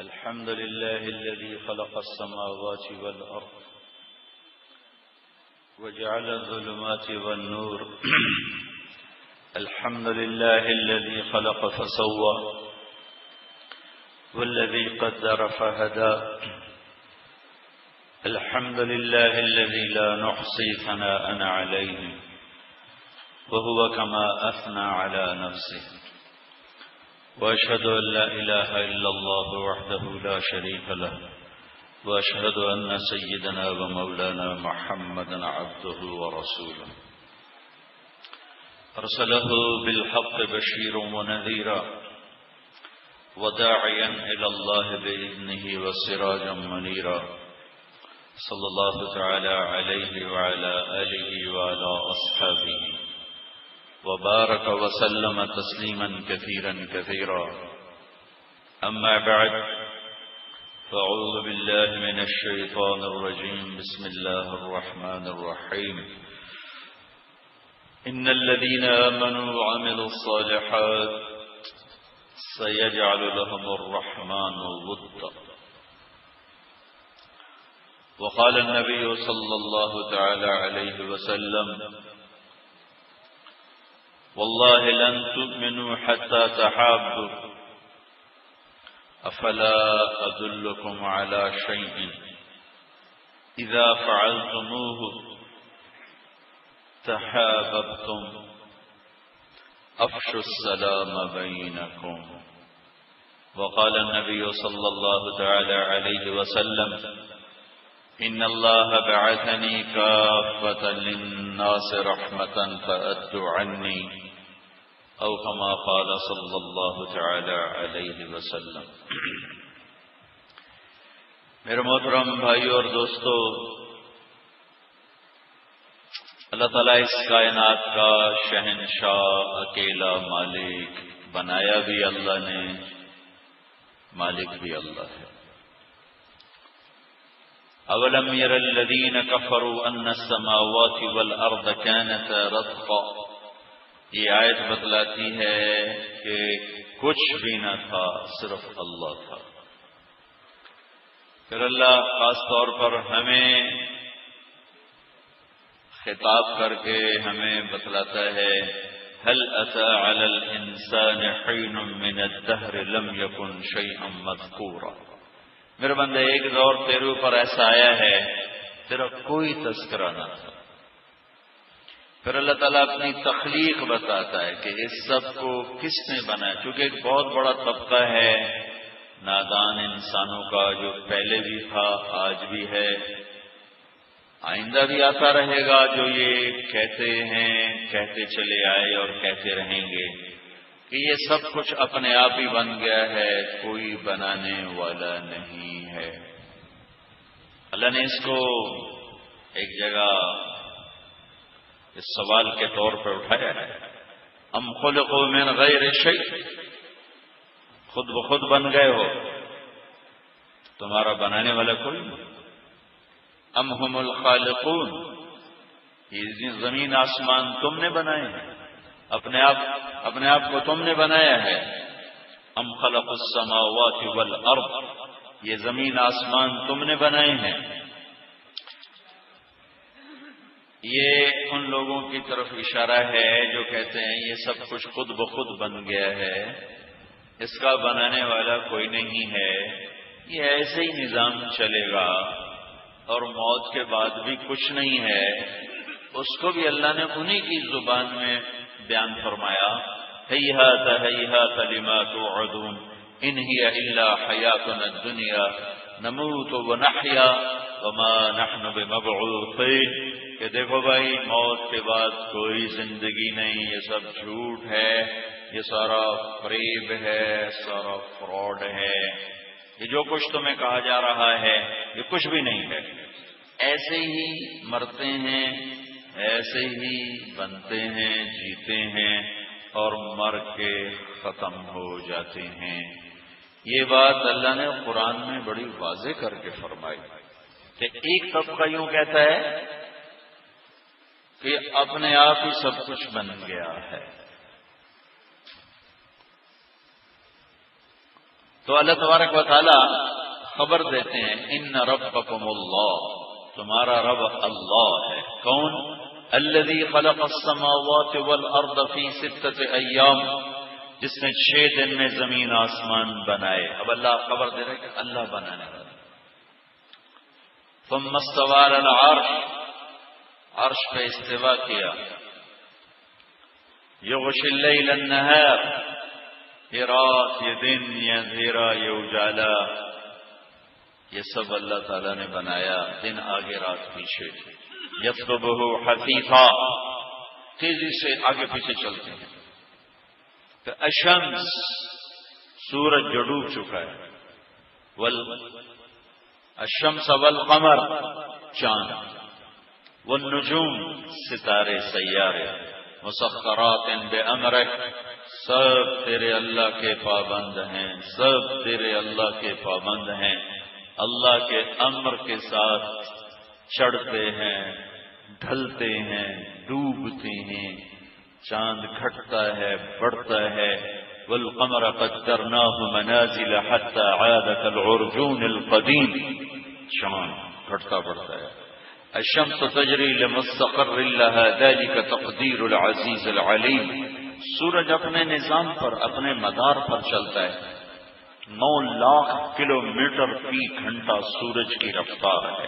الحمد لله الذي خلق السماوات والأرض وجعل الظلمات والنور الحمد لله الذي خلق فسوى والذي قدر فهدى الحمد لله الذي لا نحصي ثناء عليه وهو كما أثنى على نفسه وأشهد أن لا إله إلا الله وحده لا شريك له وأشهد أن سيدنا ومولانا محمدا عبده ورسوله أرسله بالحق بشيرا ونذيرا وداعيا إلى الله بإذنه وسراجا منيرا صلى الله تعالى عليه وعلى آله وعلى أصحابه وبارك وسلم تسليما كثيرا كثيرا أما بعد فأعوذ بالله من الشيطان الرجيم بسم الله الرحمن الرحيم إن الذين آمنوا وعملوا الصالحات سيجعل لهم الرحمن ودا وقال النبي صلى الله تعالى عليه وسلم والله لن تؤمنوا حتى تحابوا أفلا أدلكم على شيء إذا فعلتموه تحاببتم أفشوا السلام بينكم وقال النبي صلى الله تعالى عليه وسلم إن الله بعثني كافة للناس رحمة فأدوا عني أو كما قال صلى الله تعالى عليه وسلم. میرے محترم بھائیو اور دوستو، اللہ تعالیٰ اس کائنات کا شہنشاہ، اکیلا مالک، بنایا بھی اللہ نے، مالک بھی اللہ ہے. اولم ير الذين كفروا ان السماوات والارض كانتا رتقا، یہ آیت بتلاتی ہے کہ کچھ بھی نہ تھا، صرف اللہ تھا. پھر اللہ خاص طور پر ہمیں خطاب کر کے ہمیں بتلاتا ہے هل اتى على الانسان حين من الدهر لم يكن شيئا مذكورا. میرے بندے، ایک دور تیرے اوپر ایسا آیا ہے تیرا کوئی تذکرہ نہ تھا. پھر اللہ تعالیٰ اپنی تخلیق بتاتا ہے کہ اس سب کو کس نے بنایا، چونکہ ایک بہت بڑا طبقہ ہے نادان انسانوں کا جو پہلے بھی تھا، آج بھی ہے، آئندہ بھی آتا رہے گا، جو یہ کہتے ہیں، کہتے چلے آئے اور کہتے رہیں گے کہ یہ سب کچھ اپنے آپ ہی بن گیا ہے، کوئی بنانے والا نہیں ہے. اللہ نے اس کو ایک جگہ اس سوال کے طور پر اٹھایا ہے، ام خلقوا من غیر شیء، خود بخود بن گئے ہو، تمہارا بنانے والا کوئی نہیں. ام هم الخالقون، یہ زمین آسمان تم نے بنائے ہیں، اپنے آپ کو تم نے بنایا ہے. ام خلق السماوات والارض، یہ زمین آسمان تم نے بنائے ہیں. یہ ان لوگوں کی طرف اشارہ ہے جو کہتے ہیں یہ سب کچھ خود بخود بن گیا ہے، اس کا بنانے والا کوئی نہیں ہے، یہ ایسے ہی نظام چلے گا اور موت کے بعد بھی کچھ نہیں ہے. اس کو بھی اللہ نے انہی کی زبان میں بیان فرمایا، ہیہات ہیہات لما توعدون ان ہی الا حیاتنا الدنیا نموت ونحیا وما نحن بمبعوثین، کہ دیکھو بھائی، موت کے بعد کوئی زندگی نہیں، یہ سب جھوٹ ہے، یہ سارا فریب ہے، سارا فراڈ ہے، یہ جو کچھ تمہیں کہا جا رہا ہے یہ کچھ بھی نہیں ہے. ایسے ہی مرتے ہیں، ایسے ہی بنتے ہیں، جیتے ہیں اور مر کے ختم ہو جاتے ہیں. یہ بات اللہ نے قرآن میں بڑی واضح کر کے فرمائی کہ ایک طبقہ یوں کہتا ہے کہ اپنے آپ ہی سب کچھ بن گیا ہے، تو اللہ تبارک و تعالی خبر دیتے ہیں ان ربکم اللہ، تمہارا رب اللہ ہے۔ کون؟ الذی خلق السماوات والارض فی 6 ایام، جس نے 6 دن میں زمین آسمان بنائے۔ اب اللہ خبر دے رہے کہ اللہ بنانے والا۔ ثم استوى علی العرش، عرش پہ استوا کیا۔ یغشی اللیل النہار، یہ رات، یہ دن، یہ اندھیرا، یہ اجالا، یہ سب اللہ تعالیٰ نے بنایا۔ دن آگے رات پیچھے، یطلبہ حثیثا، تیزی سے آگے پیچھے چلتے ہیں۔ کہ الشمس، سورج جو ڈوب چکا ہے، الشمس والقمر، چاند، والنجوم، ستارے سیارے، مسخرات بامرہ، سب تیرے اللہ کے پابند ہیں، سب تیرے اللہ کے پابند ہیں، اللہ کے امر کے ساتھ چڑھتے ہیں، ڈھلتے ہیں، ڈوبتے ہیں، چاند گھٹتا ہے، بڑھتا ہے۔ والقمر قدرناه منازل حتى عاد كالعرجون القديم، چاند گھٹتا بڑھتا ہے۔ الشمس تجری لمستقر لها ذلك تقدیر العزیز العلیم، سورج اپنے نظام پر، اپنے مدار پر چلتا ہے۔ 9 لاکھ کلومیٹر فی گھنٹہ سورج کی رفتار ہے،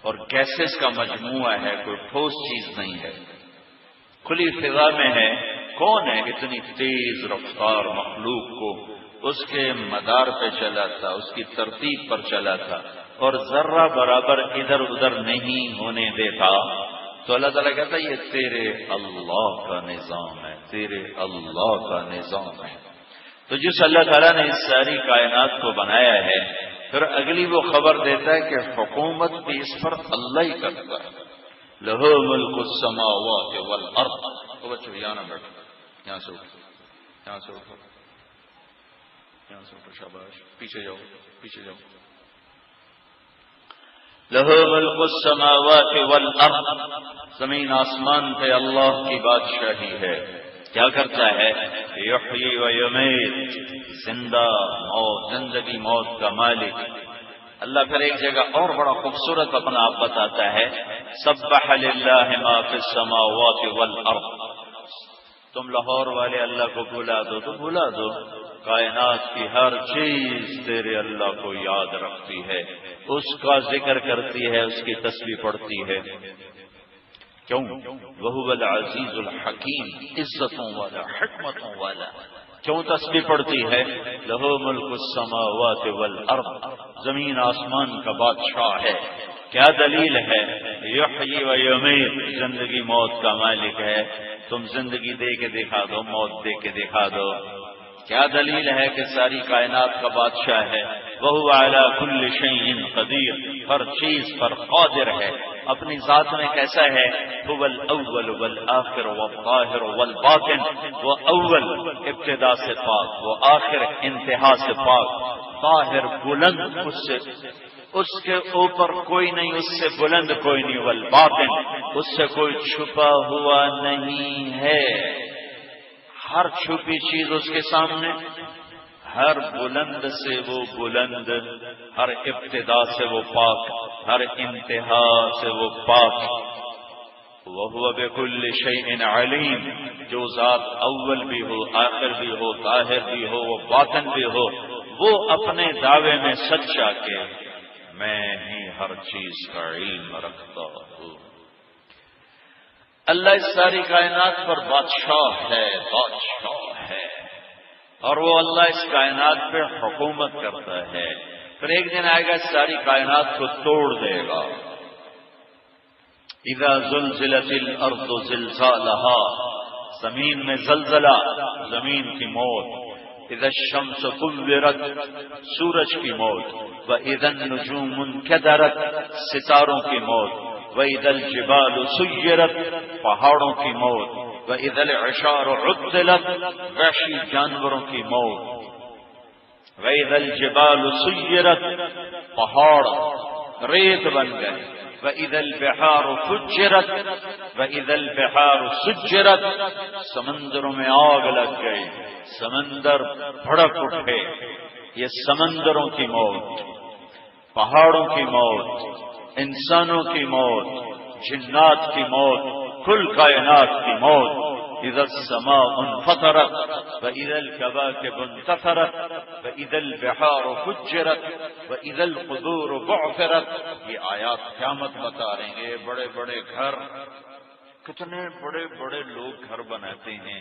اور گیسز کا مجموعہ ہے، کوئی ٹھوس چیز نہیں ہے، کھلی فضا میں ہے۔ کون ہے اتنی تیز رفتار مخلوق کو اس کے مدار پہ چلاتا، اس کی ترتیب پر چلاتا، اور ذرہ برابر ادھر ادھر نہیں ہونے دیتا؟ تو اللہ تعالیٰ کہتا ہے یہ تیرے اللہ کا نظام ہے، تیرے اللہ کا نظام ہے۔ تو جس اللہ تعالیٰ نے اس ساری کائنات کو بنایا ہے، پھر اگلی وہ خبر دیتا ہے کہ حکومت بھی اس پر اللہ ہی کرتا ہے۔ لہو ملک السماوات والارض۔ تو بچوں یہاں نہ بیٹھو، یہاں سے اٹھو، یہاں سے اٹھو، یہاں سے اٹھو، شاباش، پیچھے جاؤ، پیچھے جاؤ۔ لہو ملک السماوات والارض، زمین آسمان پہ اللہ کی بادشاہی ہے۔ کیا کرتا ہے؟ یحیی و یمیت، زندہ موت، زندگی موت کا مالک اللہ۔ پھر ایک جگہ اور بڑا خوبصورت اپنا آپ بتاتا ہے، سبح للہ ما فی السماوات والارض۔ تم لاہور والے اللہ کو بھلا دو تو بھلا دو، کائنات کی ہر چیز تیرے اللہ کو یاد رکھتی ہے، اس کا ذکر کرتی ہے، اس کی تسبیح پڑھتی ہے۔ کیوں؟ وہو العزیز الحکیم، عزتوں والا، حکمتوں والا۔ کیوں تسبیح پڑھتی ہے؟ لہو ملک السماوات والارض، زمین آسمان کا بادشاہ ہے۔ کیا دلیل ہے؟ یحیی و یمیت، زندگی موت کا مالک ہے۔ تم زندگی دے کے دکھا دو، موت دے کے دکھا دو۔ کیا دلیل ہے کہ ساری کائنات کا بادشاہ ہے؟ وہو علی کل شیء قدیر، ہر چیز پر قادر ہے۔ اپنی ذات میں کیسا ہے؟ هو الاول والآخر والظاہر والباطن، وہ اول ابتدا سے پاک، وہ آخر انتہا سے پاک، ظاہر بلند، اس کے اوپر کوئی نہیں، اس سے بلند کوئی نہیں، والباطن، اس سے کوئی چھپا ہوا نہیں ہے۔ ہر چھپی چیز اس کے سامنے، ہر بلند سے وہ بلند، ہر ابتدا سے وہ پاک، ہر انتہا سے وہ پاک۔ وَهُوَ بِكُلِّ شَيْءٍ عَلِيمٌ، جو ذات اول بھی ہو، آخر بھی ہو، ظاہر بھی ہو، وہ باطن بھی ہو، وہ اپنے دعوے میں سچا کہ میں ہی ہر چیز کا علم رکھتا ہوں۔ اللہ اس ساری کائنات پر بادشاہ ہے، بادشاہ ہے، اور وہ اللہ اس کائنات پہ حکومت کرتا ہے۔ پھر ایک دن آئے گا اس ساری کائنات کو توڑ دے گا۔ اذا زلزلت الارض زلزالها، زمین میں زلزلہ، زمین کی موت۔ اذا الشمس كورت، سورج کی موت۔ واذا النجوم انكدرت، ستاروں کی موت۔ وَإِذَا الْجِبَالُ سُيِّرَتْ، پہاڑوں کی موت۔ وَإِذَا الْعِشَارُ عُطِّلَتْ، وحشی جانوروں کی موت۔ وَإِذَا الْجِبَالُ سُيِّرَتْ، پہاڑ ریت بن گئے، وَإِذَا الْبِحَارُ فُجِّرَتْ وَإِذَا الْبِحَارُ سُجِّرَتْ، سمندروں میں آگ لگ گئی، سمندر بھڑک اٹھے، یہ سمندروں کی موت، پہاڑوں کی موت، انسانوں کی موت، جنات کی موت، کل کائنات کی موت۔ اذا السماء انفطرت واذا الكواكب انتثرت واذا البحار فجرت واذا القبور بعثرت۔ یہ آیات قیامت بتا رہے ہیں۔ یہ بڑے بڑے گھر، کتنے بڑے بڑے لوگ گھر بناتے ہیں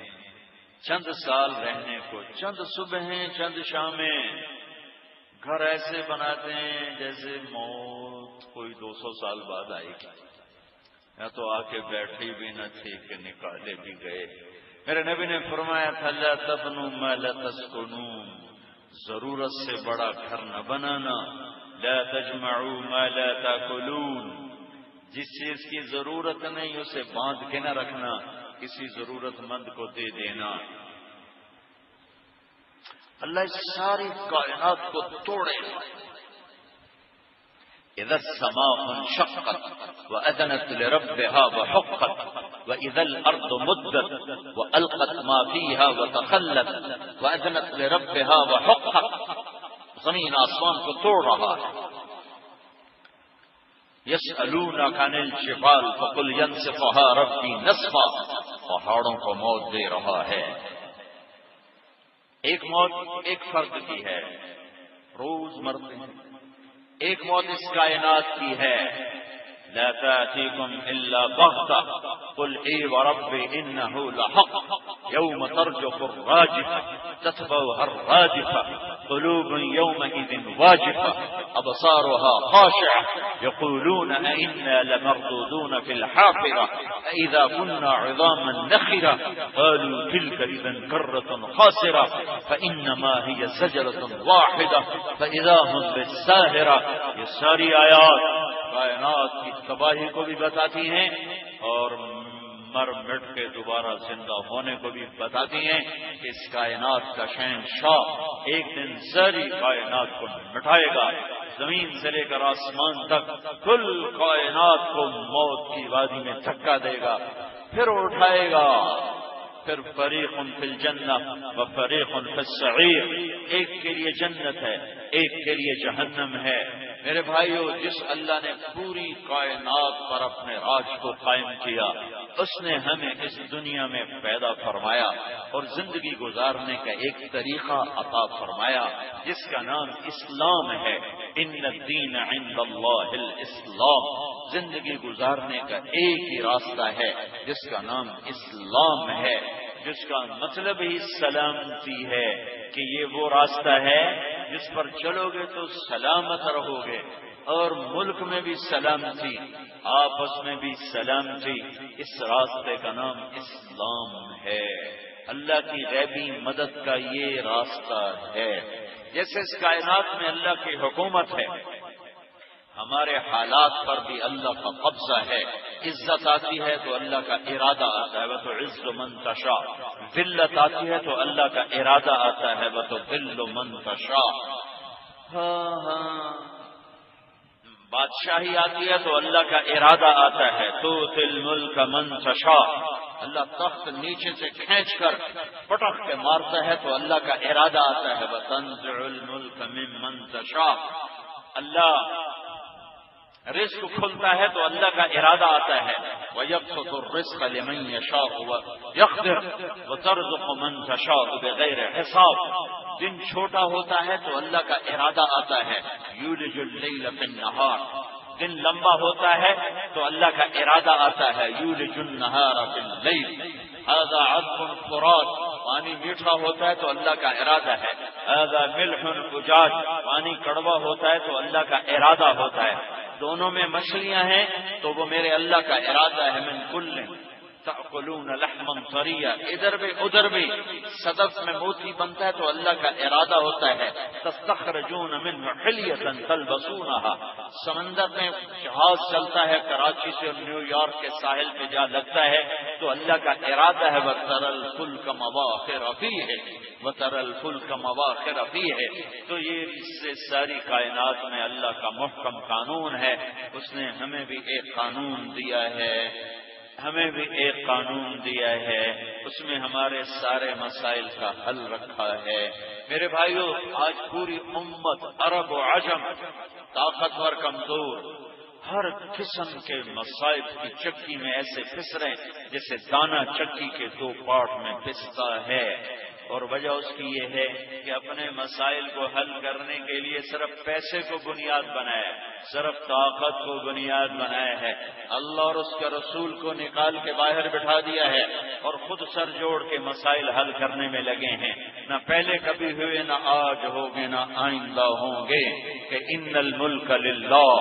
چند سال رہنے کو، چند صبحیں چند شامیں، گھر ایسے بناتے ہیں جیسے موت کوئی 200 سال بعد آئے گی، یا تو آ کے بیٹھی بھی نہ تھی کہ نکالے بھی گئے۔ میرے نبی نے فرمایا تھا لا تبنوا ما لا تسكنون، ضرورت سے بڑا گھر نہ بنانا، لا تجمعوا ما لا تاكلون، جس چیز کی ضرورت نہیں اسے باندھ کے نہ رکھنا، کسی ضرورت مند کو دے دینا۔ اللہ اس ساری کائنات کو توڑے گا۔ اذا السماء انشقت واذنت لربها وحقت واذا الارض مدت والقت ما فيها وتخلت واذنت لربها وحقت، زمین آسمان کو توڑ رہا ہے۔ يسألونك عن الجبال فقل ينسفها ربي نسفا، پہاڑوں کو موت دے رہا ہے۔ ایک موت ایک فرد کی ہے، روز مرتے ہیں۔ ایک موت اس کائنات کی ہے، لا تأتيكم إلا بغتة قل اي وربي إنه لحق يوم ترجف الراجفة تتبعها الرادفة قلوب يومئذ واجفة أبصارها خاشعة يقولون أئنا لمردودون في الحافرة أئذا كنا عظاما نخرة قالوا تلك إذا كرة خاسرة فإنما هي زجرة واحدة فإذا هم بالساهرة۔ یہ ساری آیات کائنات کی تباہی کو بھی بتاتی ہیں اور مر مٹ کے دوبارہ زندہ ہونے کو بھی بتاتی ہیں کہ اس کائنات کا شہنشاہ ایک دن ساری کائنات کو مٹائے گا، زمین سے لے کر آسمان تک کل کائنات کو موت کی وادی میں دھکا دے گا، پھر اٹھائے گا، پھر فریق فی الجنہ و فریق فی السعیر، ایک کے لیے جنت ہے ایک کے لیے جہنم ہے۔ میرے بھائیو، جس اللہ نے پوری کائنات پر اپنے راج کو قائم کیا، اس نے ہمیں اس دنیا میں پیدا فرمایا اور زندگی گزارنے کا ایک طریقہ عطا فرمایا جس کا نام اسلام ہے۔ ان الدین عند اللہ الاسلام، زندگی گزارنے کا ایک ہی راستہ ہے جس کا نام اسلام ہے، جس کا مطلب ہی سلامتی ہے کہ یہ وہ راستہ ہے جس پر چلو گے تو سلامت رہو گے، اور ملک میں بھی سلامتی، آپس میں بھی سلامتی۔ اس راستے کا نام اسلام ہے، اللہ کی غیبی مدد کا یہ راستہ ہے۔ جیسے اس کائنات میں اللہ کی حکومت ہے، ہمارے حالات پر بھی اللہ کا قبضہ ہے۔ عزت آتی ہے تو اللہ کا ارادہ آتا ہے، وَتُعِزُّ مَن تَشَاءُ، ذلت آتی ہے تو اللہ کا ارادہ آتا ہے، وَتُذِلُّ مَن تَشَاءُ۔ بادشاہی آتی ہے تو اللہ کا ارادہ آتا ہے، تُؤْتِي الْمُلْكَ مَن تَشَاءُ، اللہ تخت نیچے سے کھینچ کر پٹک کے مارتا ہے تو اللہ کا ارادہ آتا ہے، وَتَنزِعُ الْمُلْكَ مِمَّن تَشَاءُ، اللہ رزق کھلتا ہے تو اللہ کا ارادہ آتا ہے، وَيَبْسُطُ الرِّزْقَ لِمَن يَشَاءُ وَيَقْدِرُ وَتَرْزُقُ مَن تَشَاءُ بِغَيْرِ حِسَابٍ۔ دن چھوٹا ہوتا ہے تو اللہ کا ارادہ آتا ہے، یولج اللیل فی النہار، دن لمبا ہوتا ہے تو اللہ کا ارادہ آتا ہے، یولج النہار فی اللیل۔ ھذا عذب فرات، پانی میٹھا ہوتا ہے تو اللہ کا ارادہ ہے، ھذا ملح اجاج، پانی کڑوا ہوتا ہے تو اللہ کا ارادہ ہوتا ہے۔ دونوں میں مچھلیاں ہیں تو وہ میرے اللہ کا ارادہ ہے، من کل تأکلون لحما طریا، ادھر بھی ادھر بھی صدف میں موتی بنتا ہے تو اللہ کا ارادہ ہوتا ہے. تستخرجون منه حلیۃ تلبسونها، سمندر میں جہاز چلتا ہے کراچی سے اور نیو یارک کے ساحل پہ جا لگتا ہے تو اللہ کا ارادہ ہے وَتَرَى الْفُلْكَ مَوَاخِرَ فِيهِ وَتَرَى الْفُلْكَ مَوَاخِرَ فِيهِ. تو یہ اس سے ساری کائنات میں اللہ کا محکم قانون ہے. اس نے ہمیں بھی ایک قانون دیا ہے، ہمیں بھی ایک قانون دیا ہے، اس میں ہمارے سارے مسائل کا حل رکھا ہے. میرے بھائیو، آج پوری امت عرب و عجم، طاقتور کمزور، ہر قسم کے مسائل کی چکی میں ایسے پس رہے ہیں جیسے دانا چکی کے دو پارٹ میں پستا ہے. اور وجہ اس کی یہ ہے کہ اپنے مسائل کو حل کرنے کے لیے صرف پیسے کو بنیاد بنایا، صرف طاقت کو بنیاد بنایا ہے. اللہ اور اس کے رسول کو نکال کے باہر بٹھا دیا ہے اور خود سر جوڑ کے مسائل حل کرنے میں لگے ہیں. نہ پہلے کبھی ہوئے، نہ آج ہوگے، نہ آئندہ ہوں گے. کہ ان الملک للہ،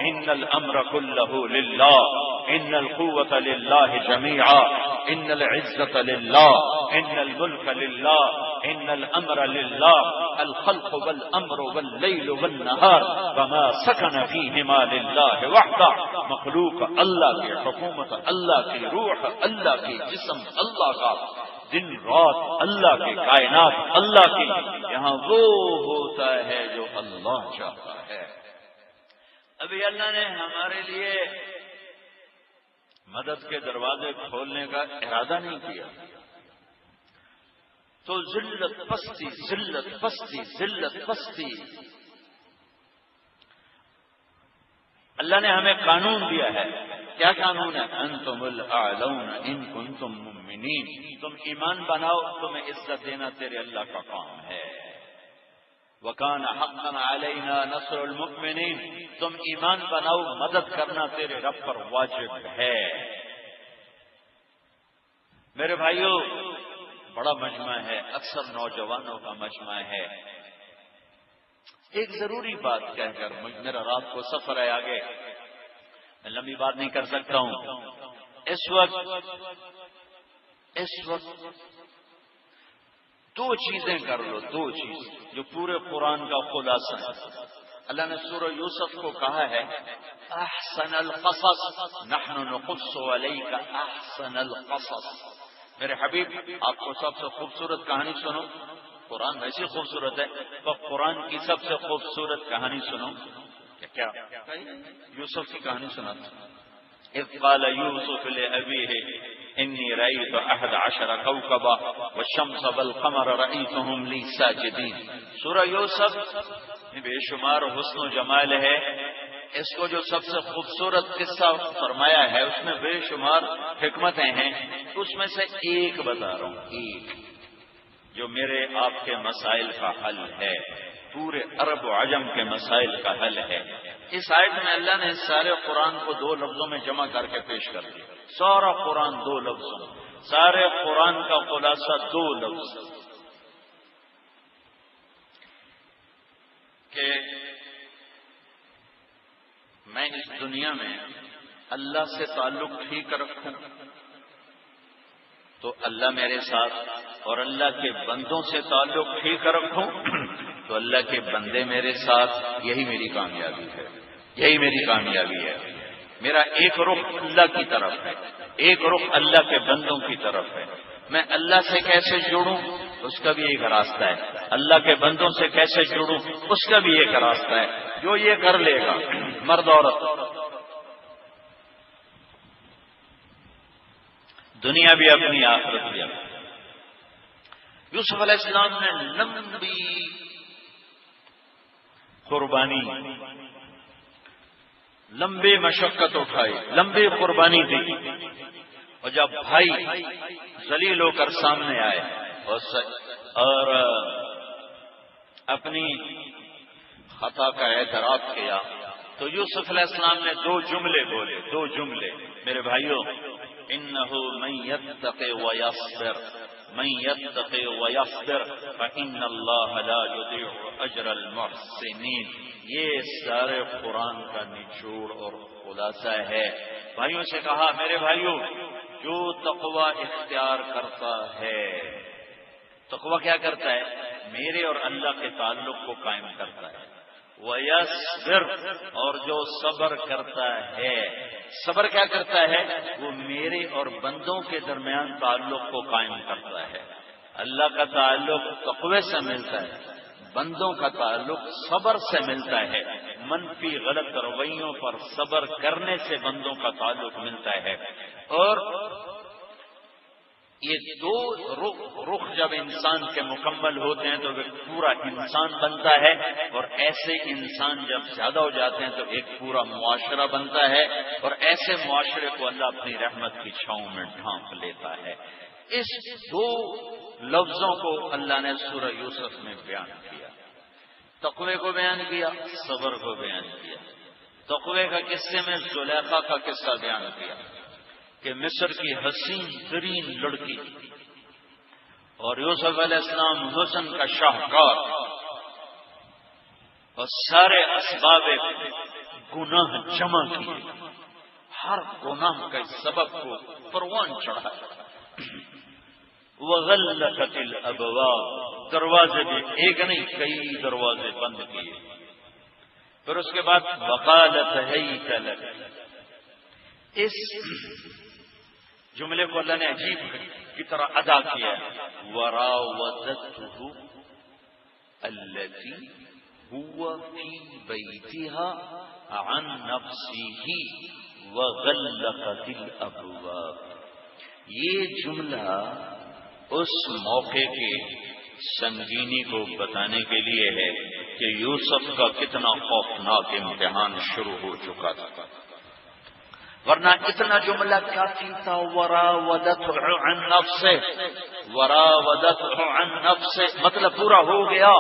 ان الامر کلہ للہ، ان القوۃ للہ جمیعا، ان العزت للہ، ان الملک للہ، ان الامر للہ، الخلق والامر واللیل والنہار وما سکن فیہما للہ وحدہ. مخلوق اللہ کی، حکومت اللہ کی، روح اللہ کی، جسم اللہ کا، دن رات اللہ کی، کائنات اللہ کی. یہاں وہ ہوتا ہے جو اللہ چاہتا ہے. ابھی اللہ نے ہمارے لیے مدد کے دروازے کھولنے کا ارادہ نہیں کیا تو ذلت پستی، ذلت پستی، ذلت پستی. اللہ نے ہمیں قانون دیا ہے. کیا قانون ہے؟ انتم الاعلون ان کنتم مؤمنین. تم ایمان بناؤ، تمہیں عزت دینا تیرے اللہ کا کام ہے. وَكَانَ حَقًّا عَلَيْنَا نَصْرُ الْمُؤْمِنِينَ. تم ایمان بناؤ، مدد کرنا تیرے رب پر واجب ہے. میرے بھائیوں، بڑا مجمع ہے، اکثر نوجوانوں کا مجمع ہے. ایک ضروری بات کہہ کر، میرا رات کو سفر ہے آگے، میں لمبی بات نہیں کر سکتا ہوں. اس وقت دو چیزیں کر لو، دو چیز جو پورے قرآن کا خلاصہ ہے. اللہ نے سورہ یوسف کو کہا ہے احسن القصص نحن نقص علیک احسن القصص. میرے حبیب، آپ کو سب سے خوبصورت کہانی سنو. قرآن ویسی خوبصورت ہے تو قرآن کی سب سے خوبصورت کہانی سنو. کیا یوسف کی کہانی سنا. اذ قال یوسف لأبیہ انی رأیت 11 کوکبا والشمس والقمر رأیتهم لی ساجدین. سورہ یوسف میں بے شمار حسن و جمال ہے. اس کو جو سب سے خوبصورت قصہ فرمایا ہے اس میں بے شمار حکمتیں ہیں. اس میں سے ایک بتا رہا ہوں، ایک جو میرے آپ کے مسائل کا حل ہے، پورے عرب و عجم کے مسائل کا حل ہے. اس آیت میں اللہ نے سارے قرآن کو دو لفظوں میں جمع کر کے پیش کر دیا. سارا قرآن دو لفظوں، سارے قرآن کا خلاصہ دو لفظ. کہ میں اس دنیا میں اللہ سے تعلق ٹھیک رکھوں تو اللہ میرے ساتھ، اور اللہ کے بندوں سے تعلق ٹھیک رکھوں تو اللہ کے بندے میرے ساتھ. یہی میری کامیابی ہے، یہی میری کامیابی ہے. میرا ایک رخ اللہ کی طرف ہے، ایک رخ اللہ کے بندوں کی طرف ہے. میں اللہ سے کیسے جڑوں اس کا بھی ایک راستہ ہے، اللہ کے بندوں سے کیسے جڑوں اس کا بھی ایک راستہ ہے. جو یہ کر لے گا، مرد عورت، دنیا بھی اپنی آخرت بھی اپنی. یوسف علیہ السلام نے لمبی قربانی، لمبی مشقت اٹھائی، لمبی قربانی دی. اور جب بھائی ذلیل ہو کر سامنے آئے اور اپنی خطا کا اعتراف کیا تو یوسف علیہ السلام نے دو جملے بولے، دو جملے. میرے بھائیوں، انہ من یتق ویصبر، من یتق ویصبر فإن اللہ لا یضیع اجر المحسنین. یہ سارے قرآن کا نچوڑ اور خلاصہ ہے. بھائیوں سے کہا، میرے بھائیوں جو تقوی اختیار کرتا ہے، تقوی کیا کرتا ہے؟ میرے اور اللہ کے تعلق کو قائم کرتا ہے۔ وَيَصْبِرْ، اور جو صبر کرتا ہے، صبر کیا کرتا ہے؟ وہ میرے اور بندوں کے درمیان تعلق کو قائم کرتا ہے۔ اللہ کا تعلق تقوی سے ملتا ہے، بندوں کا تعلق صبر سے ملتا ہے۔ منفی غلط رویوں پر صبر کرنے سے بندوں کا تعلق ملتا ہے۔ اور یہ دو رخ جب انسان کے مکمل ہوتے ہیں تو وہ پورا انسان بنتا ہے، اور ایسے انسان جب زیادہ ہو جاتے ہیں تو ایک پورا معاشرہ بنتا ہے، اور ایسے معاشرے کو اللہ اپنی رحمت کی چھاؤں میں ڈھانپ لیتا ہے۔ اس دو لفظوں کو اللہ نے سورہ یوسف میں بیان کیا، تقوی کو بیان کیا، صبر کو بیان کیا۔ تقوی کا قصے میں زلیخا کا قصہ بیان کیا کہ مصر کی حسین ترین لڑکی اور یوسف علیہ السلام حسن کا شاہکار، اور سارے اسباب گناہ جمع کیے، ہر گناہ کے سبب کو پروان چڑھا۔ وغلقت الابواب، دروازے بھی ایک نہیں کئی دروازے بند کیے۔ پھر اس کے بعد وقالت حیت لک، اس جملے کو اللہ نے عجیب کی طرح ادا کیا، وراودته التي هو في بيتها عن نفسه وغلقت الابواب۔ یہ جملہ اس موقع کی سنگینی کو بتانے کے لیے ہے کہ یوسف کا کتنا خوفناک امتحان شروع ہو چکا تھا، ورنہ اتنا جملہ کافی تھا، وراودته عن نفسه، وراودته عن نفسه مطلب پورا ہو گیا۔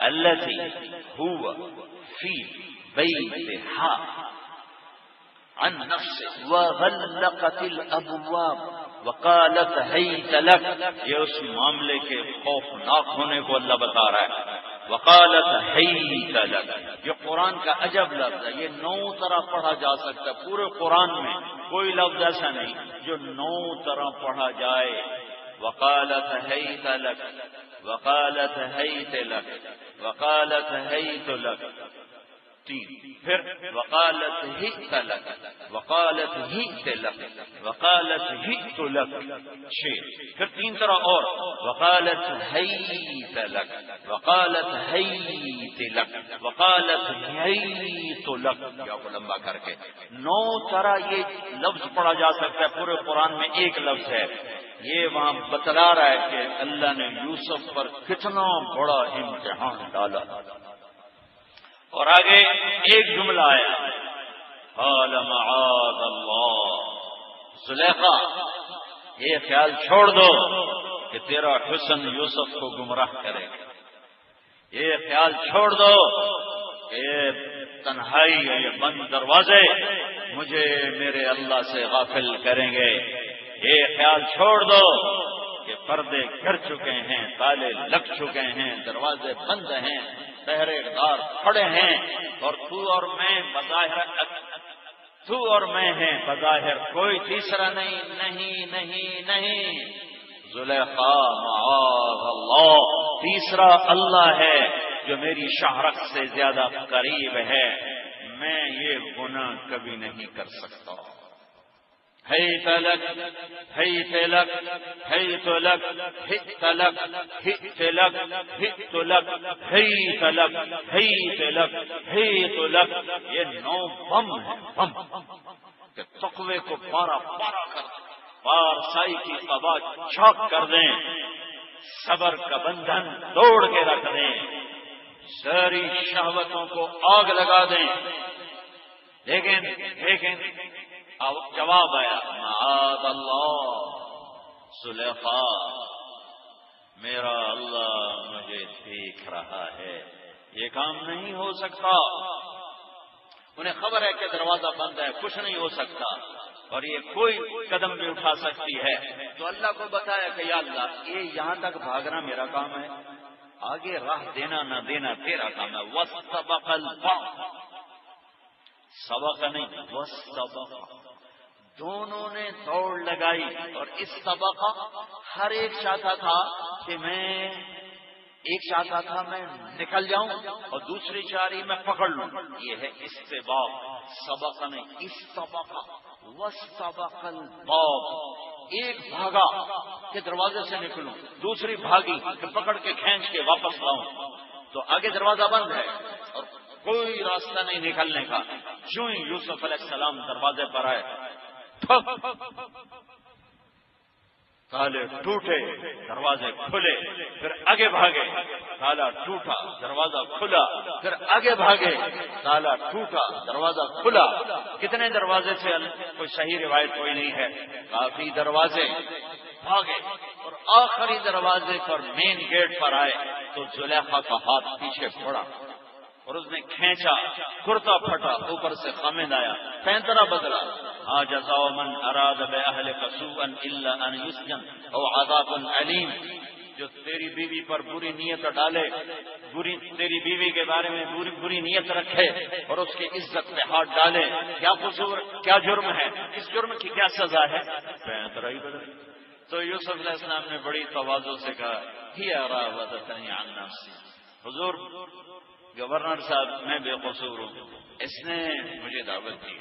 الذي هو في بيتها عن نفسه وغلقت الابواب وقالت هيت لك، یہ اس معاملے کے خوفناک ہونے کو اللہ بتا رہا ہے۔ وقالت هيت لك، یہ قرآن کا عجب لفظ ہے، یہ 9 طرح پڑھا جا سکتا ہے۔ پورے قرآن میں کوئی لفظ ایسا نہیں جو 9 طرح پڑھا جائے۔ وقالت هيت لك، وقالت هيت لك، وقالت هيت لك، 3، پھر وقالت هيت لك، وقالت هيت لك، وقالت هيت لك، 6، پھر 3 طرح اور وقالت هيت لك، وقالت هيت لك، وقالت هيت لك، یا کو لمبا کر کے 9 طرح یہ لفظ پڑھا جا سکتا ہے۔ پورے قرآن میں ایک لفظ ہے، یہ وہاں بتلا رہا ہے کہ اللہ نے یوسف پر کتنا بڑا امتحان ڈالا۔ اور آگے ایک جملہ آیا، قال معاذ اللہ، زلیخا یہ خیال چھوڑ دو کہ تیرا حسن یوسف کو گمراہ کرے گا، یہ خیال چھوڑ دو کہ یہ تنہائی اور یہ بند دروازے مجھے میرے اللہ سے غافل کریں گے، یہ خیال چھوڑ دو کہ پردے گر چکے ہیں، تالے لگ چکے ہیں، دروازے بند ہیں، پہرے دار کھڑے ہیں، اور تو اور میں ہیں بظاہر کوئی تیسرا نہیں، نہیں نہیں نہیں۔ زلیخا معاذ اللہ، تیسرا اللہ ہے جو میری شہرت سے زیادہ قریب ہے، میں یہ گناہ کبھی نہیں کر سکتا۔ هيت لك، هيت لك، هيت لك، هيت لك، هيت لك، هيت لك، هيت لك، هيت لك، هيت لك، یہ 9 بم ہے، بم کہ تقوی کو پارا پارا کر دیں، پارسائی کی قبا چاک کر دیں، صبر کا بندھن توڑ کے رکھ دیں، ساری شہوتوں کو آگ لگا دیں۔ لیکن جواب آیا، معاذ اللہ، زلیخا میرا اللہ مجھے دیکھ رہا ہے، یہ کام نہیں ہو سکتا۔ انہیں خبر ہے کہ دروازہ بند ہے، کچھ نہیں ہو سکتا، اور یہ کوئی قدم بھی اٹھا سکتی ہے، تو اللہ کو بتایا کہ یا اللہ یہ یہاں تک بھاگنا میرا کام ہے، آگے راہ دینا نہ دینا تیرا کام ہے۔ وَاسْتَبَقَ الْبَابَ، سبق نہیں، وَاسْتَبَقَ، دونوں نے دوڑ لگائی اور اس طبقہ ہر ایک چاہتا تھا کہ میں نکل جاؤں اور دوسری چاری میں پکڑ لوں. یہ ہے استباق. سبق نے استبقہ واستبق الباب. ایک بھاگا کہ دروازے سے نکلوں، دوسری بھاگی کہ پکڑ کے کھینچ کے واپس لاؤں. تو آگے دروازہ بند ہے اور کوئی راستہ نہیں نکلنے کا. جو ہی یوسف علیہ السلام دروازے پر آئے، تالے ٹوٹے، دروازے کھلے، پھر آگے بھاگے، تالا ٹوٹا، دروازہ کھلا، پھر آگے بھاگے، تالا ٹوٹا، دروازہ کھلا. کتنے دروازے سے کوئی صحیح روایت کوئی نہیں ہے، کافی دروازے. بھاگے اور آخری دروازے پر مین گیٹ پر آئے تو زلیخا کا ہاتھ پیچھے پڑا اور اس نے کھینچا، کرتا پھٹا، اوپر سے خامد آیا، پینترا بدلا. جزاء من اراد باهلك سوءا الا ان يسجن او عذاب الیم. جو تیری بیوی پر بری نیت ڈالے، تیری بیوی کے بارے میں بری نیت رکھے اور اس کی عزت پہ ہاتھ ڈالے، کیا قصور، کیا جرم ہے، اس جرم کی کیا سزا ہے؟ پینترا ہی بدل. تو یوسف علیہ السلام نے بڑی تواضع سے کہا ہی راودتنی عن نفسی. حضور گورنر صاحب میں بے قصور ہوں، اس نے مجھے دعوت دی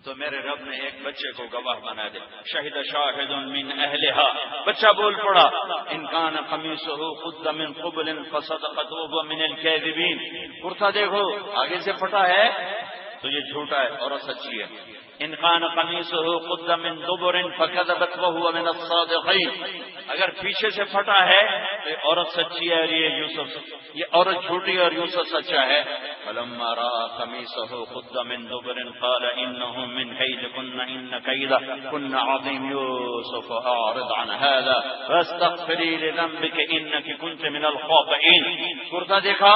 تو میرے رب نے ایک بچے کو گواہ بنا دے. شہد شاہد من اہلہا. بچہ بول پڑا ان کان قمیصہ قد من قبل فصدقت وهو من الكاذبین. کرتا دیکھو آگے سے پھٹا ہے تو یہ جھوٹا ہے اور سچی ہے. ان کان قمیصہ قد من دبر فكذبت وهو من الصادقین. اگر پیچھے سے پھٹا ہے تو یہ عورت سچی ہے اور یہ عورت جھوٹی اور یوسف سچا ہے. فلما راى قميصه قد من دبر قال انه من كيدكن ان كيدكن عظيم. يوسف اعرض عن هذا واستغفري لذنبك انك كنت من الخاطئين. کرتا دیکھا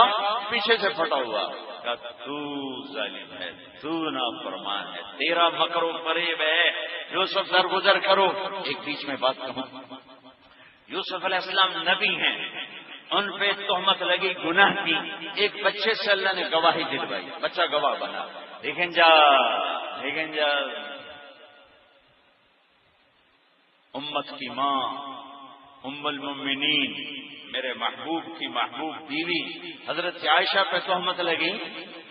پیچھے سے پھٹا ہوا، کہا تو ظالم ہے، تو نافرمان ہے، تیرا مکر و فریب ہے. یوسف درگزر کرو. ایک بیچ میں بات کہوں، یوسف علیہ السلام نبی ہیں، ان پہ تہمت لگی گناہ کی. ایک بچے سے اللہ نے گواہی دلوائی، بچہ گواہ بنا. لیکن جا امت کی ماں ام المؤمنین، میرے محبوب کی محبوب بیوی حضرت عائشہ پہ تہمت لگی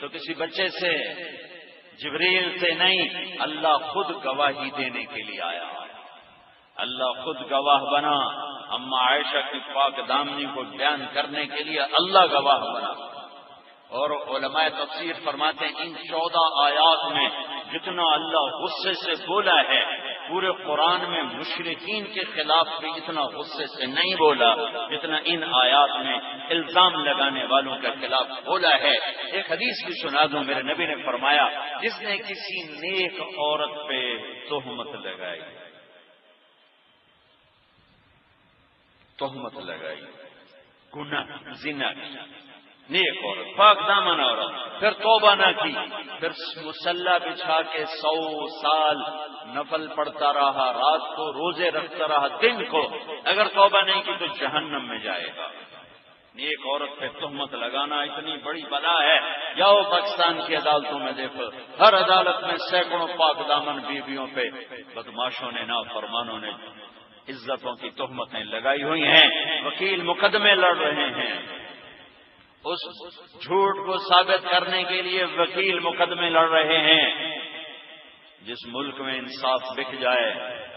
تو کسی بچے سے، جبریل سے نہیں، اللہ خود گواہی دینے کے لیے آیا. اللہ خود گواہ بنا. اما عائشہ کی پاک دامنی کو بیان کرنے کے لیے اللہ گواہ بنا. اور علماء تفسیر فرماتے ہیں ان 14 آیات میں جتنا اللہ غصے سے بولا ہے، پورے قرآن میں مشرکین کے خلاف بھی اتنا غصے سے نہیں بولا جتنا ان آیات میں الزام لگانے والوں کے خلاف بولا ہے. ایک حدیث بھی سنا دوں. میرے نبی نے فرمایا جس نے کسی نیک عورت پہ تہمت لگائی، گناہ زنا، نیک عورت، پاک دامن عورت، پھر توبہ نہ کی، پھر مصلی بچھا کے 100 سال نفل پڑھتا رہا، رات کو روزے رکھتا رہا، دن کو، اگر توبہ نہیں کی تو جہنم میں جائے گا. نیک عورت پہ تہمت لگانا اتنی بڑی بلا ہے. جاؤ پاکستان کی عدالتوں میں دیکھو، ہر عدالت میں سینکڑوں پاک دامن بیویوں پہ بدماشوں نے، نافرمانوں نے عزتوں کی تہمتیں لگائی ہوئی ہیں. وکیل مقدمے لڑ رہے ہیں، اس جھوٹ کو ثابت کرنے کے لیے وکیل مقدمے لڑ رہے ہیں. جس ملک میں انصاف بک جائے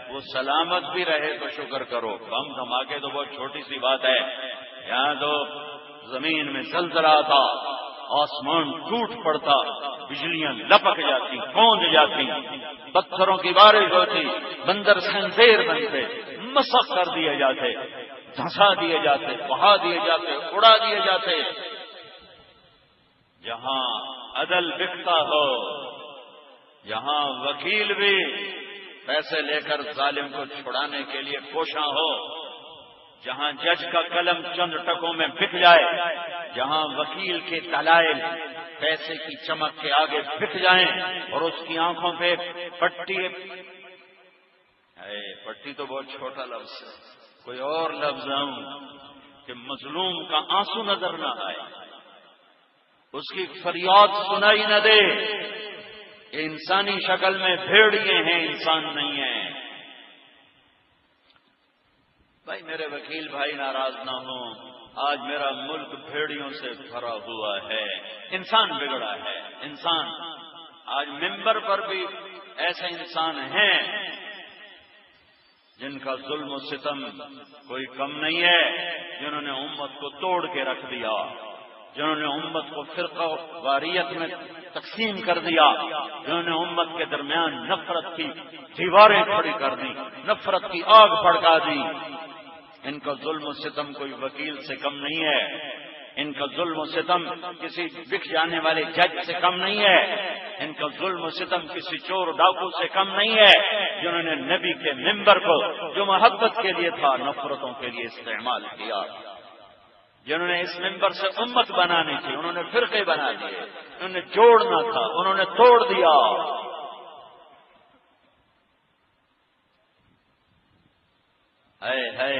وہ سلامت بھی رہے تو شکر کرو. بم دھماکے تو بہت چھوٹی سی بات ہے. یہاں تو زمین میں زلزلہ آتا، آسمان ٹوٹ پڑتا، بجلیاں لپک جاتی، گونج جاتی، پتھروں کی بارش ہوتی، بندر خنزیر بنتے، مسخ کر دیے جاتے، دھنسا دیے جاتے، بہا دیے جاتے، اڑا دیے جاتے. جہاں عدل بکتا ہو، جہاں وکیل بھی پیسے لے کر ظالم کو چھڑانے کے لیے کوشاں ہو، جہاں جج کا قلم چند ٹکوں میں بک جائے، جہاں وکیل کے دلائل پیسے کی چمک کے آگے بک جائیں اور اس کی آنکھوں پہ پٹی تو بہت چھوٹا لفظ ہے، کوئی اور لفظ آؤں کہ مظلوم کا آنسو نظر نہ آئے، اس کی فریاد سنائی نہ دے، یہ انسانی شکل میں بھیڑیے ہیں، انسان نہیں ہیں۔ بھائی میرے وکیل بھائی ناراض نہ ہوں، آج میرا ملک بھیڑیوں سے بھرا ہوا ہے، انسان بگڑا ہے۔ انسان آج ممبر پر بھی ایسے انسان ہیں جن کا ظلم و ستم کوئی کم نہیں ہے، جنہوں نے امت کو توڑ کے رکھ دیا، جنہوں نے امت کو فرقہ واریت میں تقسیم کر دیا، جنہوں نے امت کے درمیان نفرت کی دیواریں کھڑی کر دی، نفرت کی آگ بھڑکا دی۔ ان کا ظلم و ستم کوئی وکیل سے کم نہیں ہے، ان کا ظلم و ستم کسی بک جانے والے جج سے کم نہیں ہے، ان کا ظلم و ستم کسی چور ڈاکو سے کم نہیں ہے، جنہوں نے نبی کے منبر کو جو محبت کے لیے تھا نفرتوں کے لیے استعمال کیا، جنہوں نے اس منبر سے امت بنانی تھی انہوں نے فرقے بنا دیے، انہوں نے جوڑنا تھا انہوں نے توڑ دیا۔ ہے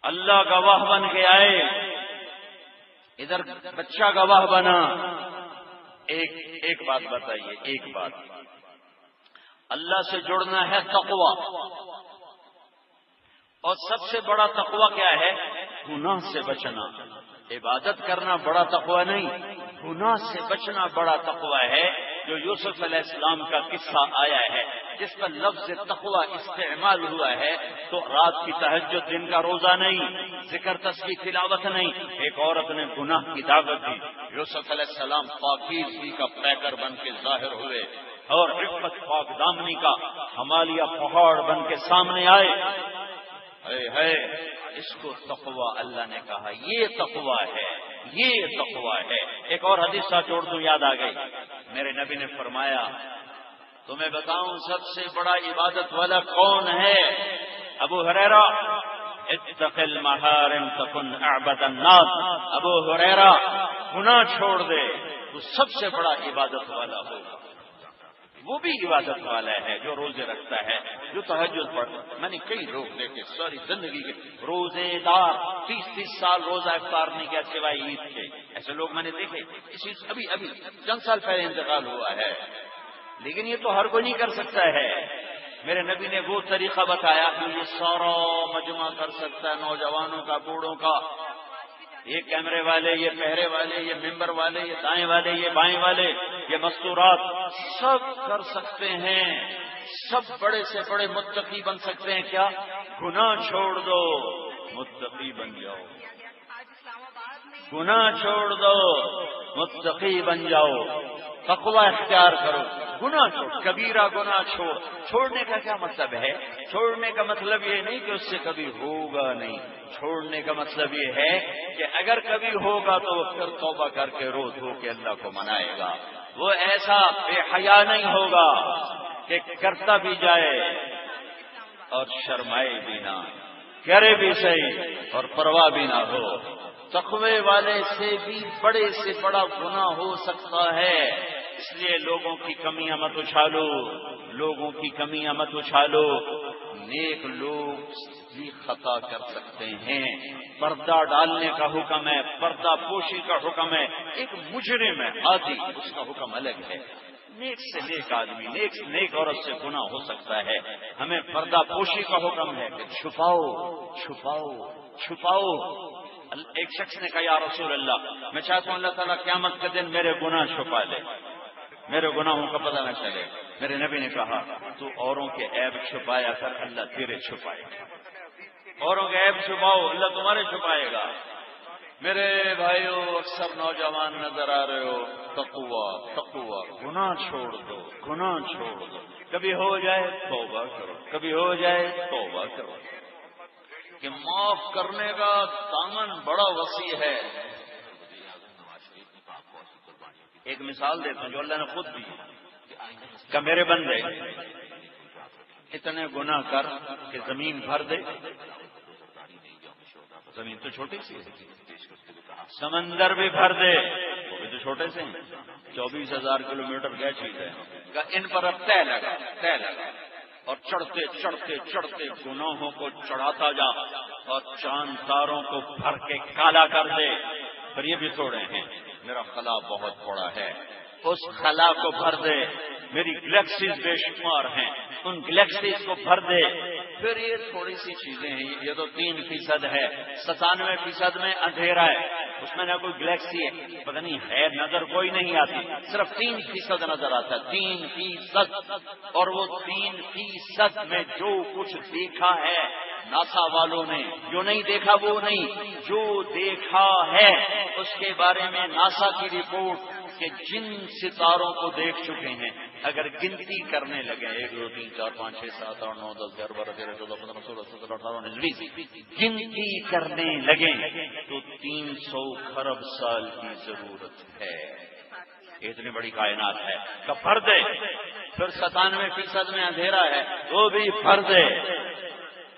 اللہ گواہ بن کے آئے، ادھر بچہ گواہ بنا۔ ایک بات بتائیے، ایک بات، اللہ سے جڑنا ہے تقوی، اور سب سے بڑا تقوی کیا ہے؟ گناہ سے بچنا۔ عبادت کرنا بڑا تقوی نہیں، گناہ سے بچنا بڑا تقوی ہے۔ جو یوسف علیہ السلام کا قصہ آیا ہے جس پر لفظ تقوی استعمال ہوا ہے، تو رات کی تہجد، دن کا روزہ نہیں، ذکر تسبیح تلاوت نہیں، ایک عورت نے گناہ کی دعوت دی، یوسف علیہ السلام پاکیزگی کا پیکر بن کے ظاہر ہوئے اور عفت پاک دامنی کا ہمالیہ پہاڑ بن کے سامنے آئے۔ ہے اس کو تقوی اللہ نے کہا، یہ تقوی ہے، یہ تقوی ہے۔ ایک اور حدیث ساتھ جوڑ دوں، یاد آ گئی، میرے نبی نے فرمایا تمہیں بتاؤں سب سے بڑا عبادت والا کون ہے؟ ابو ہریرہ، اتق المحارم تکن اعبد الناس، ابو ہریرہ گناہ چھوڑ دے تو سب سے بڑا عبادت والا ہوگا۔ وہ بھی عبادت والا ہے جو روزے رکھتا ہے، جو تہجد پڑھتا ہے۔ میں نے کئی لوگ دیکھے ساری زندگی کے روزے دار، 30 سال روزہ افطار نہیں کیا سوائے عید کے، ایسے لوگ میں نے دیکھے۔ ابھی چند سال پہلے انتقال ہوا ہے، لیکن یہ تو ہر کوئی نہیں کر سکتا ہے۔ میرے نبی نے وہ طریقہ بتایا کہ یہ سارا مجمع کر سکتا ہے، نوجوانوں کا، بوڑھوں کا، یہ کیمرے والے، یہ پہرے والے، یہ ممبر والے، یہ دائیں والے، یہ بائیں والے، یہ مستورات، سب کر سکتے ہیں، سب بڑے سے بڑے متقی بن سکتے ہیں۔ کیا؟ گناہ چھوڑ دو متقی بن جاؤ، گناہ چھوڑ دو متقی بن جاؤ، تقوی اختیار کرو، گناہ چھوڑ، کبیرہ گناہ چھوڑ۔ چھوڑنے کا کیا مطلب ہے؟ چھوڑنے کا مطلب یہ نہیں کہ اس سے کبھی ہوگا نہیں، چھوڑنے کا مطلب یہ ہے کہ اگر کبھی ہوگا تو پھر توبہ کر کے رو دھو کے اللہ کو منائے گا۔ وہ ایسا بے حیا نہیں ہوگا کہ کرتا بھی جائے اور شرمائے بھی نہ، کرے بھی صحیح اور پرواہ بھی نہ ہو۔ تقوی والے سے بھی بڑے سے بڑا گناہ ہو سکتا ہے، اس لیے لوگوں کی کمیاں مت اچھالو، لوگوں کی کمیاں مت اچھالو۔ نیک لوگ بھی خطا کر سکتے ہیں، پردہ ڈالنے کا حکم ہے، پردہ پوشی کا حکم ہے۔ ایک مجرم ہے عادی، اس کا حکم الگ ہے۔ نیک سے نیک آدمی، نیک سے نیک عورت سے گناہ ہو سکتا ہے، ہمیں پردہ پوشی کا حکم ہے کہ چھپاؤ چھپاؤ چھپاؤ۔ ایک شخص نے کہا یا رسول اللہ، میں چاہتا ہوں اللہ تعالیٰ قیامت کے دن میرے گناہ چھپا لے، میرے گناہوں کا پتہ نہ چلے۔ میرے نبی نے کہا تو اوروں کے عیب چھپایا کر، اللہ تیرے چھپائے گا۔ اوروں کے عیب چھپاؤ، اللہ تمہارے چھپائے گا۔ میرے بھائیو، اکثر نوجوان نظر آ رہے ہو، تقوی تقوی، گناہ چھوڑ دو، گناہ چھوڑ دو، کبھی ہو جائے توبہ کرو، کبھی ہو جائے توبہ کرو، کہ معاف کرنے کا دامن بڑا وسیع ہے۔ ایک مثال دیتا ہوں جو اللہ نے خود دی کہ میرے بندے اتنے گناہ کر کہ زمین بھر دے، زمین تو چھوٹی سی ہے، سمندر بھی بھر دے، وہ بھی تو چھوٹے سے ہیں، 24,000 کلومیٹر کیا چیز ہے، کہ ان پر اب طے لگا اور چڑھتے چڑھتے چڑھتے گناہوں کو چڑھاتا جا اور چاند تاروں کو بھر کے کالا کر دے۔ پر یہ بھی تھوڑے ہیں، میرا خلا بہت بڑا ہے، اس خلا کو بھر دے، میری گلیکسیز بے شمار ہیں، ان گلیکسیز کو بھر دے۔ پھر یہ تھوڑی سی چیزیں ہیں، یہ تو 3% ہے، 97% میں اندھیرا ہے، اس میں نہ کوئی گلیکسی ہے، پتہ نہیں ہے، نظر کوئی نہیں آتی، صرف 3% نظر آتا ہے، 3%، اور وہ 3% میں جو کچھ دیکھا ہے ناسا والوں نے، جو نہیں دیکھا وہ نہیں، جو دیکھا ہے اس کے بارے میں ناسا کی رپورٹ کہ جن ستاروں کو دیکھ چکے ہیں اگر گنتی کرنے لگے 1 2 3 4 5 6 7 8 9 10 11 12 13 14 15 16 17 18 19 20 گنتی کرنے لگے تو 300 خرب سال کی ضرورت ہے، اتنی بڑی کائنات ہے کہ بھر دے۔ پھر 97% میں اندھیرا ہے، وہ بھی بھر دے۔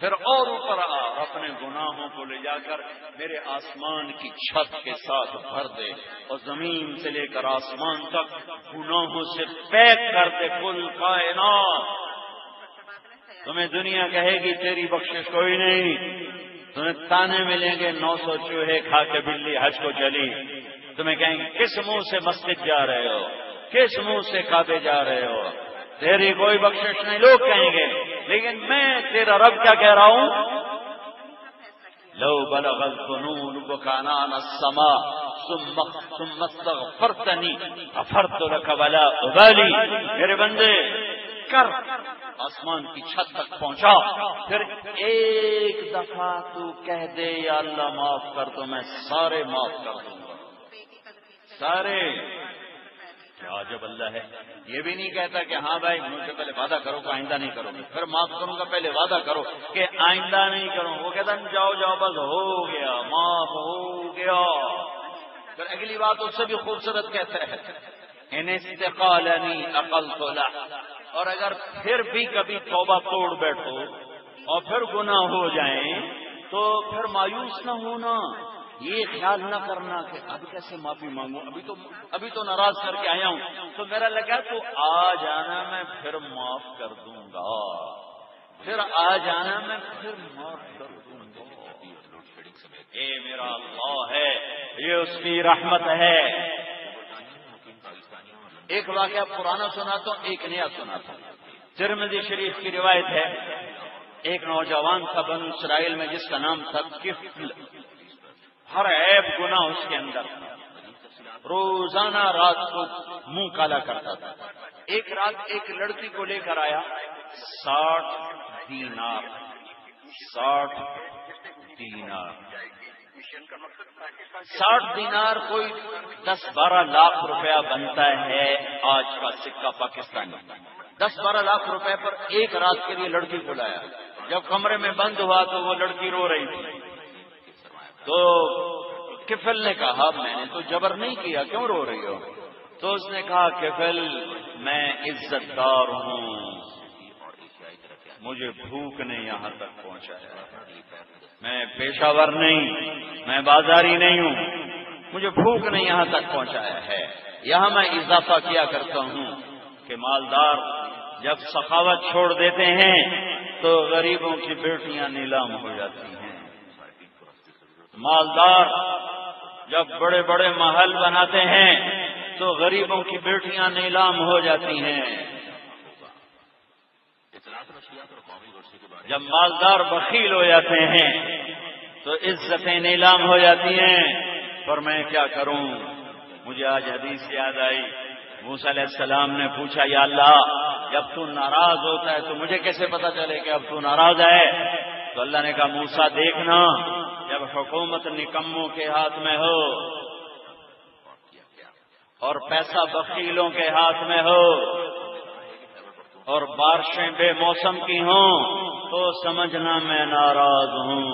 پھر اور اوپر آ، اپنے گناہوں کو لے جا کر میرے آسمان کی چھت کے ساتھ بھر دے، اور زمین سے لے کر آسمان تک گناہوں سے پیک کر دے کل کائنات۔ تمہیں دنیا کہے گی تیری بخشش کوئی نہیں، تمہیں تانے ملیں گے 900 چوہے کھا کے بلی حج کو چلی، تمہیں کہیں گے کس منہ سے مسجد جا رہے ہو، کس منہ سے کعبے جا رہے ہو، تیری کوئی بخشش نہیں، لوگ کہیں گے، لیکن میں تیرا رب کیا کہہ رہا ہوں؟ لو بلغ الظنون بكانان السماء ثم استغفرتني غفرت لك ولا ابالي۔ میرے بندے کر، آسمان کی چھت تک پہنچا، پھر ایک دفعہ تو کہہ دے یا اللہ معاف کر تو میں سارے معاف کر دوں گا، سارے۔ کیا عجب اللہ ہے، یہ بھی نہیں کہتا کہ ہاں بھائی مجھ سے پہلے وعدہ کرو کہ آئندہ نہیں کرو گے، پھر معاف کروں گا، پہلے وعدہ کرو کہ آئندہ نہیں کروں۔ وہ کہتا جاؤ جاؤ بس ہو گیا، معاف ہو گیا۔ پھر اگلی بات اس سے بھی خوبصورت کہتا ہے ان استقالنی عقلت له، اور اگر پھر بھی کبھی توبہ توڑ بیٹھو اور پھر گناہ ہو جائیں تو پھر مایوس نہ ہونا، یہ خیال نہ کرنا کہ اب کیسے معافی مانگوں، ابھی تو ناراض کر کے آیا ہوں، تو میرا لگا تو آ جانا میں پھر معاف کر دوں گا، پھر آ جانا میں پھر معاف کر دوں گا۔ اے میرا اللہ ہے، یہ اس کی رحمت ہے۔ ایک واقعہ پرانا سناتا ہوں، ایک نیا سناتا ہوں۔ ترمذی شریف کی روایت ہے، ایک نوجوان تھا بنو اسرائیل میں جس کا نام تھا کفل، ہر عیب گناہ اس کے اندر تھا، روزانہ رات کو منہ کالا کرتا تھا۔ ایک رات ایک لڑکی کو لے کر آیا، 60 دینار 60 دینار کوئی 10-12 لاکھ روپیہ بنتا ہے آج کا سکہ پاکستانی۔ 10-12 لاکھ روپے پر ایک رات کے لیے لڑکی کو لایا۔ جب کمرے میں بند ہوا تو وہ لڑکی رو رہی تھی، تو کفل نے کہا میں نے تو جبر نہیں کیا، کیوں رو رہی ہو؟ تو اس نے کہا کفل میں عزت دار ہوں، مجھے بھوک نے یہاں تک پہنچایا، میں پیشہ ور نہیں، میں بازاری نہیں ہوں، مجھے بھوک نے یہاں تک پہنچایا ہے۔ یہاں میں اضافہ کیا کرتا ہوں کہ مالدار جب سخاوت چھوڑ دیتے ہیں تو غریبوں کی بیٹیاں نیلام ہو جاتی ہیں، مالدار جب بڑے بڑے محل بناتے ہیں تو غریبوں کی بیٹیاں نیلام ہو جاتی ہیں، جب مالدار بخیل ہو جاتے ہیں تو عزتیں نیلام ہو جاتی ہیں۔ پر میں کیا کروں؟ مجھے آج حدیث یاد آئی، موسیٰ علیہ السلام نے پوچھا یا اللہ جب تو ناراض ہوتا ہے تو مجھے کیسے پتا چلے کہ اب تو ناراض ہے؟ تو اللہ نے کہا موسیٰ دیکھنا جب حکومت نکموں کے ہاتھ میں ہو اور پیسہ بخیلوں کے ہاتھ میں ہو اور بارشیں بے موسم کی ہوں تو سمجھنا میں ناراض ہوں۔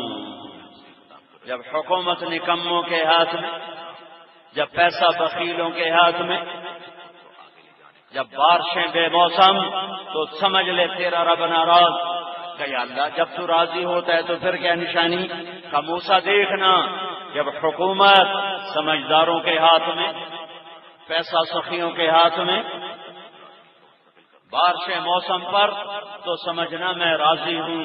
جب حکومت نکموں کے ہاتھ میں، جب پیسہ بخیلوں کے ہاتھ میں، جب بارشیں بے موسم، تو سمجھ لے تیرا رب ناراض۔ کہ یا اللہ جب تو راضی ہوتا ہے تو پھر کیا نشانی؟ کہ موسیٰ دیکھنا جب حکومت سمجھداروں کے ہاتھ میں، پیسہ سخیوں کے ہاتھ میں، بارشیں موسم پر، تو سمجھنا میں راضی ہوں۔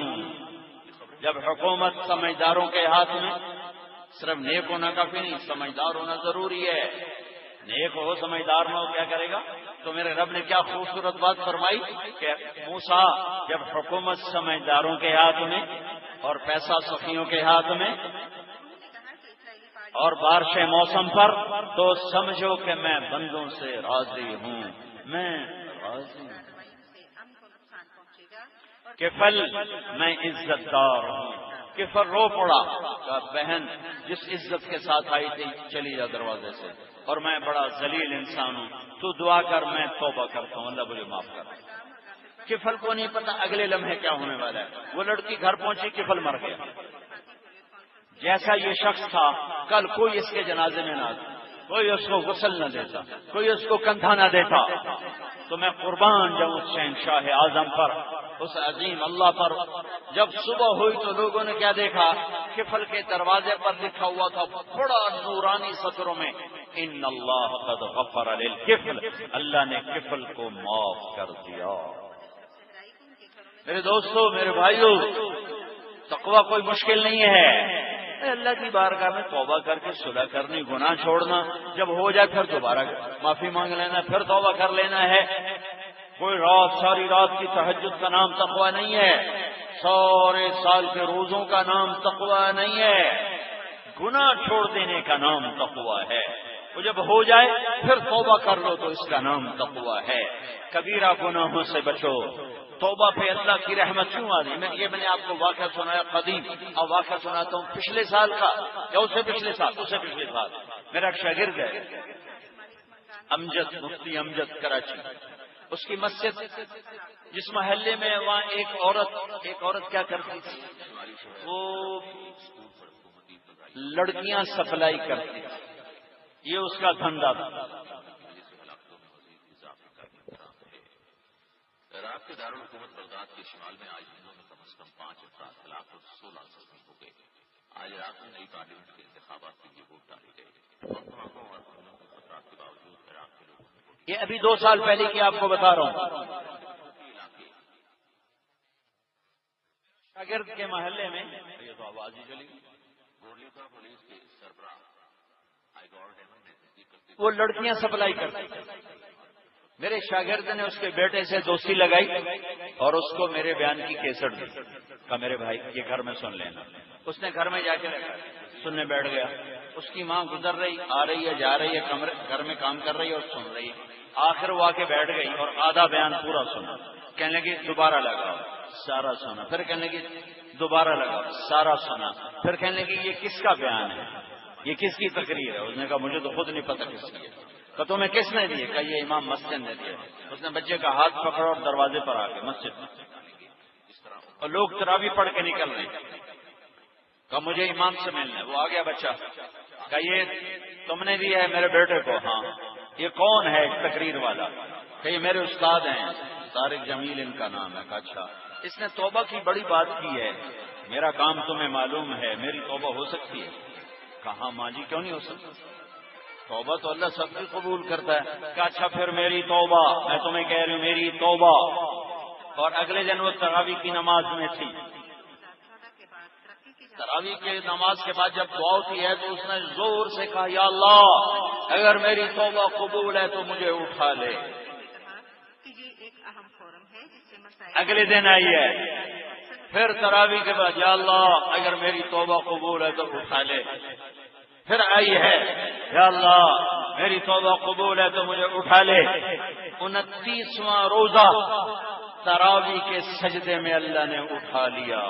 جب حکومت سمجھداروں کے ہاتھ میں، صرف نیک ہونا کافی نہیں، سمجھدار ہونا ضروری ہے۔ نیک ہو سمجھدار نہ ہو کیا کرے گا؟ تو میرے رب نے کیا خوبصورت بات فرمائی کہ موسیٰ جب حکومت سمجھداروں کے ہاتھ میں اور پیسہ سخیوں کے ہاتھ میں اور بارش موسم پر، تو سمجھو کہ میں بندوں سے راضی ہوں، میں راضی ہوں۔ کفل میں عزت دار ہوں۔ کفل رو پڑا، کہا بہن جس عزت کے ساتھ آئی تھی چلی جا دروازے سے، اور میں بڑا ذلیل انسان ہوں، تو دعا کر میں توبہ کرتا ہوں، اللہ مجھے معاف کر۔ کفل کو نہیں پتا اگلے لمحے کیا ہونے والا ہے۔ وہ لڑکی گھر پہنچی، کفل مر گیا۔ جیسا یہ شخص تھا کل کوئی اس کے جنازے میں نہ آتا، کوئی اس کو غسل نہ دیتا، کوئی اس کو کندھا نہ دیتا۔ تو میں قربان جاؤں اس شہنشاہ اعظم پر، اس عظیم اللہ پر۔ جب صبح ہوئی تو لوگوں نے کیا دیکھا؟ کفل کے دروازے پر لکھا ہوا تھا بڑا نورانی سطروں میں، ان اللہ قد غفر للکفل، اللہ نے کفل کو معاف کر دیا۔ میرے دوستو، میرے بھائیو، تقوی کوئی مشکل نہیں ہے۔ اللہ کی بارگاہ میں توبہ کر کے صلح کرنی، گناہ چھوڑنا، جب ہو جائے پھر دوبارہ معافی مانگ لینا، پھر توبہ کر لینا ہے۔ کوئی رات ساری رات کی تہجد کا نام تقوی نہیں ہے، سارے سال کے روزوں کا نام تقوی نہیں ہے، گناہ چھوڑ دینے کا نام تقوی ہے۔ وہ جب ہو جائے پھر توبہ کر لو تو اس کا نام تقوی ہے۔ کبیرہ گناہوں سے بچو۔ توبہ پہ اللہ کی رحمت کیوں آ رہی؟ میں نے آپ کو واقعہ سنایا قدیم، اور واقعہ سناتا ہوں پچھلے سال کا، یا اسے پچھلے سال۔ میرا ایک شاگرد ہے امجد، مفتی امجد کراچی، اس کی مسجد جس محلے میں، وہاں ایک عورت کیا کرتی تھی؟ وہ لڑکیاں سپلائی کرتی تھی، یہ اس کا دھندا تھا۔ عراق کے دارالحکومت بغداد کے شمال میں آج دنوں میں کم از کم 5 افراد ہلاک اور 16 زخمی ہو گئے۔ آج عراق میں نئی پارلیمنٹ کے انتخابات کے لیے ووٹ ڈالے گئے۔ افواہوں اور حملوں کے خطرات کے باوجود عراق کے لوگوں نے یہ ابھی 2 سال پہلے کی آپ کو بتا رہا ہوں، شاگرد کے محلے میں یہ تو آواز ہی چلی، گورلیپا پولیس کے سربراہ آئیگور ڈیمن نے تصدیق کرتے وہ لڑکیاں سپلائی کرتی تھی۔ میرے شاگرد نے اس کے بیٹے سے دوستی لگائی اور اس کو میرے بیان کی کیسٹ دی، کہا میرے بھائی یہ گھر میں سن لینا۔ اس نے گھر میں جا کے سننے بیٹھ گیا۔ اس کی ماں گزر رہی، آ رہی ہے، جا رہی ہے، گھر میں کام کر رہی ہے اور سن رہی ہے۔ آخر وہ آ کے بیٹھ گئی اور آدھا بیان پورا سنا، کہنے لگی دوبارہ لگاؤ، سارا سنا، پھر کہنے لگی دوبارہ لگاؤ، سارا سنا، پھر کہنے لگی یہ کس کا بیان ہے، یہ کس کی تقریر ہے؟ اس نے کہا مجھے تو خود نہیں پتہ کس کی ہے۔ کہ تمہیں کس نے دیے؟ کہ یہ امام مسجد نے دیے۔ اس نے بچے کا ہاتھ پکڑا اور دروازے پر آ گئے مسجد میں، اور لوگ تراویح پڑھ کے نکل رہے ہیں۔ کہ مجھے امام سے ملنا ہے۔ وہ آ گیا بچہ، کہ یہ تم نے دیا ہے میرے بیٹے کو؟ ہاں۔ یہ کون ہے تقریر والا؟ کہ یہ میرے استاد ہیں، طارق جمیل ان کا نام ہے۔ کہ اچھا، اس نے توبہ کی بڑی بات کی ہے، میرا کام تمہیں معلوم ہے، میری توبہ ہو سکتی ہے؟ کہا ماں جی کیوں نہیں ہو سکتی؟ توبہ تو اللہ سب کی قبول کرتا ہے۔ کہ اچھا پھر میری توبہ، میں تمہیں کہہ رہی ہوں میری توبہ۔ اور اگلے دن وہ تراویح کی نماز میں تھی۔ تراویح کی نماز کے بعد جب دعا ہوتی ہے تو اس نے زور سے کہا یا اللہ اگر میری توبہ قبول ہے تو مجھے اٹھا لے۔ اگلے دن آئی ہے، پھر تراویح کے بعد یا اللہ اگر میری توبہ قبول ہے تو اٹھا لے۔ پھر آئی ہے، یا اللہ میری توبہ قبول ہے تو مجھے اٹھا لے۔ 29واں روزہ تراویح کے سجدے میں اللہ نے اٹھا لیا۔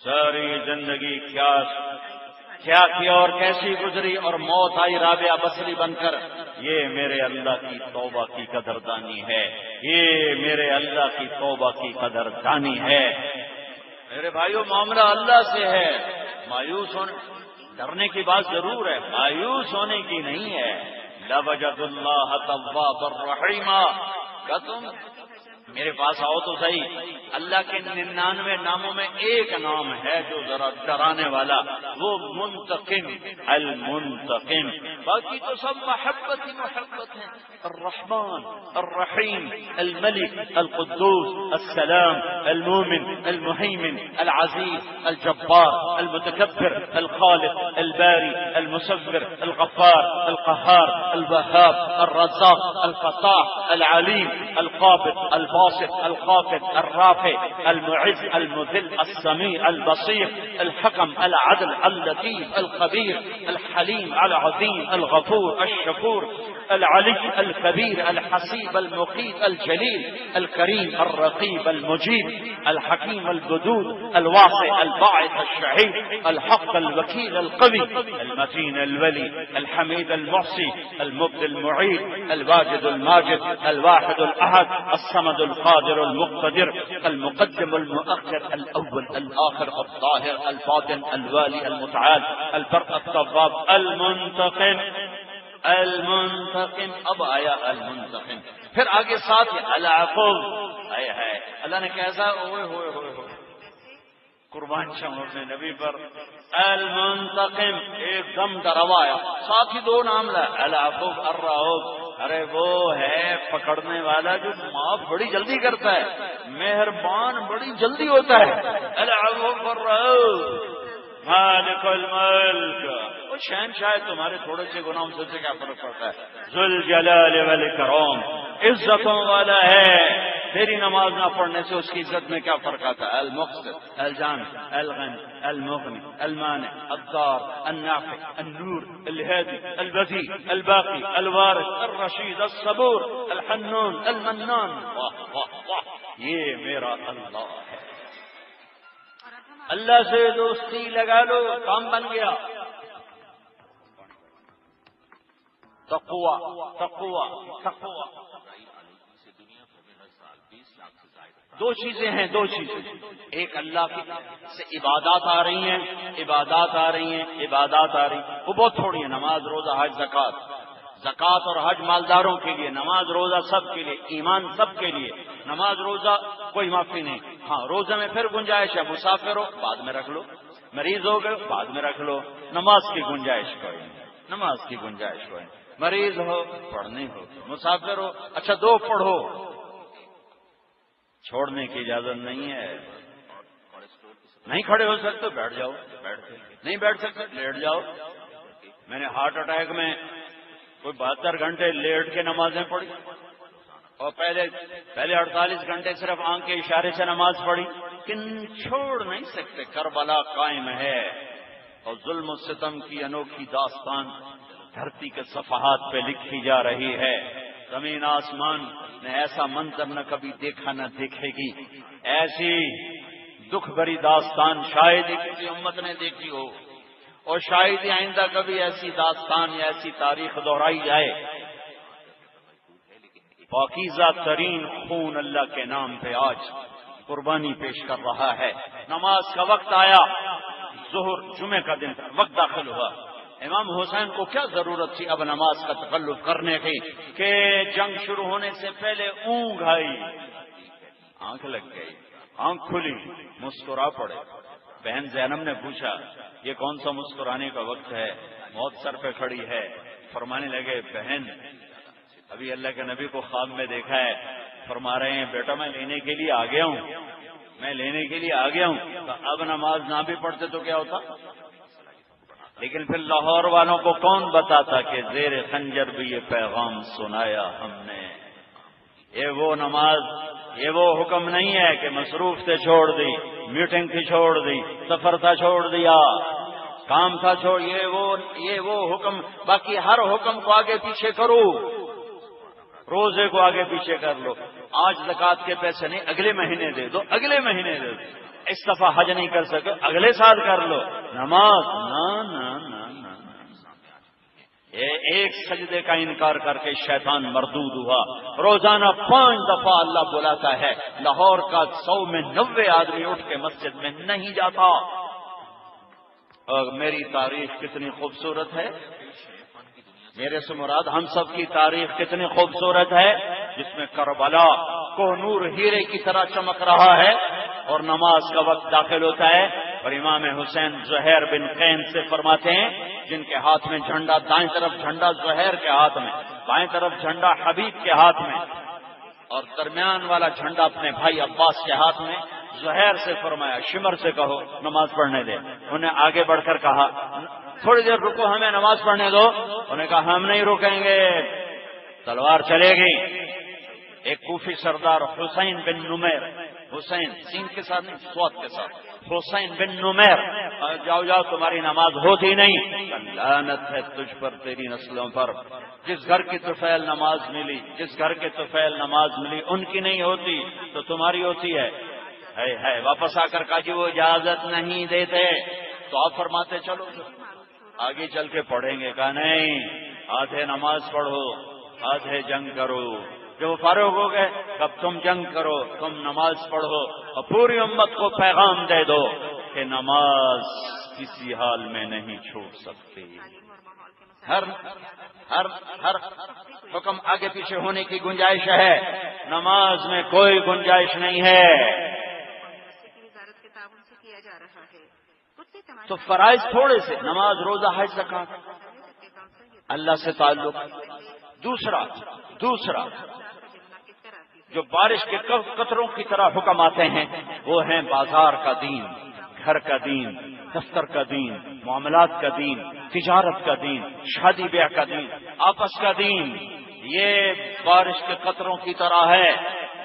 ساری زندگی کیا کیا اور کیسی گزری، اور موت آئی رابعہ بصری بن کر۔ یہ میرے اللہ کی توبہ کی قدردانی ہے، یہ میرے اللہ کی توبہ کی قدردانی ہے۔ میرے بھائیو معاملہ اللہ سے ہے، مایوس ہونے ڈرنے کی بات ضرور ہے، مایوس ہونے کی نہیں ہے۔ لَوَجَدُ اللَّهَ تَوَّابًا رَحِيمًا، کہ تم میرے پاس آؤ تو صحیح۔ اللہ کے 99 ناموں میں ایک نام ہے جو ذرا ڈرانے والا، وہ منتقم، المنتقم۔ باقی تو سب محبت ہی محبت ہے. الرحمن الرحیم الملک القدوس السلام المومن المهيمن العزيز الجبار المتكبر الخالق الباري المصور الغفار القهار الوهاب الرزاق الفتاح العليم القابض الباسط الخافض الرافع المعز المذل السميع البصير الحكم العدل اللطيف الخبير الحليم العظيم الغفور الشكور العلي الكبير الحسيب المقيت الجليل الكريم الرقيب المجيب الحكيم الودود الواسع الباعث الشهيد الحق الوكيل القوي المتين الولي الحميد المحصي المبدي المعيد الواجد الماجد الواحد الأحد الصمد القادر المقتدر المقدم المؤخر الأول الآخر الظاهر الباطن الوالي المتعال البر التواب المنتقم. المنتقم اب آیا المنتقم. پھر آگے ساتھ العفو. ہے اللہ نے کیسا ہوئے ہوئے ہوئے ہوئے قربان شم اپنے نبی پر. المنتقم ایک دم ڈروایا. ساتھ ہی دو نام لا العفو الرؤوف. ارے وہ ہے پکڑنے والا جو معاف بڑی جلدی کرتا ہے, مہربان بڑی جلدی ہوتا ہے. العفو الرؤوف مالک الملک. وہ شہنشاہ تمہارے تھوڑے سے گناہوں سے کیا فرق پڑتا ہے. ذوالجلال والاکرام عزتوں والا ہے. تیری نماز نہ پڑھنے سے اس کی عزت میں کیا فرق آتا ہے. المقصد الجامع الغنی المغنی المانع الضار النافع النور الهادي البديع الباقي الوارث الرشید الصبور الحنون المنان. واہ واہ واہ, یہ میرا اللہ ہے. اللہ سے دوستی لگا لو, کام بن گیا. تقوی تقوی تقوی. دو چیزیں ہیں, دو چیزیں. ایک اللہ کی سے عبادات آ رہی ہیں, عبادات آ رہی ہیں, عبادات آ رہی ہیں. وہ بہت تھوڑی ہیں. نماز روزہ حج زکات. زکات اور حج مالداروں کے لیے, نماز روزہ سب کے لیے, ایمان سب کے لیے. نماز روزہ کوئی معافی نہیں. ہاں روزے میں پھر گنجائش ہے. مسافر ہو بعد میں رکھ لو, مریض ہو گئے بعد میں رکھ لو. نماز کی گنجائش کوئی نہیں, نماز کی گنجائش کوئی نہیں. مریض ہو پڑھنی ہو, مسافر ہو اچھا دو پڑھو, چھوڑنے کی اجازت نہیں ہے. نہیں کھڑے ہو سکتے بیٹھ جاؤ, نہیں بیٹھ سکتے لیٹ جاؤ. میں نے ہارٹ اٹیک میں کوئی 72 گھنٹے لیٹ کے نمازیں پڑھی, اور پہلے 48 گھنٹے صرف آنکھ کے اشارے سے نماز پڑھی. لیکن چھوڑ نہیں سکتے. کربلا قائم ہے, اور ظلم و ستم کی انوکھی داستان دھرتی کے صفحات پہ لکھی جا رہی ہے. زمین آسمان نے ایسا منظر نہ کبھی دیکھا نہ دیکھے گی. ایسی دکھ بھری داستان شاید ہی کسی امت نے دیکھی ہو, اور شاید ہی آئندہ کبھی ایسی داستان یا ایسی تاریخ دہرائی جائے. پاکیزہ ترین خون اللہ کے نام پہ آج قربانی پیش کر رہا ہے. نماز کا وقت آیا, ظہر جمعے کا دن وقت داخل ہوا. امام حسین کو کیا ضرورت تھی اب نماز کا تکلف کرنے کی کہ جنگ شروع ہونے سے پہلے اونگ آئی, آنکھ لگ گئی, آنکھ کھلی, مسکرا پڑے. بہن زینب نے پوچھا یہ کون سا مسکرانے کا وقت ہے, موت سر پہ کھڑی ہے. فرمانے لگے بہن ابھی اللہ کے نبی کو خواب میں دیکھا ہے, فرما رہے ہیں بیٹا میں لینے کے لیے آ گیا ہوں, میں لینے کے لیے آ گیا ہوں. تو اب نماز نہ بھی پڑھتے تو کیا ہوتا. لیکن پھر لاہور والوں کو کون بتاتا کہ زیر خنجر بھی یہ پیغام سنایا ہم نے. یہ وہ نماز, یہ وہ حکم نہیں ہے کہ مصروف تھے چھوڑ دی, میٹنگ تھی چھوڑ دی, سفر تھا چھوڑ دیا, کام تھا چھوڑ. یہ وہ حکم. باقی ہر حکم کو آگے پیچھے کرو, روزے کو آگے پیچھے کر لو. آج زکات کے پیسے نہیں اگلے مہینے دے دو, اگلے مہینے دے دو. اس دفعہ حج نہیں کر سکے اگلے سال کر لو. نماز نا نا نا نا. یہ ایک سجدے کا انکار کر کے شیطان مردود ہوا. روزانہ 5 دفعہ اللہ بلاتا ہے. لاہور کا 100 میں 90 آدمی اٹھ کے مسجد میں نہیں جاتا. اور میری تاریخ کتنی خوبصورت ہے, میرے سے مراد ہم سب کی تاریخ کتنی خوبصورت ہے, جس میں کربلا کو نور ہیرے کی طرح چمک رہا ہے, اور نماز کا وقت داخل ہوتا ہے. اور امام حسین زہیر بن قین سے فرماتے ہیں جن کے ہاتھ میں جھنڈا، دائیں طرف جھنڈا زہیر کے ہاتھ میں، بائیں طرف جھنڈا حبیب کے ہاتھ میں، اور درمیان والا جھنڈا اپنے بھائی عباس کے ہاتھ میں. زہیر سے فرمایا شمر سے کہو نماز پڑھنے دے. انہوں نے آگے بڑھ کر کہا تھوڑی دیر رکو، ہمیں نماز پڑھنے دو. انہوں نے کہا ہم نہیں رکیں گے، تلوار چلے گی. ایک کوفی سردار حسین بن نمیر، حسین سین کے ساتھ نہیں سواد کے ساتھ، حسین بن نمیر، جاؤ جاؤ تمہاری نماز ہوتی نہیں. لعنت ہے تجھ پر، تیری نسلوں پر. جس گھر کی طفیل نماز ملی، جس گھر کے طفیل نماز ملی ان کی نہیں ہوتی تو تمہاری ہوتی ہے. واپس آ کر کہا جی وہ اجازت نہیں دیتے. تو آپ فرماتے چلو آگے چل کے پڑھیں گے. کہا نہیں، آدھے نماز پڑھو آدھے جنگ کرو. جو فارغ ہو گئے کب تم جنگ کرو، تم نماز پڑھو اور پوری امت کو پیغام دے دو کہ نماز کسی حال میں نہیں چھوڑ سکتی. ہر حکم آگے پیچھے ہونے کی گنجائش ہے، نماز میں کوئی گنجائش نہیں ہے. تو فرائض تھوڑے سے، نماز، روزہ، حج، زکات، اللہ سے تعلق. دوسرا جو بارش کے قطروں کی طرح حکم آتے ہیں وہ ہیں بازار کا دین، گھر کا دین، دفتر کا دین، معاملات کا دین، تجارت کا دین، شادی بیاہ کا دین، آپس کا دین. یہ بارش کے قطروں کی طرح ہے.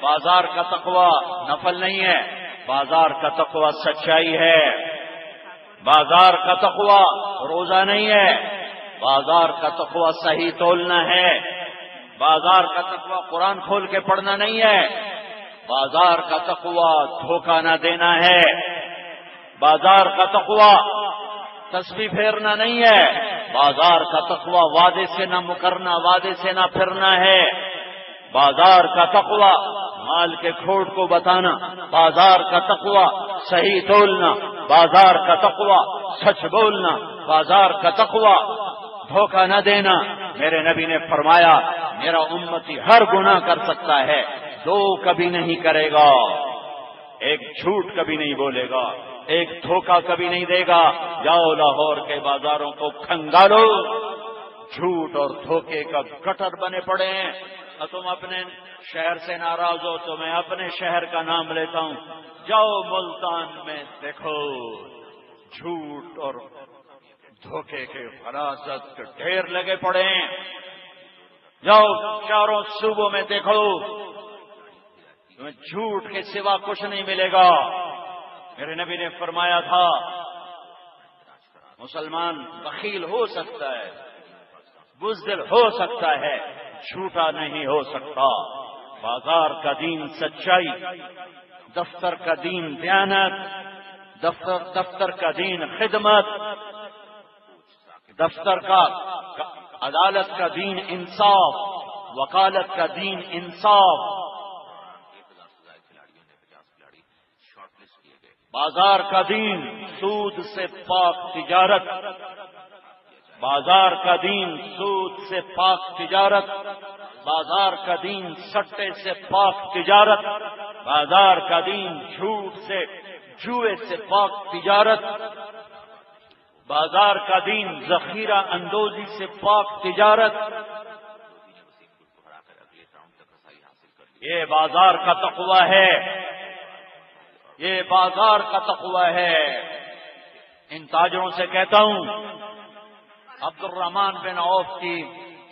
بازار کا تقوی نفل نہیں ہے، بازار کا تقوی سچائی ہے. بازار کا تقوی روزہ نہیں ہے، بازار کا تقوی صحیح تولنا ہے. بازار کا تقوی قرآن کھول کے پڑھنا نہیں ہے، بازار کا تقوی دھوکہ نہ دینا ہے. بازار کا تقوی تسبیح پھیرنا نہیں ہے، بازار کا تقوی وعدے سے نہ مکرنا، وعدے سے نہ پھرنا ہے. بازار کا تقوی مال کے کھوٹ کو بتانا، بازار کا تقوی صحیح تولنا، بازار کا تقوی سچ بولنا، بازار کا تقوی دھوکہ نہ دینا. میرے نبی نے فرمایا میرا امتی ہر گناہ کر سکتا ہے، دو کبھی نہیں کرے گا. ایک جھوٹ کبھی نہیں بولے گا، ایک دھوکہ کبھی نہیں دے گا. جاؤ لاہور کے بازاروں کو کھنگالو، جھوٹ اور دھوکے کا گٹر بنے پڑے ہیں. اور تم اپنے شہر سے ناراض ہو تو میں اپنے شہر کا نام لیتا ہوں. جاؤ ملتان میں دیکھو جھوٹ اور دھوکے کے فراست کے ڈھیر لگے پڑے ہیں. جاؤ چاروں صوبوں میں دیکھو تمہیں جھوٹ کے سوا کچھ نہیں ملے گا. میرے نبی نے فرمایا تھا مسلمان بخیل ہو سکتا ہے، بزدل ہو سکتا ہے، جھوٹا نہیں ہو سکتا. بازار کا دین سچائی، دفتر کا دین دیانت، دفتر کا دین خدمت، دفتر کا عدالت کا دین انصاف، وکالت کا دین انصاف. بازار کا دین سود سے پاک تجارت، بازار کا دین سود سے پاک تجارت، بازار کا دین سٹے سے پاک تجارت، بازار کا دین جھوٹ سے جوئے سے پاک تجارت، بازار کا دین ذخیرہ اندوزی سے پاک تجارت. یہ بازار کا تقوی ہے، یہ بازار کا تقوی ہے. ان تاجروں سے کہتا ہوں عبد الرحمن بن عوف کی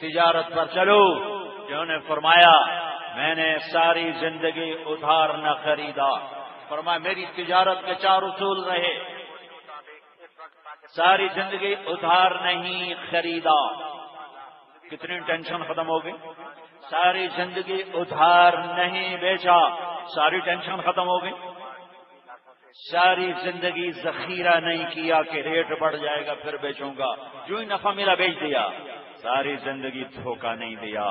تجارت پر چلو. جنہوں نے فرمایا میں نے ساری زندگی ادھار نہ خریدا. فرمایا میری تجارت کے 4 اصول رہے، ساری زندگی ادھار نہیں خریدا. کتنی ٹینشن ختم ہو گئی. ساری زندگی ادھار نہیں بیچا، ساری ٹینشن ختم ہو گئی. ساری زندگی ذخیرہ نہیں کیا کہ ریٹ بڑھ جائے گا پھر بیچوں گا، جو ہی نفع ملا بیچ دیا. ساری زندگی دھوکہ نہیں دیا،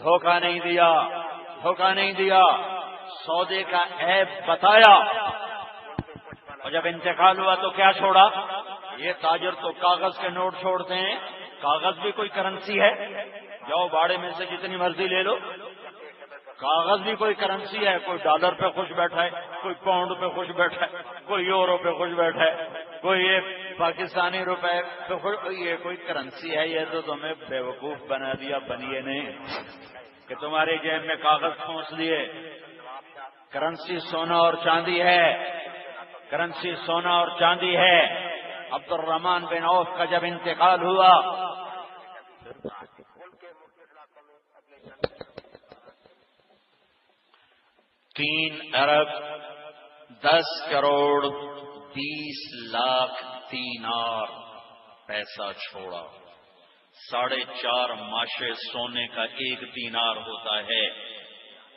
دھوکہ نہیں دیا، دھوکہ نہیں دیا. سودے کا عیب بتایا اور جب انتقال ہوا تو کیا چھوڑا. یہ تاجر تو کاغذ کے نوٹ چھوڑتے ہیں، کاغذ بھی کوئی کرنسی ہے. جاؤ باڑے میں سے جتنی مرضی لے لو. کاغذ بھی کوئی کرنسی ہے، کوئی ڈالر پہ خوش بیٹھا ہے، کوئی پاؤنڈ پہ خوش بیٹھا ہے، کوئی یورو پہ خوش بیٹھا ہے، کوئی یہ پاکستانی روپے پہ خوش. یہ کوئی کرنسی ہے؟ یہ تو تمہیں بیوقوف بنا دیا بنیے نے کہ تمہاری جیب میں کاغذ پھونس دیے. کرنسی سونا اور چاندی ہے، کرنسی سونا اور چاندی ہے. عبد الرحمن بن عوف کا جب انتقال ہوا، $3 ارب 10 کروڑ 20 لاکھ دینار پیسہ چھوڑا. 4.5 ماشے سونے کا 1 دینار ہوتا ہے.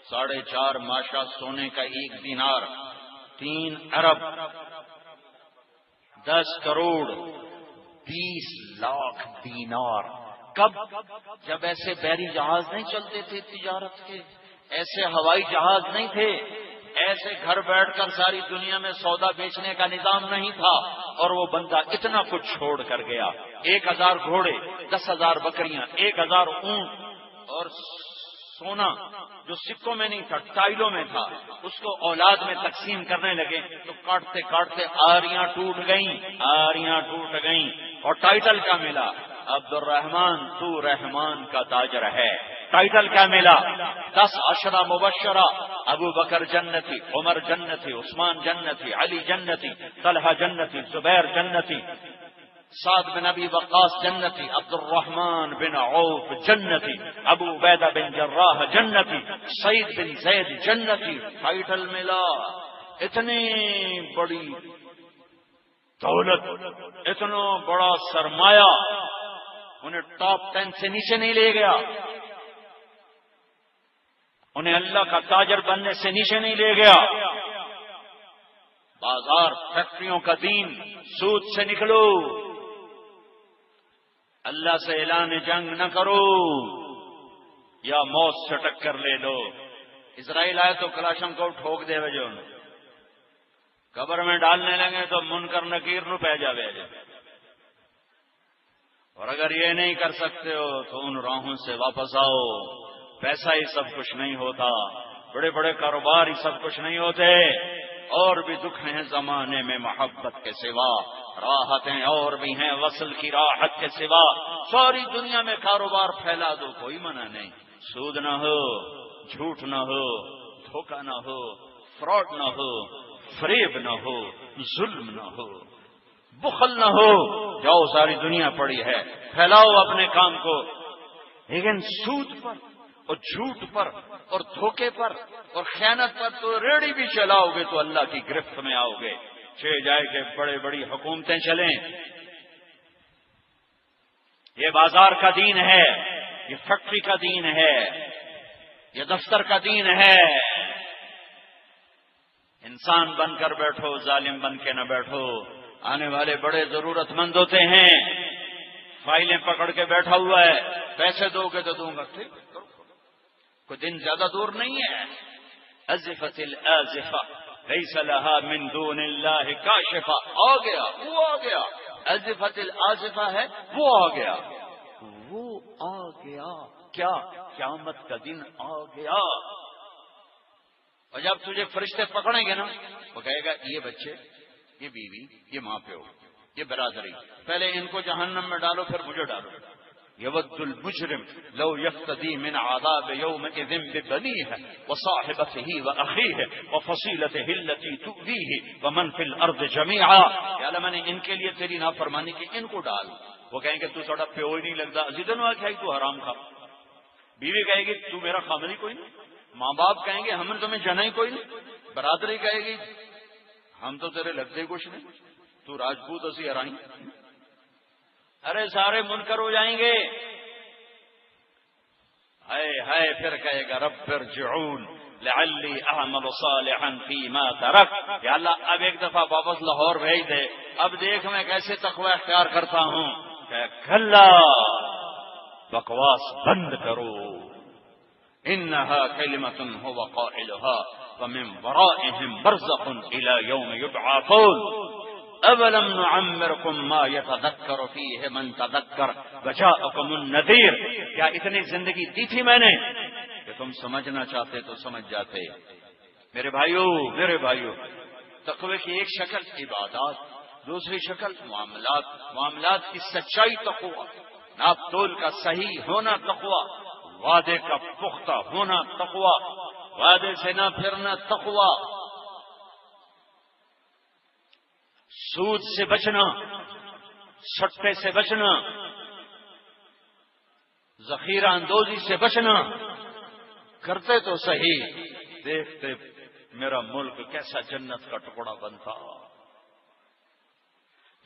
4.5 ماشا سونے کا 1 دینار. 3 ارب 10 کروڑ 20 لاکھ دینار. کب؟ جب ایسے بحری جہاز نہیں چلتے تھے تجارت کے، ایسے ہوائی جہاز نہیں تھے، ایسے گھر بیٹھ کر ساری دنیا میں سودا بیچنے کا نظام نہیں تھا. اور وہ بندہ اتنا کچھ چھوڑ کر گیا. 1000 گھوڑے، 10,000 بکریاں، 1000 اونٹ اور سونا جو سکوں میں نہیں تھا ٹائلوں میں تھا، اس کو اولاد میں تقسیم کرنے لگے تو کاٹتے کاٹتے آریاں ٹوٹ گئیں، آریاں ٹوٹ گئیں. اور ٹائٹل کیا ملا؟ عبد الرحمن تو رحمان کا تاجر ہے. ٹائٹل کیا ملا؟ 10 عشرہ مبشرہ، ابو بکر جنتی، عمر جنتی، عثمان جنتی، علی جنتی، طلحہ جنتی، زبیر جنتی، سعد بن ابی وقاص جنتی، عبد الرحمن بن عوف جنتی، ابو عبیدہ بن جراح جنتی، سعید بن زید جنتی. ٹائٹل ملا. اتنی بڑی دولت، اتنا بڑا سرمایہ انہیں ٹاپ 10 سے نیچے نہیں لے گیا، انہیں اللہ کا تاجر بننے سے نیچے نہیں لے گیا. بازار فیکٹریوں کا دین، سود سے نکلو، اللہ سے اعلان جنگ نہ کرو یا موت سے ٹکر لے لو. اسرائیل آئے تو کلاشن کو ٹھوک دے وجہ قبر میں ڈالنے لگے تو منکر نکیر نو پہ جاوے. اور اگر یہ نہیں کر سکتے ہو تو ان راہوں سے واپس آؤ. پیسہ ہی سب کچھ نہیں ہوتا، بڑے بڑے کاروبار ہی سب کچھ نہیں ہوتے. اور بھی دکھ ہیں زمانے میں محبت کے سوا، راحتیں اور بھی ہیں وصل کی راحت کے سوا. ساری دنیا میں کاروبار پھیلا دو، کوئی منع نہیں. سود نہ ہو، جھوٹ نہ ہو، دھوکہ نہ ہو، فراڈ نہ ہو، فریب نہ ہو، ظلم نہ ہو، بخل نہ ہو. جاؤ، ساری دنیا پڑی ہے، پھیلاؤ اپنے کام کو. لیکن سود پر اور جھوٹ پر اور دھوکے پر اور خیانت پر تو ریڑھی بھی چلاؤ گے تو اللہ کی گرفت میں آؤ گے. جائے کہ بڑے بڑی حکومتیں چلیں. یہ بازار کا دین ہے، یہ فیکٹری کا دین ہے، یہ دفتر کا دین ہے. انسان بن کر بیٹھو، ظالم بن کے نہ بیٹھو. آنے والے بڑے ضرورت مند ہوتے ہیں، فائلیں پکڑ کے بیٹھا ہوا ہے، پیسے دو گے تو دوں گا. ٹھیک، کوئی دن زیادہ دور نہیں ہے. ازفت الازفہ لیس لہا من دون اللہ کاشفہ. آ گیا، وہ آ گیا. ازفت الازفہ ہے، وہ آ گیا، وہ آ گیا. کیا؟ قیامت کا دن آ گیا. اور جب تجھے فرشتے پکڑیں گے نا، وہ کہے گا یہ بچے، یہ بیوی، یہ ماں پیو، یہ برادری، پہلے ان کو جہنم میں ڈالو پھر مجھے ڈالو. یود المجرم لو یفتدی من عذاب یومئذ ببنیہ وصاحبتہ واخیہ وفصیلتہ التی تؤویہ ومن فی الارض جمیعا. یا اللہ میں نے ان کے لیے تیری نافرمانی کی، ان کو ڈال. وہ کہیں گے تو تھوڑا پیو ہی نہیں لگتا، عزیزن ہوا کیا تو حرام کھا. بیوی کہے گی تو میرا خامن ہی کوئی نہیں. ماں باپ کہیں گے ہم نے تمہیں جنا ہی کوئی نہیں. برادری کہے گی ہم تو تیرے لگتے کچھ نہیں، تو راجپوت اسی ہرائی. ارے سارے منکر ہو جائیں گے. ہائے ہائے، پھر کہے گا رب ارجعون لعلی اعمل صالحا فیما ترک. یا اللہ اب ایک دفعہ واپس لاہور بھیج دے، اب دیکھ میں کیسے تقوی اختیار کرتا ہوں. کہ کھلا، بکواس بند کرو. انہا کلمۃ هو قائلها ومن ورائهم برزخ الى یوم یبعثون. اولم نعمرکم ما یتذکر فیہ من تذکر وجاءکم النذیر. کیا اتنی زندگی دی تھی میں نے کہ تم سمجھنا چاہتے تو سمجھ جاتے۔ میرے بھائیوں، تقوی کی ایک شکل عبادات، دوسری شکل معاملات، معاملات کی سچائی تقوی، ناپ تول کا صحیح ہونا تقوی، وعدے کا پختہ ہونا تقوی، وعدے سے نہ پھرنا تقوی، سود سے بچنا، سٹے سے بچنا، ذخیرہ اندوزی سے بچنا۔ کرتے تو صحیح، دیکھتے میرا ملک کیسا جنت کا ٹکڑا بنتا۔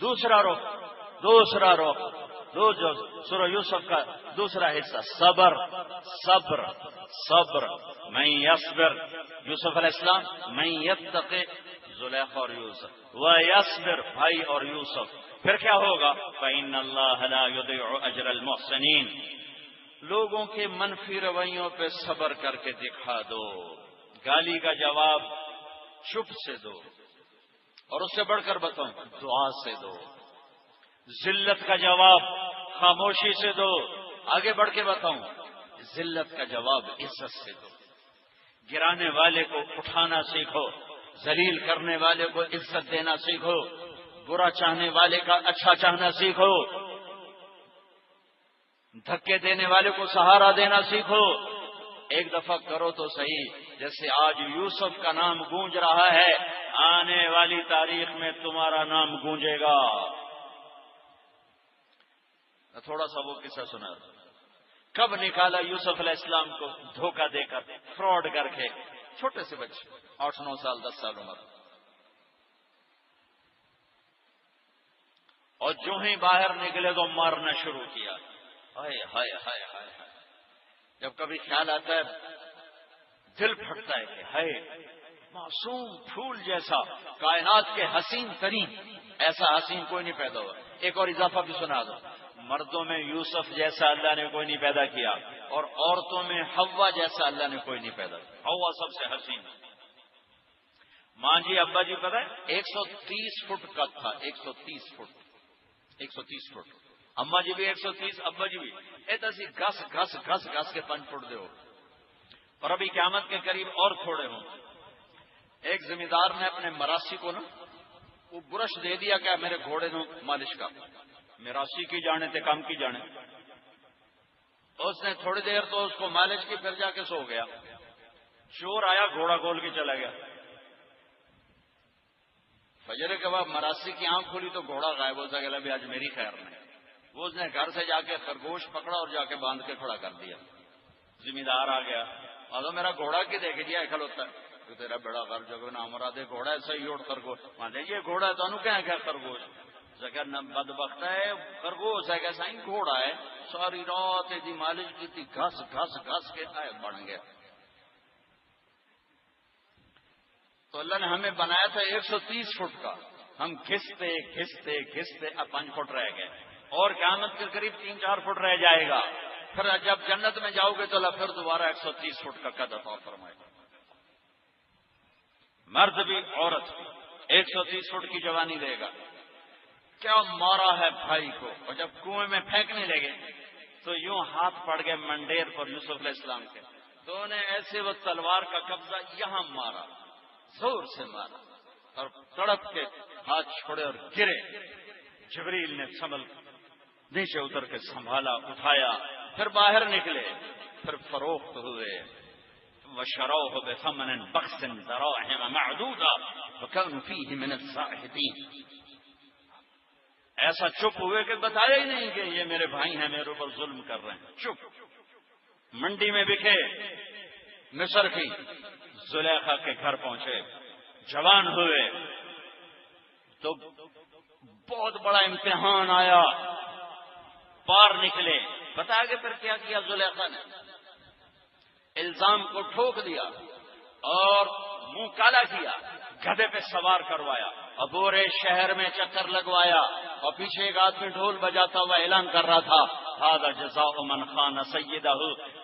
دوسرا رخ جو سورہ یوسف کا دوسرا حصہ، صبر، من یصبر، یوسف علیہ السلام، من یتقی، زلیخا اور یوسف، ویصبر بھائی اور یوسف۔ پھر کیا ہوگا؟ فإن اللہ لا یضیع اجر المحسنین، لوگوں کے منفی رویوں پہ صبر کر کے دکھا دو، گالی کا جواب چپ سے دو، اور اس سے بڑھ کر بتاؤں دعا سے دو، ذلت کا جواب خاموشی سے دو، آگے بڑھ کے بتاؤں ذلت کا جواب عزت سے دو، گرانے والے کو اٹھانا سیکھو، ذلیل کرنے والے کو عزت دینا سیکھو، برا چاہنے والے کا اچھا چاہنا سیکھو، دھکے دینے والے کو سہارا دینا سیکھو۔ ایک دفعہ کرو تو صحیح، جیسے آج یوسف کا نام گونج رہا ہے، آنے والی تاریخ میں تمہارا نام گونجے گا۔ تھوڑا سا وہ قصہ سنا، کب نکالا یوسف علیہ السلام کو دھوکہ دے کر، فراڈ کر کے، چھوٹے سے بچے 8-9 سال 10 سال عمر، اور جو ہی باہر نکلے تو مارنا شروع کیا۔ ہائے ہائے ہائے ہائے ہائے، جب کبھی خیال آتا ہے دل پھٹتا ہے کہ ہائے، معصوم پھول جیسا، کائنات کے حسین ترین، ایسا حسین کوئی نہیں پیدا ہوا۔ ایک اور اضافہ بھی سنا دو، مردوں میں یوسف جیسا اللہ نے کوئی نہیں پیدا کیا، اور عورتوں میں حوا جیسا اللہ نے کوئی نہیں پیدا کیا۔ حوا سب سے حسین، ماں جی ابا جی پتہ ہے 130 فٹ کا تھا، 130 فٹ، اما جی بھی 130، ابا جی بھی ایسی گھس کے 5 فٹ دے ہو، اور ابھی قیامت کے قریب اور تھوڑے ہوں۔ ایک زمیندار نے اپنے مراسی کو نا وہ برش دے دیا کہ میرے گھوڑے نو مالش کا، مراسی کی جانے تے کام کی جانے، اس نے تھوڑی دیر تو اس کو مالش کی، پھر جا کے سو گیا۔ چور آیا گھوڑا کھول کے چلا گیا، فجر کے بعد مراسی کی آنکھ کھلی تو گھوڑا غائب ہو سکے، ابھی آج میری خیر نہیں۔ وہ اس نے گھر سے جا کے خرگوش پکڑا اور جا کے باندھ کے کھڑا کر دیا۔ زمیندار آ گیا، اور میرا گھوڑا کی دیکھ دیا کھلوتا ہے، تو تیرا بڑا گھر جگہ نہ مراد گھوڑا ہے، صحیح اٹھ خرگوش مان یہ گھوڑا ہے تو انہوں کیا خرگوش جگہ بدبخت ہے، خرگوش ہے کیسا ہی گھوڑا ہے، ساری رات دی مالش کی تھی، گھس کے آئے بن گیا۔ تو اللہ نے ہمیں بنایا تھا 130 فٹ کا، ہم گھستے اب 5 فٹ رہ گئے، اور قیامت کے قریب 3-4 فٹ رہ جائے گا۔ پھر جب جنت میں جاؤ گے تو اللہ پھر دوبارہ 130 فٹ کا قد عطا فرمائے گا۔ مرد بھی عورت بھی 130 فٹ کی جوانی دے گا۔ کیا مارا ہے بھائی کو، اور جب کنویں میں پھینکنے لگے تو یوں ہاتھ پڑ گئے منڈیر پر یوسف علیہ السلام کے، تو انہیں ایسے وہ تلوار کا قبضہ یہاں مارا، زور سے مارا، اور تڑپ کے ہاتھ چھوڑے اور گرے۔ جبریل نے سنبھل نیچے اتر کے سنبھالا، اٹھایا، پھر باہر نکلے، پھر فروخت ہوئے۔ وَشَرَوْهُ بِثَمَنٍ بَخْسٍ دَرَاهِمَ مَعْدُودَةٍ وَكَانُوا فِيهِ مِنَ الزَّاهِدِينَ۔ ایسا چپ ہوئے کہ بتایا ہی نہیں کہ یہ میرے بھائی ہیں، میرے اوپر ظلم کر رہے ہیں، چپ۔ منڈی میں بکے، مصر کی زلیخا کے گھر پہنچے، جوان ہوئے تو بہت بڑا امتحان آیا، پار نکلے۔ بتا کہ پھر کیا کیا زلیخا نے؟ الزام کو ٹھوک دیا اور منہ کالا کیا، گدھے پہ سوار کروایا، اور پورے شہر میں چکر لگوایا، اور پیچھے ایک آدمی ڈھول بجاتا ہوا اعلان کر رہا تھا، ھذا جزاء من خان سیدہ،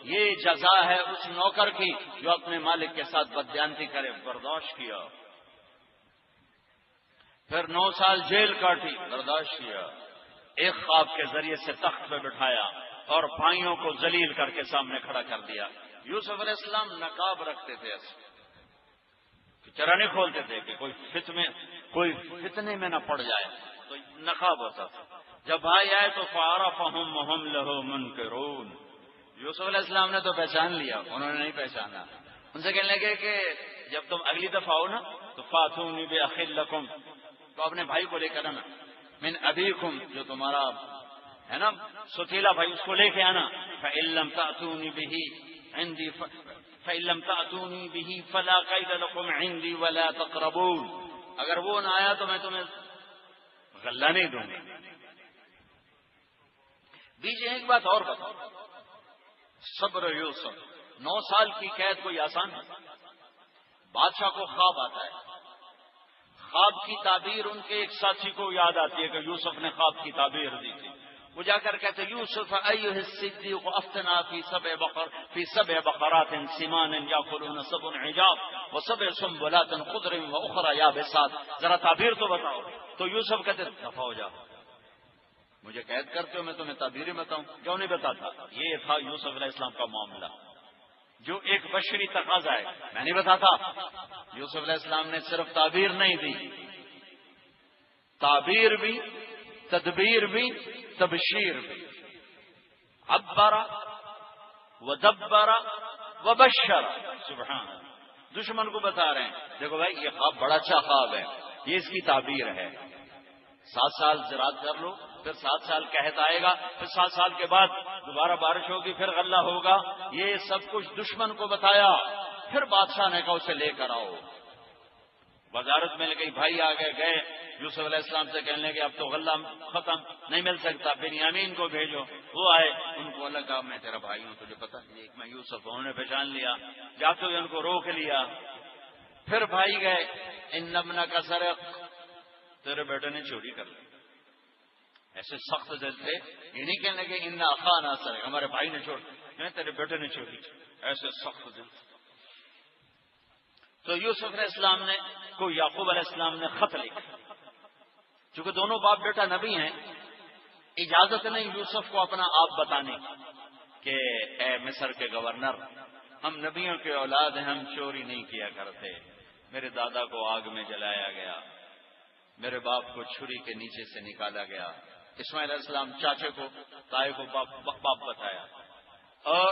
یہ جزا ہے اس نوکر کی جو اپنے مالک کے ساتھ بددیانتی کرے۔ برداشت کیا، پھر 9 سال جیل کاٹی، برداشت کیا۔ ایک خواب کے ذریعے سے تخت پہ بٹھایا اور بھائیوں کو ذلیل کر کے سامنے کھڑا کر دیا، یوسف علیہ السلام نقاب رکھتے تھے ایسے کہ چرا نہیں کھولتے تھے کہ کوئی فتنے میں نہ پڑ جائے، تو نقاب ہوتا تھا۔ جب بھائی آئے تو فعرفہم وہم لہ منکرون، یوسف علیہ السلام نے تو پہچان لیا، انہوں نے نہیں پہچانا۔ ان سے کہنے لگے کہ جب تم اگلی دفعہ آؤ نا تو فاتونی بأخ لکم، تو اپنے بھائی کو لے کر آنا، من ابیکم، جو تمہارا ہے نا ستیلا بھائی، اس کو لے کے آنا۔ فإن لم تأتونی بہ فلا قید لکم عندی ولا تقربون، اگر وہ نہ آیا تو میں تمہیں غلہ نہیں دوں گا۔ بیچ ایک بات اور بتاؤ، صبر یوسف، 9 سال کی قید کوئی آسان ہے؟ بادشاہ کو خواب آتا ہے، خواب کی تعبیر ان کے ایک ساتھی کو یاد آتی ہے کہ یوسف نے خواب کی تعبیر دی تھی۔ وہ جا کر کہتے یوسف ایھا الصدیق افتنا فی سبع بقرات سمان یاکلون سبع عجاف وسبع سنبلات خضر واخرى یابسات، ذرا تعبیر تو بتاؤ۔ تو یوسف کہتے دفع ہو جاؤ، مجھے قید کرتے ہو، میں تمہیں تعبیریں بتاؤں؟ کیوں نہیں بتاتا؟ یہ تھا یوسف علیہ السلام کا معاملہ، جو ایک بشری تقاضا ہے، میں نہیں بتاتا۔ یوسف علیہ السلام نے صرف تعبیر نہیں دی، تعبیر بھی، تدبیر بھی، تبشیر بھی، عبر ودبر وبشر، سبحان اللہ۔ دشمن کو بتا رہے ہیں دیکھو بھائی یہ خواب بڑا اچھا خواب ہے، یہ اس کی تعبیر ہے، 7 سال زراعت کر لو، پھر 7 سال قحط آئے گا، پھر 7 سال کے بعد دوبارہ بارش ہوگی، پھر غلہ ہوگا، یہ سب کچھ دشمن کو بتایا۔ پھر بادشاہ نے کہا اسے لے کر آؤ، وزارت میں گئی، بھائی آ گئے یوسف علیہ السلام سے کہنے لگے اب تو غلہ ختم نہیں مل سکتا، بنیامین کو بھیجو۔ وہ آئے، ان کو اللہ کہا میں تیرا بھائی ہوں، تجھے پتا نہیں میں یوسف، انہوں نے پہچان لیا، جاتے ہوئے ان کو روک لیا۔ پھر بھائی گئے، ان ابنک سرق، تیرے بیٹے نے چوری کر لی، ایسے سخت دل تھے، یہ نہیں کہنے لگے ان اخانا سرق، ہمارے بھائی نے چوری، تیرے بیٹے نے چوری کی، ایسے سخت دل تھے۔ تو یوسف علیہ السلام نے کو یعقوب علیہ السلام نے خط لکھا، چونکہ دونوں باپ بیٹا نبی ہیں، اجازت نہیں یوسف کو اپنا آپ بتانے کہ اے مصر کے گورنر، ہم نبیوں کے اولاد ہیں، ہم چوری نہیں کیا کرتے، میرے دادا کو آگ میں جلایا گیا، میرے باپ کو چھری کے نیچے سے نکالا گیا، اسماعیل علیہ السلام چاچے کو تائے کو باپ بتایا، اور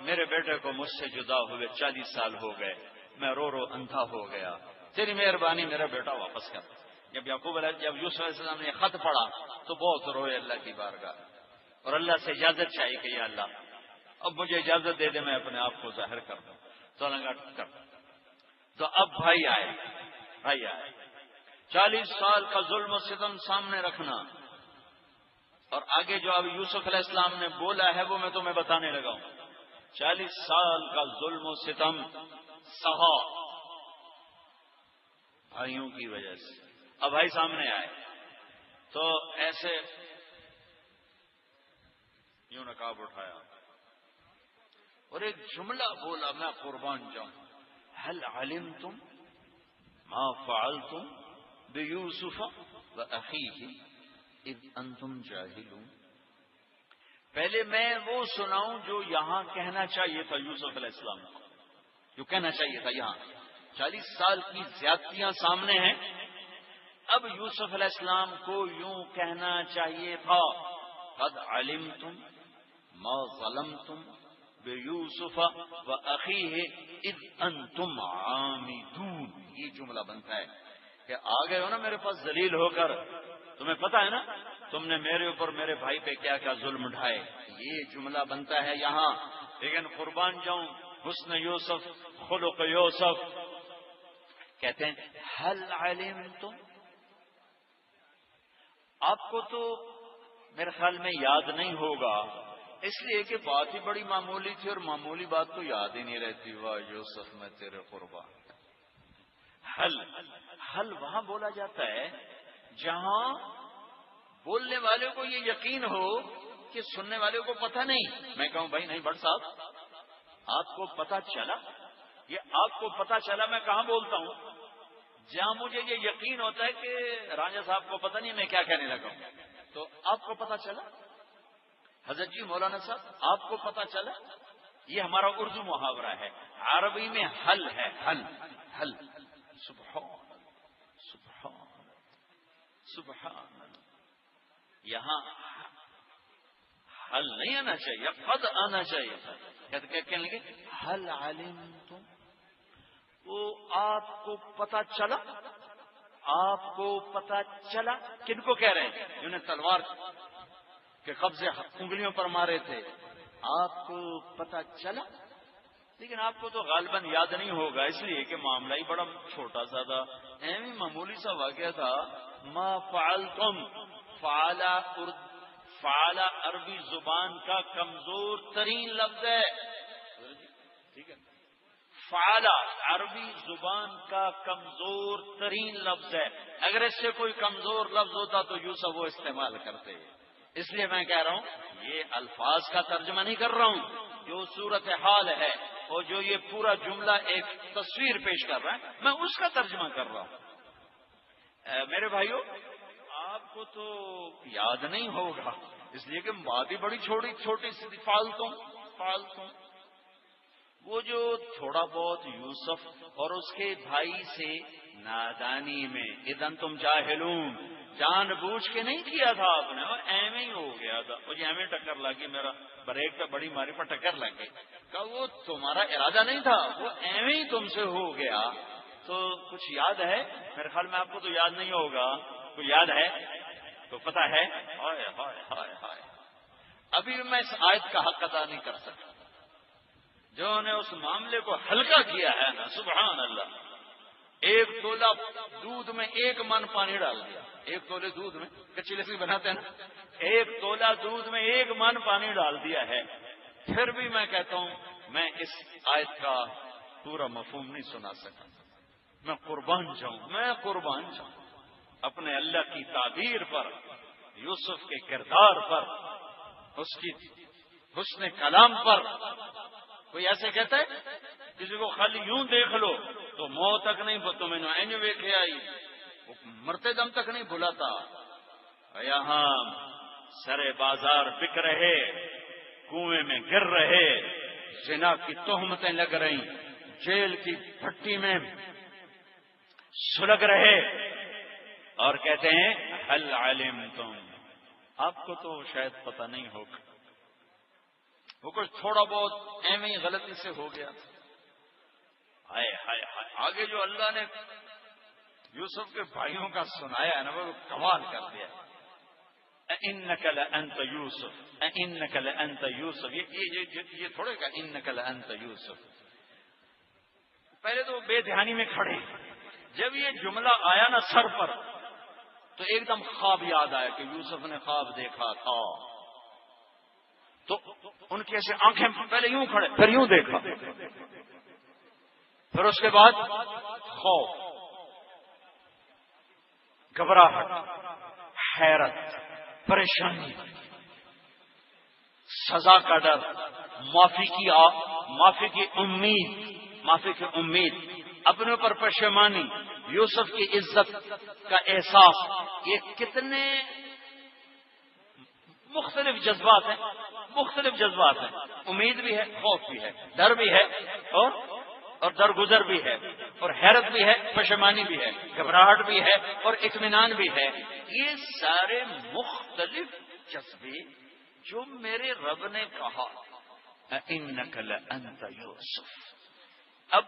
میرے بیٹے کو مجھ سے جدا ہوئے 40 سال ہو گئے، میں رو رو اندھا ہو گیا، تیری مہربانی میرا بیٹا واپس کر۔ جب یوسف علیہ السلام نے خط پڑھا تو بہت روئے اللہ کی بارگاہ، اور اللہ سے اجازت چاہیے کہ یا اللہ اب مجھے اجازت دے دے، میں اپنے آپ کو ظاہر کر دوں، تو اب بھائی آئے 40 سال کا ظلم و ستم سامنے رکھنا، اور آگے جو اب یوسف علیہ السلام نے بولا ہے وہ میں تمہیں بتانے لگا ہوں۔ 40 سال کا ظلم و ستم سہا بھائیوں کی وجہ سے، اب بھائی سامنے آئے تو ایسے یوں نقاب اٹھایا اور ایک جملہ بولا، میں قربان جاؤں، هل علمتم ما فعلتم بیوسف واخیہ اذ انتم جاہلون۔ پہلے میں وہ سناؤں جو یہاں کہنا چاہیے تھا یوسف علیہ السلام کو، جو کہنا چاہیے تھا یہاں۔ 40 سال کی زیادتیاں سامنے ہیں، اب یوسف علیہ السلام کو یوں کہنا چاہیے تھا، قد علمتم ما ظلمتم بیوسف واخیہ اذ انتم عامدون۔ یہ جملہ بنتا ہے کہ آ گئے ہو نا میرے پاس ذلیل ہو کر، تمہیں پتا ہے نا تم نے میرے اوپر میرے بھائی پہ کیا کیا ظلم ڈھائے، یہ جملہ بنتا ہے یہاں۔ لیکن قربان جاؤں حسن یوسف، خلق یوسف، کہتے ہیں هل علمتم، آپ کو تو میرے خیال میں یاد نہیں ہوگا، اس لیے کہ بات ہی بڑی معمولی تھی اور معمولی بات تو یاد ہی نہیں رہتی۔ واہ یوسف میں تیرے قربان۔ حل وہاں بولا جاتا ہے جہاں بولنے والے کو یہ یقین ہو کہ سننے والے کو پتہ نہیں۔ میں کہوں بھائی نہیں بٹ صاحب آپ کو پتہ چلا، یہ آپ کو پتہ چلا میں کہاں بولتا ہوں جہاں مجھے یہ یقین ہوتا ہے کہ رانجھا صاحب کو پتہ نہیں میں کیا کہنے لگا ہوں، تو آپ کو پتہ چلا، حضرت جی مولانا صاحب آپ کو پتہ چلا، یہ ہمارا اردو محاورہ ہے. عربی میں حل ہے، حل حل. سبحان سبحان سبحان. یہاں حل نہیں آنا چاہیے، قد آنا چاہیے تھا. کہنے لگے حل علمتم، وہ آپ کو پتا چلا، آپ کو پتا چلا. کن کو کہہ رہے ہیں؟ جنہیں تلوار کے قبضے انگلیوں پر مارے تھے. آپ کو پتا چلا. لیکن آپ کو تو غالباً یاد نہیں ہوگا، اس لیے کہ معاملہ ہی بڑا چھوٹا سا تھا، ایویں معمولی سا واقعہ تھا. ما فعلتم، فعلا عربی زبان کا کمزور ترین لفظ ہے. ٹھیک ہے، فعلا عربی زبان کا کمزور ترین لفظ ہے. اگر اس سے کوئی کمزور لفظ ہوتا تو یوسف وہ استعمال کرتے. اس لیے میں کہہ رہا ہوں یہ الفاظ کا ترجمہ نہیں کر رہا ہوں، جو صورت حال ہے اور جو یہ پورا جملہ ایک تصویر پیش کر رہا ہے میں اس کا ترجمہ کر رہا ہوں. میرے بھائیوں، آپ کو تو یاد نہیں ہوگا، اس لیے کہ بات ہی بڑی چھوٹی سی فالتوں. وہ جو تھوڑا بہت یوسف اور اس کے بھائی سے نادانی میں اذن تم جاہلون، جان بوجھ کے نہیں کیا تھا آپ نے، اور ایویں ہی ہو گیا تھا. مجھے ایویں ٹکر لگی، میرا بریک پہ بڑی ماری پر ٹکر لگ گئی. کہ وہ تمہارا ارادہ نہیں تھا، وہ ایویں ہی تم سے ہو گیا. تو کچھ یاد ہے؟ میرے خیال میں آپ کو تو یاد نہیں ہوگا. کوئی یاد ہے تو پتا ہے. ہائے ہائے ہائے ہائے. ابھی میں اس آیت کا حق ادا نہیں کر سکتا. جو نے اس معاملے کو ہلکا کیا ہے نا، سبحان اللہ. 1 تولہ دودھ میں 1 من پانی ڈال دیا. 1 تولے دودھ میں، کچی لسی بناتے ہیں نا، 1 تولہ دودھ میں 1 من پانی ڈال دیا ہے. پھر بھی میں کہتا ہوں میں اس آیت کا پورا مفہوم نہیں سنا سکا. میں قربان جاؤں اپنے اللہ کی تعبیر پر، یوسف کے کردار پر، اس کی حسن کلام پر. کوئی ایسے کہتا ہے کسی کو خالی یوں دیکھ لو تو موت تک نہیں تمہیں این ویکھے آئی، مرتے دم تک نہیں بھلاتا. یہاں سرے بازار بک رہے، کنویں میں گر رہے، زنا کی تہمتیں لگ رہی، جیل کی بھٹی میں سلگ رہے، اور کہتے ہیں حل علمتم. آپ کو تو شاید پتہ نہیں ہوگا، وہ کچھ تھوڑا بہت ایویں ہی غلطی سے ہو گیا. ہائے ہائے ہائے. آگے جو اللہ نے یوسف کے بھائیوں کا سنایا ہے نا، وہ کمال کر دیا. اِنَّكَ لَأَنْتَ يُوسُف، اِنَّكَ لَأَنْتَ يُوسُف. یہ تھوڑے کا اِنَّكَ لَأَنْتَ يُوسُف. پہلے تو بے دھیانی میں کھڑے. جب یہ جملہ آیا نا سر پر تو ایک دم خواب یاد آیا کہ یوسف نے خواب دیکھا تھا. تو ان کی ایسے آنکھیں پہلے یوں کھڑے، پھر یوں دیکھا، پھر اس کے بعد خوف، گھبراہٹ، حیرت، پریشانی، سزا کا ڈر، معافی کی امید، اپنے اوپر پشیمانی، یوسف کی عزت کا احساس. یہ کتنے مختلف جذبات ہیں. امید بھی ہے، خوف بھی ہے، ڈر بھی ہے، اور درگزر بھی ہے، اور حیرت بھی ہے، پشیمانی بھی ہے، گھبراہٹ بھی ہے، اور اطمینان بھی ہے. یہ سارے مختلف جذبے جو میرے رب نے کہا اِنَّكَ لَأَنْتَ يُوسُف. اب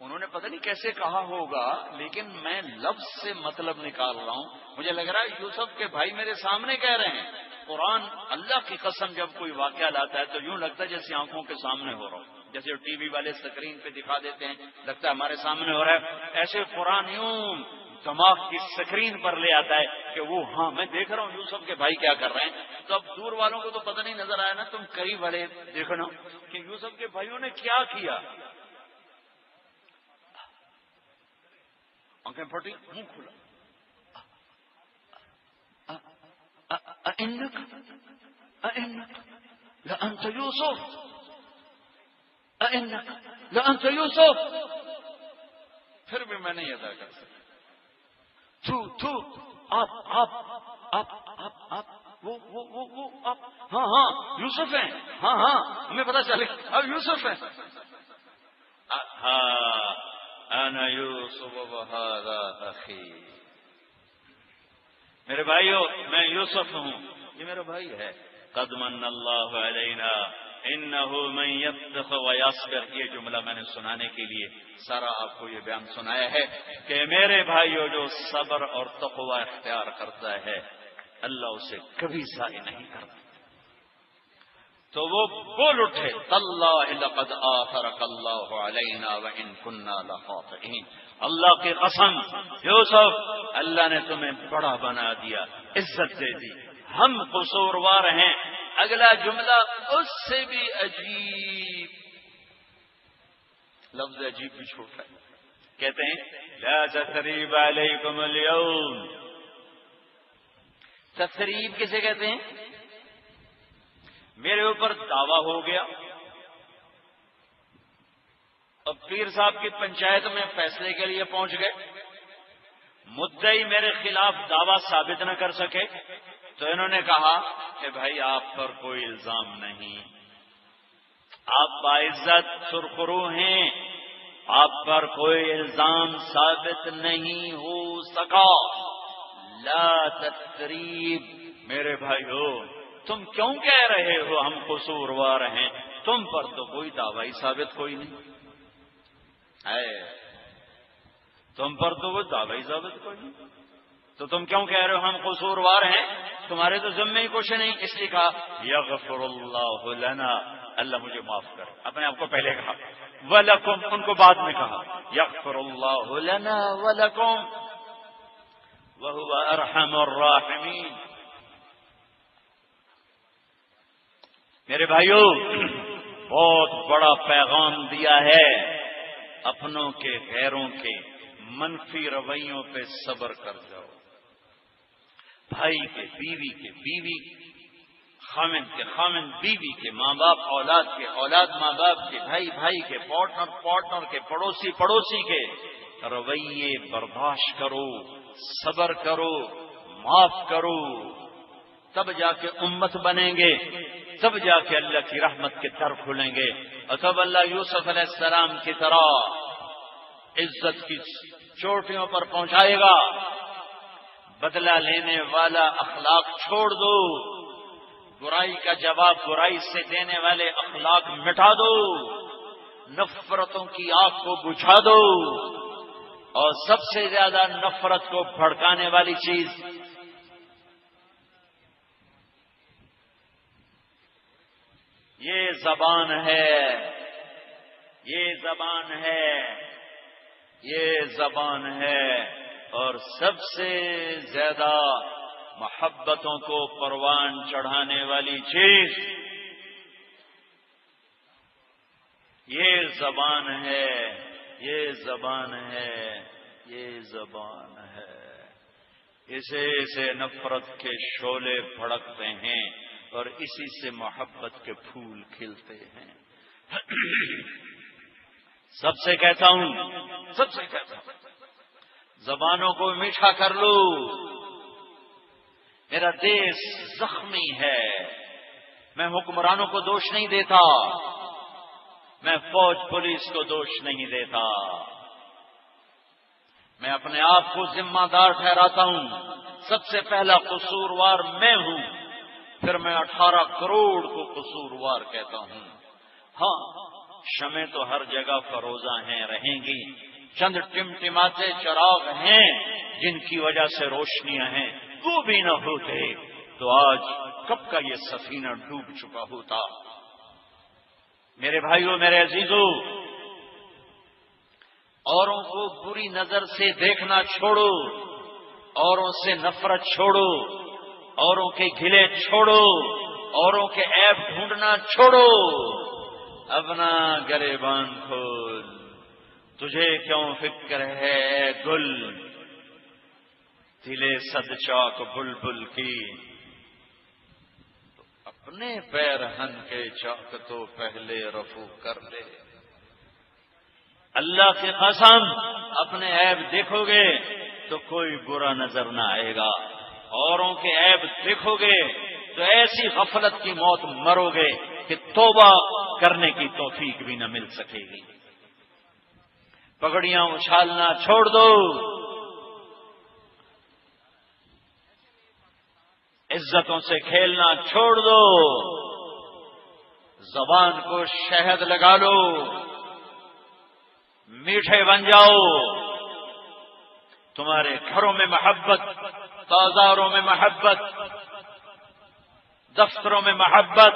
انہوں نے پتہ نہیں کیسے کہا ہوگا، لیکن میں لفظ سے مطلب نکال رہا ہوں. مجھے لگ رہا ہے یوسف کے بھائی میرے سامنے کہہ رہے ہیں. قرآن اللہ کی قسم جب کوئی واقعہ لاتا ہے تو یوں لگتا ہے جیسے آنکھوں کے سامنے ہو رہا ہو، جیسے ٹی وی والے اسکرین پہ دکھا دیتے ہیں، لگتا ہے ہمارے سامنے ہو رہا ہے. ایسے قرآن یوں دماغ کی اسکرین پر لے آتا ہے کہ وہ ہاں میں دیکھ رہا ہوں یوسف کے بھائی کیا کر رہے ہیں. تو اب دور والوں کو تو پتہ نہیں نظر آیا نا، تم قریب والے دیکھنا کہ یوسف کے بھائیوں نے کیا کیا. آنکھیں پھٹی، منہ کھلا. لأنت یوسف، لأنت یوسف. پھر بھی میں نہیں ادا کر سکتا. آپ وہ ہاں ہاں یوسف ہیں، ہاں ہاں ہمیں پتا چلے اب یوسف ہیں. انا یوسف وہذا اخی، میرے بھائیو میں یوسف ہوں، یہ میرا بھائی ہے. قد من اللہ علینا انہ من یتق ویصبر، یہ جملہ میں نے سنانے کے لیے سارا آپ کو یہ بیان سنایا ہے کہ میرے بھائیو جو صبر اور تقوی اختیار کرتا ہے اللہ اسے کبھی ضائع نہیں کرتا. تو وہ بول اٹھے تاللہ لقد آثرک اللہ علینا وان کنا لخاطئین، اللہ کی قسم یوسف اللہ نے تمہیں بڑا بنا دیا، عزت دے دی، ہم قصوروار ہیں. اگلا جملہ اس سے بھی عجیب، لفظ عجیب بھی چھوٹا ہے. کہتے ہیں لا تثریب علیکم اليوم. تثریب کسے کہتے ہیں؟ میرے اوپر دعویٰ ہو گیا اور پیر صاحب کی پنچایت میں فیصلے کے لیے پہنچ گئے، مدعی میرے خلاف دعویٰ ثابت نہ کر سکے تو انہوں نے کہا کہ بھائی آپ پر کوئی الزام نہیں، آپ باعزت سرخرو ہیں، آپ پر کوئی الزام ثابت نہیں ہو سکا. لا تثریب، میرے بھائیو تم کیوں کہہ رہے ہو ہم قصوروار ہیں؟ تم پر تو کوئی دعوی ثابت کوئی نہیں ہے، تم پر تو وہ دعوی ثابت کوئی نہیں، تو تم کیوں کہہ رہے ہو ہم قصوروار ہیں؟ تمہارے تو ذمے ہی کچھ نہیں. اس لیے کہا یغفر اللہ لنا، اللہ مجھے معاف کر. اپنے آپ کو پہلے کہا وَلَكُمْ، ان کو بعد میں کہا یغفر اللہ لنا وَلَكُمْ وَهُوَ أَرْحَمُ الراحمین. میرے بھائیو بہت بڑا پیغام دیا ہے، اپنوں کے غیروں کے منفی رویوں پہ صبر کر جاؤ. بھائی کے بیوی کے بیوی، خامند کے خامند بیوی کے، ماں باپ اولاد کے، اولاد ماں باپ کے، بھائی بھائی کے، پارٹنر کے، پڑوسی پڑوسی کے رویے برداشت کرو، صبر کرو، معاف کرو، تب جا کے امت بنیں گے، تب جا کے اللہ کی رحمت کے در کھلیں گے. اور تب اللہ یوسف علیہ السلام کی طرح عزت کی چوٹیوں پر پہنچائے گا. بدلہ لینے والا اخلاق چھوڑ دو، برائی کا جواب برائی سے دینے والے اخلاق مٹا دو، نفرتوں کی آگ کو بجھا دو، اور سب سے زیادہ نفرت کو بھڑکانے والی چیز یہ زبان ہے، یہ زبان ہے، یہ زبان ہے. اور سب سے زیادہ محبتوں کو پروان چڑھانے والی چیز یہ زبان ہے، یہ زبان ہے، یہ زبان ہے. اسے سے نفرت کے شعلے بھڑکتے ہیں اور اسی سے محبت کے پھول کھلتے ہیں. سب سے کہتا ہوں، سب سے کہتا ہوں زبانوں کو میٹھا کر لو. میرا دیش زخمی ہے، میں حکمرانوں کو دوش نہیں دیتا، میں فوج پولیس کو دوش نہیں دیتا، میں اپنے آپ کو ذمہ دار ٹھہراتا ہوں. سب سے پہلا قصوروار میں ہوں، پھر میں 18 کروڑ کو قصوروار کہتا ہوں. ہاں شمیں تو ہر جگہ فروزاں ہیں، رہیں گی. چند ٹمٹماتے چراغ ہیں جن کی وجہ سے روشنیاں ہیں، وہ بھی نہ ہوتے تو آج کب کا یہ سفینہ ڈوب چکا ہوتا. میرے بھائیوں، میرے عزیزوں، اوروں کو بری نظر سے دیکھنا چھوڑو، اوروں سے نفرت چھوڑو، اوروں کے گلے چھوڑو، اوروں کے عیب ڈھونڈنا چھوڑو. اپنا گریبان کھول، تجھے کیوں فکر ہے اے گل، دلے صد چاک بلبل کی. اپنے پیرہن کے چاک تو پہلے رفو کر لے. اللہ کی قسم اپنے عیب دیکھو گے تو کوئی برا نظر نہ آئے گا، اوروں کے عیب دیکھو گے تو ایسی غفلت کی موت مرو گے کہ توبہ کرنے کی توفیق بھی نہ مل سکے گی۔ پگڑیاں اچھالنا چھوڑ دو، عزتوں سے کھیلنا چھوڑ دو، زبان کو شہد لگا لو، میٹھے بن جاؤ، تمہارے گھروں میں محبت، بازاروں میں محبت، دفتروں میں محبت،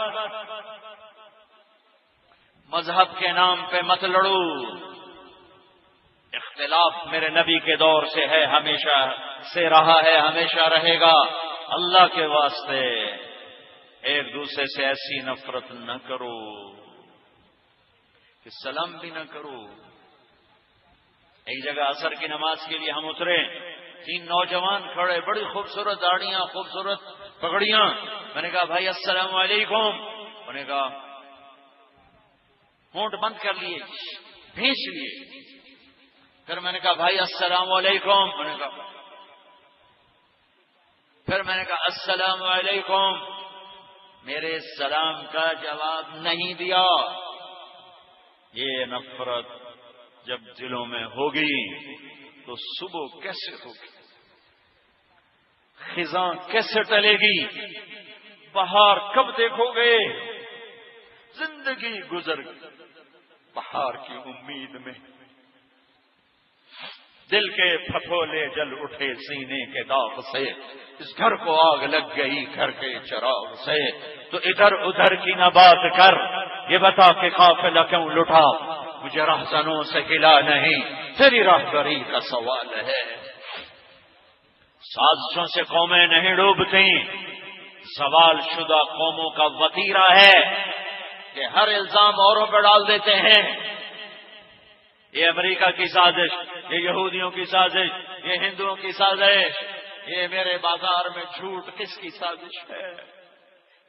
مذہب کے نام پہ مت لڑو۔ اختلاف میرے نبی کے دور سے ہے، ہمیشہ سے رہا ہے، ہمیشہ رہے گا۔ اللہ کے واسطے ایک دوسرے سے ایسی نفرت نہ کرو کہ سلام بھی نہ کرو۔ ایک جگہ عصر کی نماز کے لیے ہم اترے، 3 نوجوان کھڑے، بڑی خوبصورت داڑیاں، خوبصورت پگڑیاں۔ میں نے کہا بھائی السلام علیکم، انہوں نے کہا ہونٹ بند کر لیے، بھینچ لیے۔ پھر میں نے کہا بھائی السلام علیکم، انہوں نے کہا، پھر میں نے کہا السلام علیکم، میرے سلام کا جواب نہیں دیا۔ یہ نفرت جب دلوں میں ہوگی تو صبح کیسے ہوگی، خزاں کیسے ٹلے گی، بہار کب دیکھو گے؟ زندگی گزر گئی بہار کی امید میں، دل کے پھپھولے جل اٹھے سینے کے داغ سے، اس گھر کو آگ لگ گئی گھر کے چراغ سے۔ تو ادھر ادھر کی نہ بات کر، یہ بتا کہ قافلہ کیوں لٹا، مجھے رہزنوں سے گلا نہیں، تیری راہبری کا سوال ہے۔ سازشوں سے قومیں نہیں ڈوبتی، سوال شدہ قوموں کا وتیرہ ہے کہ ہر الزام اوروں پہ ڈال دیتے ہیں۔ یہ امریکہ کی سازش، یہ یہودیوں کی سازش، یہ ہندوؤں کی سازش، یہ میرے بازار میں جھوٹ کس کی سازش ہے،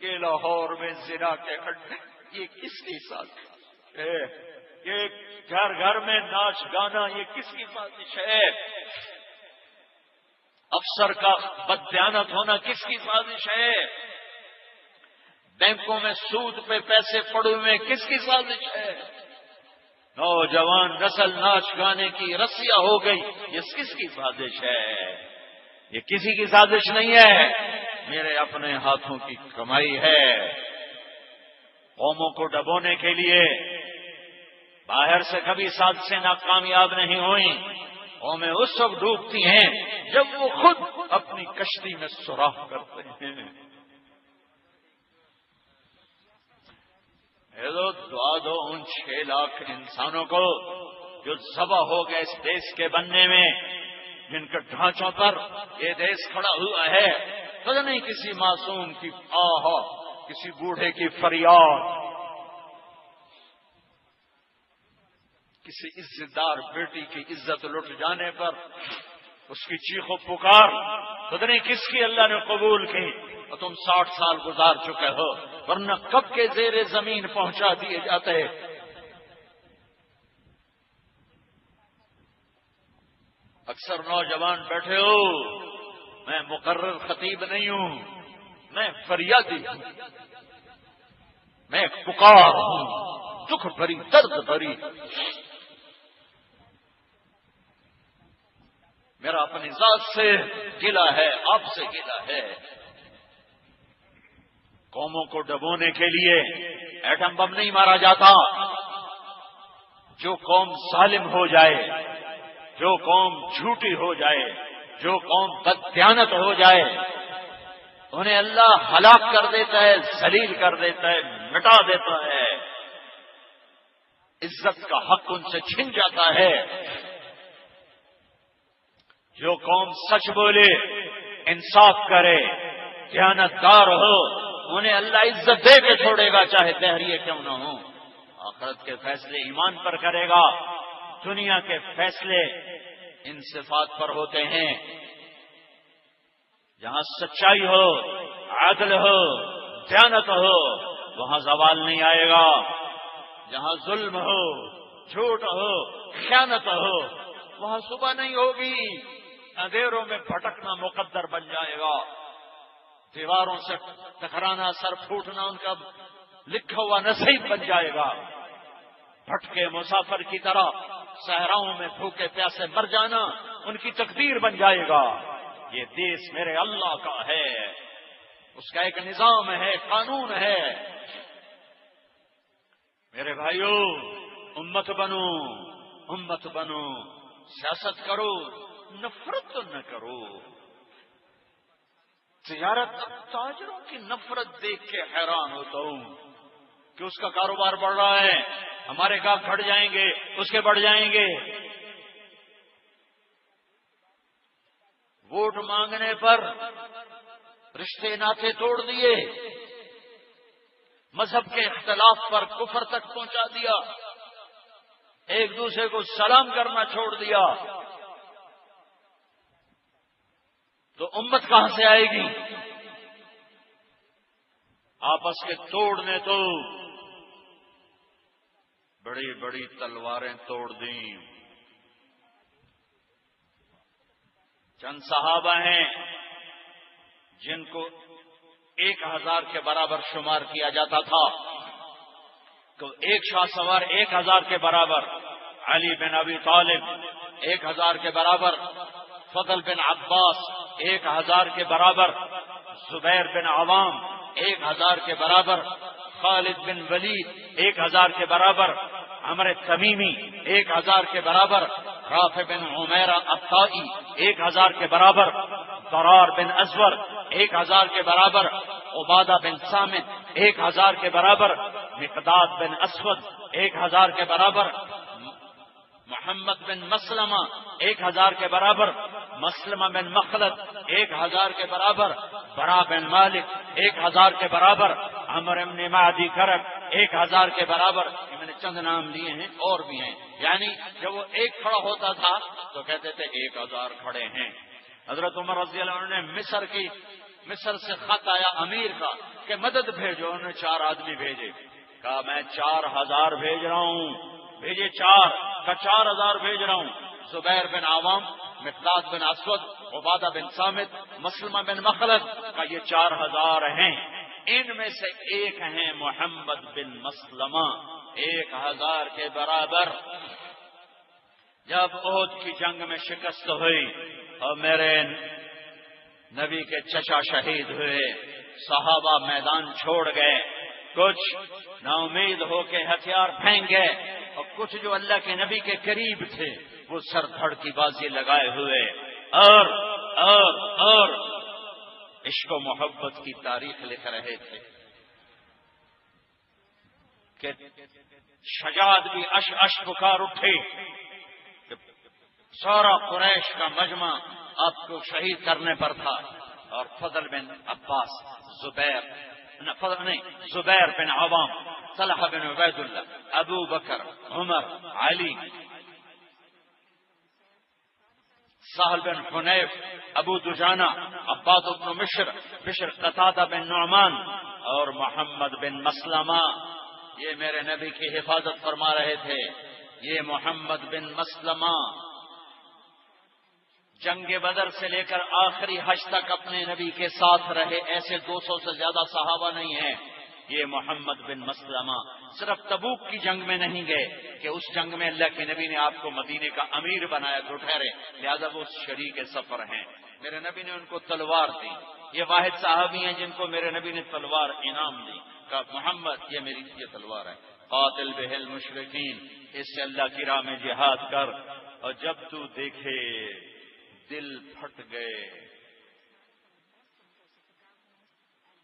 یہ لاہور میں زنا کے اڈے یہ کس کی سازش ہے، یہ گھر گھر میں ناچ گانا یہ کس کی سازش ہے، افسر کا بددیانت ہونا کس کی سازش ہے، بینکوں میں سود پہ پیسے پڑے ہوئے کس کی سازش ہے، نوجوان نسل ناچ گانے کی رسیا ہو گئی، یہ کس کی سازش ہے؟ یہ کسی کی سازش نہیں ہے، میرے اپنے ہاتھوں کی کمائی ہے۔ قوموں کو ڈبونے کے لیے باہر سے کبھی سازشیں ناکامیاب نہیں ہوئی، قومیں اس وقت ڈوبتی ہیں جب وہ خود اپنی کشتی میں سوراخ کرتے ہیں۔ دعا دو ان 6 لاکھ انسانوں کو جو ذبح ہو گئے اس دیش کے بننے میں، جن کے ڈھانچوں پر یہ دیش کھڑا ہوا ہے۔ پتہ نہیں کسی معصوم کی آہ، کسی بوڑھے کی فریاد، کسی عزت دار بیٹی کی عزت لٹ جانے پر اس کی چیخ و پکار، پتہ نہیں کس کی اللہ نے قبول کی، اور تم 60 سال گزار چکے ہو، ورنہ کب کے زیر زمین پہنچا دیے جاتے۔ اکثر نوجوان بیٹھے ہو، میں مقرر خطیب نہیں ہوں، میں فریادی ہوں، میں ایک پکار ہوں، دکھ بھری درد بھری، میرا اپنی ذات سے گلہ ہے، آپ سے گلہ ہے۔ قوموں کو ڈبونے کے لیے ایٹم بم نہیں مارا جاتا۔ جو قوم ظالم ہو جائے، جو قوم جھوٹی ہو جائے، جو قوم بددیانت ہو جائے، انہیں اللہ ہلاک کر دیتا ہے، ذلیل کر دیتا ہے، مٹا دیتا ہے، عزت کا حق ان سے چھن جاتا ہے۔ جو قوم سچ بولے، انصاف کرے، دیانتدار ہو، انہیں اللہ عزت دے کے چھوڑے گا، چاہے دہریے کیوں نہ ہو۔ آخرت کے فیصلے ایمان پر کرے گا، دنیا کے فیصلے ان صفات پر ہوتے ہیں۔ جہاں سچائی ہو، عدل ہو، دیانت ہو، وہاں زوال نہیں آئے گا۔ جہاں ظلم ہو، جھوٹ ہو، خیانت ہو، وہاں صبح نہیں ہوگی، اندھیروں میں بھٹکنا مقدر بن جائے گا۔ دیواروں سے ٹکرانا، سر پھوٹنا ان کا لکھا ہوا نصیب بن جائے گا. بھٹکے مسافر کی طرح صحراؤں میں بھوکے پیاسے مر جانا ان کی تقدیر بن جائے گا. یہ دیش میرے اللہ کا ہے، اس کا ایک نظام ہے، قانون ہے. میرے بھائیو، امت بنو، امت بنو، سیاست کرو، نفرت نہ کرو. تجارت، تاجروں کی نفرت دیکھ کے حیران ہوتا ہوں کہ اس کا کاروبار بڑھ رہا ہے، ہمارے گاہک گھٹ جائیں گے، اس کے بڑھ جائیں گے. ووٹ مانگنے پر رشتے ناطے توڑ دیے، مذہب کے اختلاف پر کفر تک پہنچا دیا، ایک دوسرے کو سلام کرنا چھوڑ دیا. تو امت کہاں سے آئے گی؟ آپس کے توڑنے تو بڑی بڑی تلواریں توڑ دیں. چند صحابہ ہیں جن کو 1000 کے برابر شمار کیا جاتا تھا. تو ایک شاہ سوار 1000 کے برابر، علی بن ابی طالب 1000 کے برابر، فضل بن عباس 1000 کے برابر، زبیر بن عوام 1000 کے برابر، خالد بن ولید 1000 کے برابر، عمر تمیمی 1000 کے برابر، رافع بن عمیرہ الطائی 1000 کے برابر، ضرار بن ازور 1000 کے برابر، عبادہ بن صامت 1000 کے برابر، مقداد بن اسود 1000 کے برابر، محمد بن مسلمہ 1000 کے برابر، مسلمہ بن مخلد 1000 کے برابر، برا بن مالک 1000 کے برابر، عمر بن معدی کرب 1000 کے برابر. یہ میں نے چند نام لیے ہیں، اور بھی ہیں. یعنی جب وہ ایک کھڑا ہوتا تھا تو کہتے تھے 1000 کھڑے ہیں. حضرت عمر رضی اللہ عنہ نے مصر سے خط آیا امیر کا کہ مدد بھیجو. انہوں نے 4 آدمی بھیجے. کہا میں 4000 بھیج رہا ہوں. بھیجے 4 کا 4000 بھیج رہا ہوں. زبیر بن عوام، مقداد بن اسود، عبادہ بن صامت، مسلمہ بن مخلد کا یہ 4000 ہیں. ان میں سے ایک ہیں محمد بن مسلمہ 1000 کے برابر. جب احد کی جنگ میں شکست ہوئی اور میرے نبی کے چچا شہید ہوئے، صحابہ میدان چھوڑ گئے. کچھ نا امید ہو کے ہتھیار پھینک گئے اور کچھ جو اللہ کے نبی کے قریب تھے وہ سر دھڑ کی بازی لگائے ہوئے اور عشق و محبت کی تاریخ لکھ رہے تھے کہ شجاعت بھی اش پکار اٹھے کہ سارا قریش کا مجمع آپ کو شہید کرنے پر تھا. اور فضل بن عباس، زبیر بن عوام، طلحہ بن عبید اللہ، ابو بکر، عمر، علی، سہل بن حنیف، ابو دجانہ، عباد بن بشر، قتادہ بن نعمان اور محمد بن مسلمہ. یہ میرے نبی کی حفاظت فرما رہے تھے. یہ محمد بن مسلمہ جنگ بدر سے لے کر آخری حج تک اپنے نبی کے ساتھ رہے. ایسے 200 سے زیادہ صحابہ نہیں ہیں. یہ محمد بن مسلمہ صرف تبوک کی جنگ میں نہیں گئے کہ اس جنگ میں اللہ کے نبی نے آپ کو مدینے کا امیر بنایا تو ٹھہرے، لہذا وہ شریک سفر ہیں. میرے نبی نے ان کو تلوار دی. یہ واحد صحابی ہیں جن کو میرے نبی نے تلوار انعام دی. کہا محمد یہ تلوار ہے، قاتل بہ المشرکین، اس سے اللہ کی راہ میں جہاد کر. اور جب تو دیکھے دل پھٹ گئے،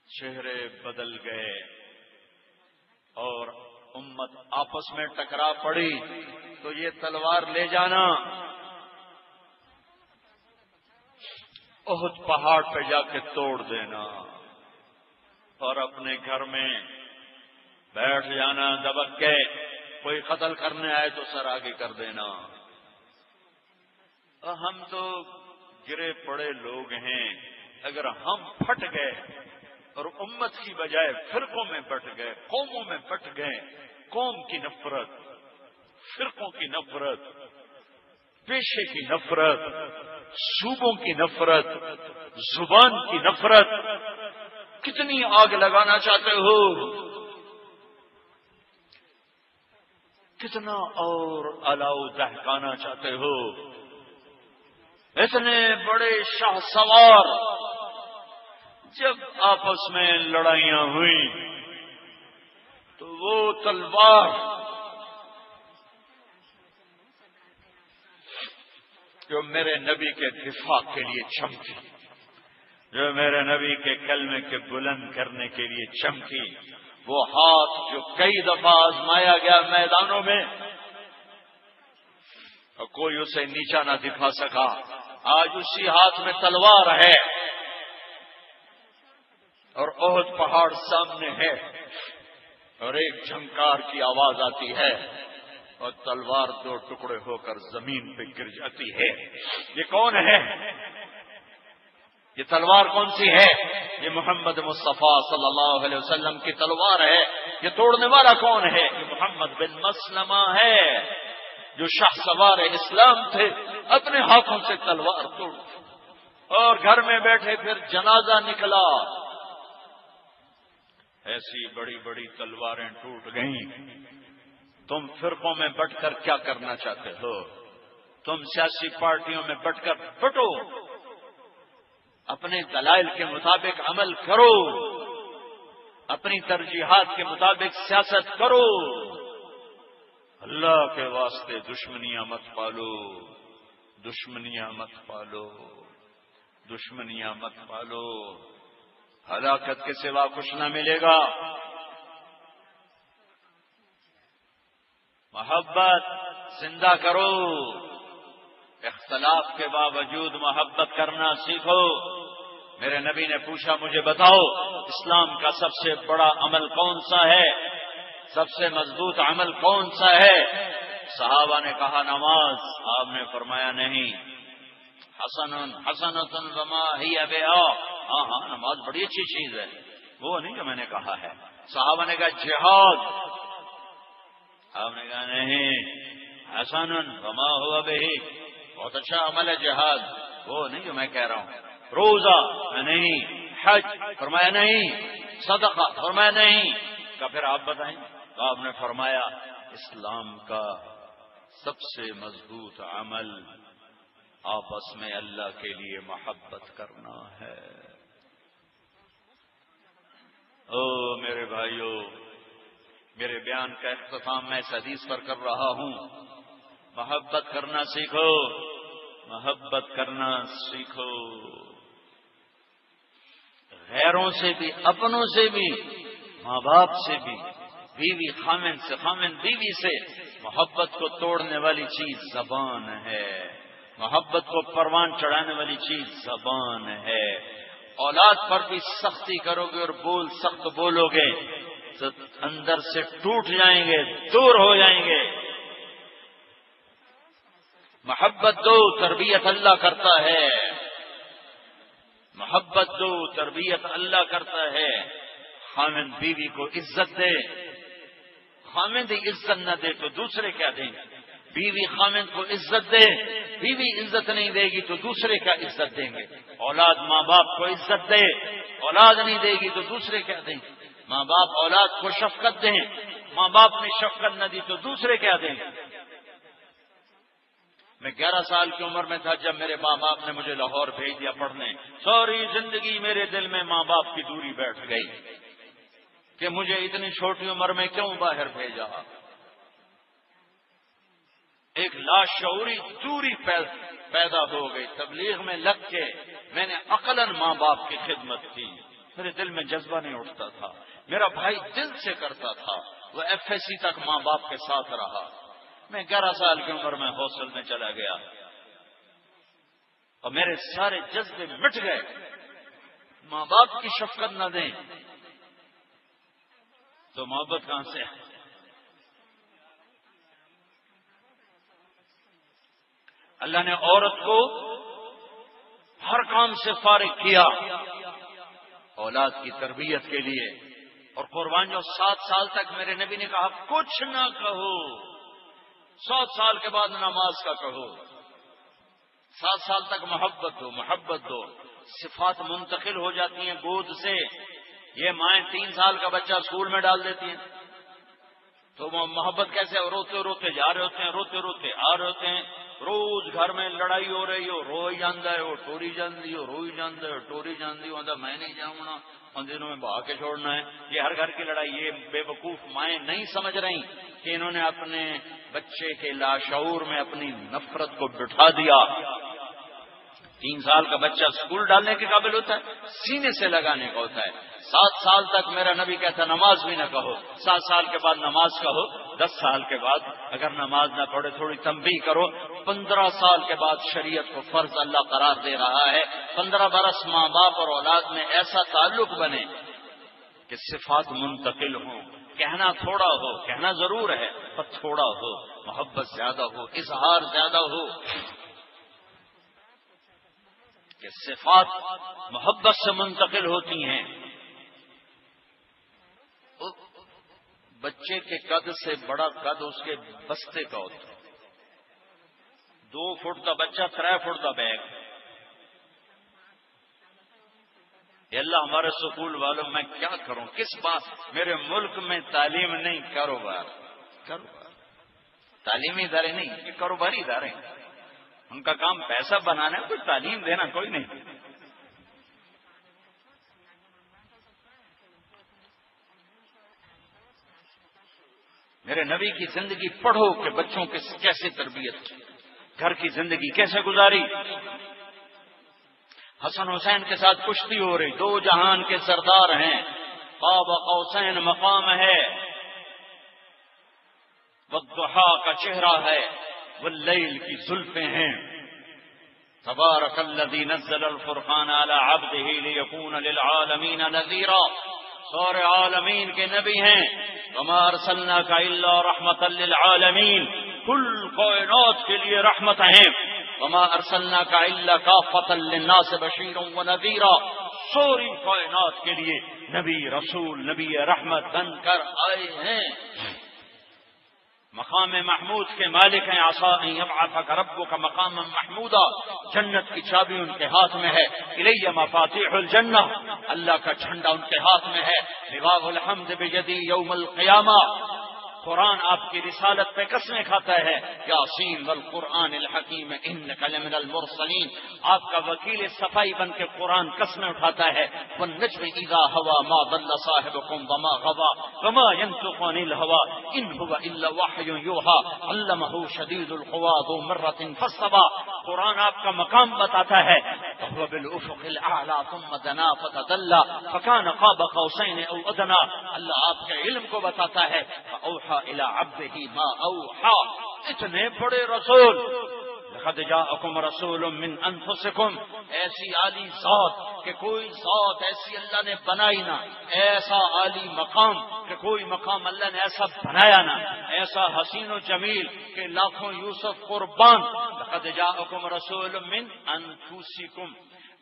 چہرے بدل گئے اور امت آپس میں ٹکرا پڑی تو یہ تلوار لے جانا، احد پہاڑ پہ جا کے توڑ دینا اور اپنے گھر میں بیٹھ جانا دبک کے. کوئی قتل کرنے آئے تو سر آگے کر دینا. ہم تو گرے پڑے لوگ ہیں. اگر ہم پھٹ گئے اور امت کی بجائے فرقوں میں بٹ گئے، قوموں میں بٹ گئے، قوم کی نفرت، فرقوں کی نفرت، پیشے کی نفرت، صوبوں کی نفرت، زبان کی نفرت، کتنی آگ لگانا چاہتے ہو؟ کتنا اور الاؤ دہکانا چاہتے ہو؟ اتنے بڑے شاہ سوار جب آپس میں لڑائیاں ہوئیں تو وہ تلوار جو میرے نبی کے دفاع کے لیے چمکی، جو میرے نبی کے کلمے کے بلند کرنے کے لیے چمکی، وہ ہاتھ جو کئی دفعہ آزمایا گیا میدانوں میں اور کوئی اسے نیچا نہ دکھا سکا، آج اسی ہاتھ میں تلوار ہے اور احد پہاڑ سامنے ہے اور ایک جھنکار کی آواز آتی ہے اور تلوار دو ٹکڑے ہو کر زمین پہ گر جاتی ہے۔ یہ کون ہے؟ یہ تلوار کون سی ہے؟ یہ محمد مصطفیٰ صلی اللہ علیہ وسلم کی تلوار ہے۔ یہ توڑنے والا کون ہے؟ یہ محمد بن مسلمہ ہے، جو شاہ سوار اسلام تھے، اپنے ہاتھوں سے تلوار توڑ اور گھر میں بیٹھے پھر جنازہ نکلا۔ ایسی بڑی بڑی تلواریں ٹوٹ گئیں۔ تم فرقوں میں بٹ کر کیا کرنا چاہتے ہو؟ تم سیاسی پارٹیوں میں بٹ کر بٹو، اپنے دلائل کے مطابق عمل کرو، اپنی ترجیحات کے مطابق سیاست کرو۔ اللہ کے واسطے دشمنیاں مت پالو، دشمنیاں مت پالو، دشمنیاں مت پالو، ہلاکت کے سوا کچھ نہ ملے گا۔ محبت زندہ کرو، اختلاف کے باوجود محبت کرنا سیکھو۔ میرے نبی نے پوچھا مجھے بتاؤ اسلام کا سب سے بڑا عمل کون سا ہے، سب سے مضبوط عمل کون سا ہے؟ صحابہ نے کہا نماز۔ آپ نے فرمایا نہیں، حسن حسنۃ وما ہی بہا، ہاں ہاں نماز بڑی اچھی چیز ہے، وہ نہیں جو میں نے کہا ہے۔ صحابہ نے کہا جہاد، آپ نے کہا نہیں، حسن وما ہوا بہی، بہت اچھا عمل ہے جہاد، وہ نہیں جو میں کہہ رہا ہوں۔ روزہ نہیں، حج فرمایا نہیں، صدقہ فرمایا نہیں۔ کہ پھر آپ بتائیں؟ تو آپ نے فرمایا اسلام کا سب سے مضبوط عمل آپس میں اللہ کے لیے محبت کرنا ہے۔ او میرے بھائیو، میرے بیان کا اختتام میں اس حدیث پر کر رہا ہوں، محبت کرنا سیکھو، محبت کرنا سیکھو، غیروں سے بھی، اپنوں سے بھی، ماں باپ سے بھی، بیوی خامن سے، خامن بیوی سے۔ محبت کو توڑنے والی چیز زبان ہے، محبت کو پروان چڑھانے والی چیز زبان ہے۔ اولاد پر بھی سختی کرو گے اور بول سخت بولو گے تو اندر سے ٹوٹ جائیں گے، دور ہو جائیں گے۔ محبت دو، تربیت اللہ کرتا ہے، محبت دو، تربیت اللہ کرتا ہے۔ خامن بیوی کو عزت دے، خامن عزت نہ دے تو دوسرے کیا دیں؟ بیوی خامن کو عزت دے، بیوی عزت نہیں دے گی تو دوسرے کیا عزت دیں گے؟ اولاد ماں باپ کو عزت دے، اولاد نہیں دے گی تو دوسرے کیا دیں؟ ماں باپ اولاد کو شفقت دیں، ماں باپ نے شفقت نہ دی تو دوسرے کیا دیں؟ میں 11 سال کی عمر میں تھا جب میرے ماں باپ نے مجھے لاہور بھیج دیا پڑھنے۔ ساری زندگی میرے دل میں ماں باپ کی دوری بیٹھ گئی کہ مجھے اتنی چھوٹی عمر میں کیوں باہر بھیجا۔ ایک لاشعوری دوری پیدا ہو گئی۔ تبلیغ میں لگ کے میں نے عقلاً ماں باپ کی خدمت کی، میرے دل میں جذبہ نہیں اٹھتا تھا۔ میرا بھائی دل سے کرتا تھا، وہ FSC تک ماں باپ کے ساتھ رہا۔ میں 11 سال کی عمر میں ہاسٹل میں چلا گیا اور میرے سارے جذبے مٹ گئے۔ ماں باپ کی شفقت نہ دیں تو محبت کہاں سے ہے؟ اللہ نے عورت کو ہر کام سے فارغ کیا اولاد کی تربیت کے لیے، اور قربانیوں 7 سال تک میرے نبی نے کہا کچھ نہ کہو، 7 سال کے بعد نماز کا کہو، 7 سال تک محبت دو، محبت دو۔ صفات منتقل ہو جاتی ہیں گود سے، یہ مائیں 3 سال کا بچہ اسکول میں ڈال دیتی ہیں تو وہ محبت کیسے؟ روتے روتے جا رہے ہوتے ہیں، روتے روتے آ رہے ہوتے ہیں، روز گھر میں لڑائی ہو رہی ہو، روئی جاندہ ہے وہ ٹوری جاندی ہو، روئی جاندہ ہے ٹوری جاندی ہو، میں نہیں جاؤں نا، ان دنوں میں بہا کے چھوڑنا ہے۔ یہ ہر گھر کی لڑائی۔ یہ بے وقوف مائیں نہیں سمجھ رہی کہ انہوں نے اپنے بچے کے لاشعور میں اپنی نفرت کو بٹھا دیا۔ 3 سال کا بچہ اسکول ڈالنے کے قابل ہوتا ہے، سینے سے لگانے کا ہوتا ہے۔ 7 سال تک میرا نبی کہتا نماز بھی نہ کہو، 7 سال کے بعد نماز کہو، 10 سال کے بعد اگر نماز نہ پڑھے تھوڑی تنبیہ کرو، 15 سال کے بعد شریعت کو فرض اللہ قرار دے رہا ہے۔ 15 برس ماں باپ اور اولاد میں ایسا تعلق بنے کہ صفات منتقل ہوں، کہنا تھوڑا ہو، کہنا ضرور ہے پر تھوڑا ہو، محبت زیادہ ہو، اظہار زیادہ ہو، کہ صفات محبت سے منتقل ہوتی ہیں۔ بچے کے قد سے بڑا قد اس کے بستے کا ہوتا ہے۔ 2 فٹ کا بچہ 3 فٹ کا بیگ۔ یہ اللہ ہمارے سکول والوں میں کیا کروں، کس بات؟ میرے ملک میں تعلیم نہیں، کاروبار۔ تعلیمی ادارے نہیں، یہ کاروباری ادارے ہیں، ان کا کام پیسہ بنانا ہے، کوئی تعلیم دینا کوئی نہیں۔ میرے نبی کی زندگی پڑھو کہ بچوں کے کیسے تربیت کی، گھر کی زندگی کیسے گزاری۔ حسن حسین کے ساتھ کشتی ہو رہی، 2 جہان کے سردار ہیں، قاب قوسین مقام ہے، والضحا کا چہرہ ہے، واللیل کی زلفیں ہیں۔ تبارک الذی نزل الفرقان علی عبدہ لیکون للعالمین نذیرا، سارے عالمین کے نبی ہیں۔ وما ارسلناک الا رحمتا للعالمین، کل کائنات کے لیے رحمت ہیں۔ وما ارسلناک الا کافۃ للناس بشیرا ونذیرا، ساری کائنات کے لیے نبی رسول نبی رحمت بن کر آئے ہیں۔ مقام محمود کے مالک ہیں، عسیٰ ان یبعثک ربک مقاما محمودا، جنت کی چابی ان کے ہاتھ میں ہے۔ الی مفاتیح الجنہ، اللہ کا جھنڈا ان کے ہاتھ میں ہے۔ لواء الحمد بیدی یوم القیامہ، قرآن آپ کی رسالت پہ قسمیں کھاتا ہے۔ یاسین والقرآن الحکیم انک لمن المرسلین، آپ کا وکیل صفائی بن کے قرآن قسمیں اٹھاتا ہے۔ والنجم اذا ہوا ما ضل صاحبکم وما غوا وما ينطق عن الهوى ان هو الا وحی یوحى علمہ شدید القوى ذو مرۃ فاستوى، قرآن آپ کا مقام بتاتا ہے۔ وهو بالافق الاعلى ثم دنا فتدلى فكان قاب قوسين او ادنى، اللہ آپ کے علم کو بتاتا ہے۔ الى عبده ما اوحى، اتنے بڑے رسول۔ لقد جاءكم رسول من انفسكم، ایسی عالی ذات کہ کوئی ذات ایسی اللہ نے بنائی نہ، ایسا عالی مقام کہ کوئی مقام اللہ نے ایسا بنایا نہ، ایسا حسین و جمیل کہ لاکھوں یوسف قربان۔ لقد جاءكم رسول من انفسكم،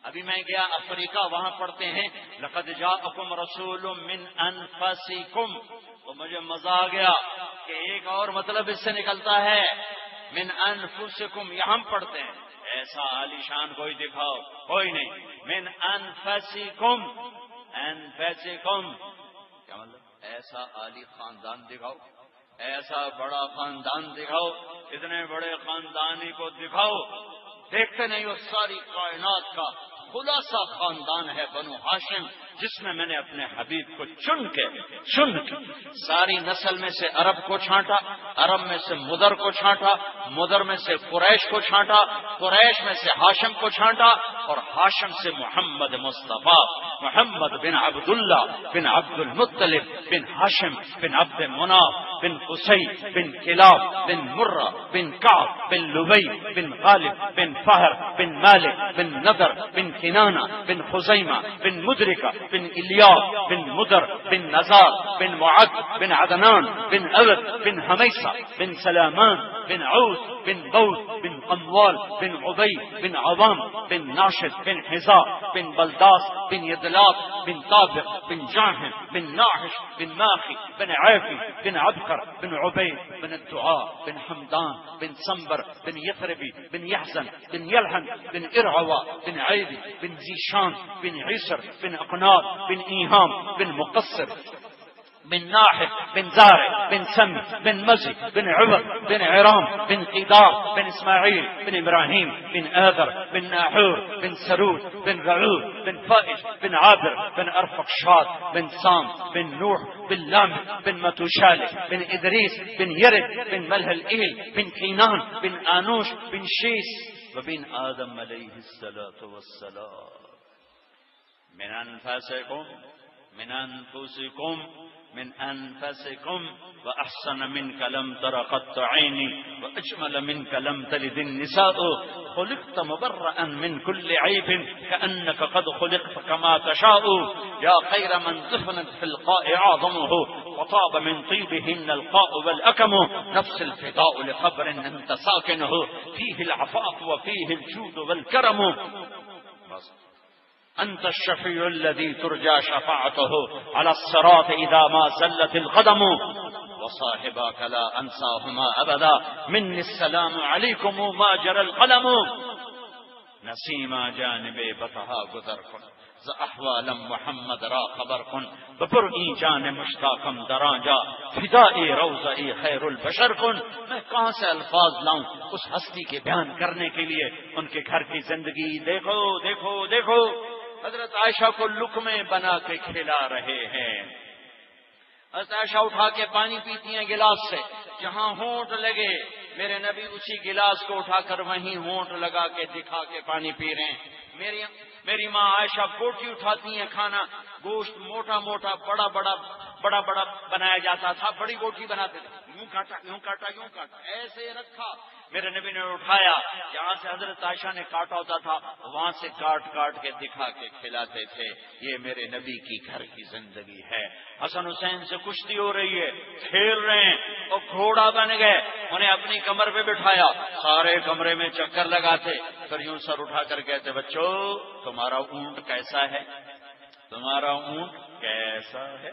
ابھی میں گیا افریقہ، وہاں پڑھتے ہیں لقد جاءكم رسول من انفسكم، تو مجھے مزہ آ گیا کہ ایک اور مطلب اس سے نکلتا ہے، من انفسکم، یہاں پڑھتے ہیں ایسا عالی شان کوئی دکھاؤ، کوئی نہیں۔ من انفسکم، انفسکم کیا مطلب؟ ایسا عالی خاندان دکھاؤ، ایسا بڑا خاندان دکھاؤ، اتنے بڑے خاندانی کو دکھاؤ۔ دیکھتے نہیں وہ ساری کائنات کا خلاصہ خاندان ہے بنو ہاشم، جس میں میں نے اپنے حبیب کو چن کے ساری نسل میں سے عرب کو چھانٹا، عرب میں سے مدر کو چھانٹا، مدر میں سے قریش کو چھانٹا، قریش میں سے ہاشم کو چھانٹا، اور ہاشم سے محمد مصطفیٰ، محمد بن عبداللہ بن عبد المطلب بن ہاشم بن عبد مناف بن قصی بن کلاب بن مرہ بن کعب بن لبی بن غالب بن فہر بن مالک بن نضر بن کنانہ بن خزیمہ بن مدرکہ بن الیاب بن مدر بن نزار بن معد بن عدنان بن عبد بن حمیسہ بن سلامان بن عوس بن بوس بن قموال بن عبی بن عوام بن ناشد بن حزا بن بلداس بن ید كلاب بن طابق بن جاهم بن ناحش بن ماخي بن عافي بن عبقر بن عبيد بن الدعاء بن حمدان بن صنبر بن يثربي بن يحزن بن يلحن بن إرعوى بن عيدي بن زيشان بن عيسر بن أقنار بن إيهام بن مقصر بن ناحف بن زارع بن سم بن مزي بن عبر بن عرام بن قدار بن إسماعيل بن إبراهيم بن آذر بن ناحور بن سرود بن رعود بن فائج بن عابر بن أرفقشاد بن سام بن نوح بن لامح بن متوشالح بن إدريس بن يرد بن ملح الإيل بن كينان بن آنوش بن شيس وبن آدم عليه الصلاة والسلام. من أنفسكم من أنفسكم وأحسن منك لم تر قط عيني وأجمل منك لم تلد النساء خلقت مبرأ من كل عيب كأنك قد خلقت كما تشاء يا خير من دفنت في القاء أعظمه وطاب من طيبهن القاء والأكم نفس الفداء لقبر أنت ساكنه فيه العفاف وفيه الجود والكرم. أنت الشفيع الذي ترجى شفاعته على الصراط إذا ما زلت القدم وصاحباك لا أنساهما أبدا مني السلام عليكم ما جرى القلم. نسیما جانب بطہا گزر کن ز احوالم محمد را خبر کن بپر این جان مشتاقم دران جا فدائی روضائی خیر البشر کن. میں کہاں سے الفاظ لاؤں اس ہستی کے بیان کرنے کے لیے. ان کے گھر کی زندگی دیکھو دیکھو دیکھو. حضرت عائشہ کو لقمے بنا کے کھلا رہے ہیں. حضرت عائشہ اٹھا کے پانی پیتی ہیں گلاس سے, جہاں ہونٹ لگے میرے نبی اسی گلاس کو اٹھا کر وہیں ہونٹ لگا کے دکھا کے پانی پی رہے ہیں. میری ماں عائشہ بوٹی اٹھاتی ہیں کھانا, گوشت موٹا موٹا بڑا بڑا بڑا بڑا بنایا جاتا تھا, بڑی بوٹی بناتے تھے, یوں کاٹا یوں کاٹا یوں کاٹا ایسے رکھا. میرے نبی نے اٹھایا, جہاں سے حضرت عائشہ نے کاٹا ہوتا تھا وہاں سے کاٹ کاٹ کے دکھا کے کھلاتے تھے. یہ میرے نبی کی گھر کی زندگی ہے. حسن حسین سے کشتی ہو رہی ہے, کھیل رہے ہیں, اور گھوڑا بن گئے, انہیں اپنی کمر پہ بٹھایا, سارے کمرے میں چکر لگاتے, پھر یوں سر اٹھا کر کہتے بچوں تمہارا اونٹ کیسا ہے, تمہارا اونٹ کیسا ہے,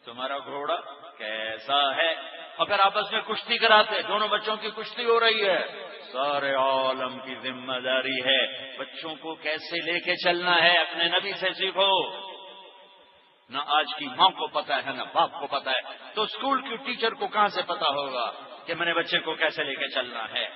تمہارا گھوڑا کیسا ہے. اور پھر آپس میں کشتی کراتے, دونوں بچوں کی کشتی ہو رہی ہے. سارے عالم کی ذمہ داری ہے بچوں کو کیسے لے کے چلنا ہے, اپنے نبی سے سیکھو. نہ آج کی ماں کو پتا ہے نہ باپ کو پتا ہے, تو اسکول کی ٹیچر کو کہاں سے پتا ہوگا کہ میں نے بچے کو کیسے لے کے چلنا ہے.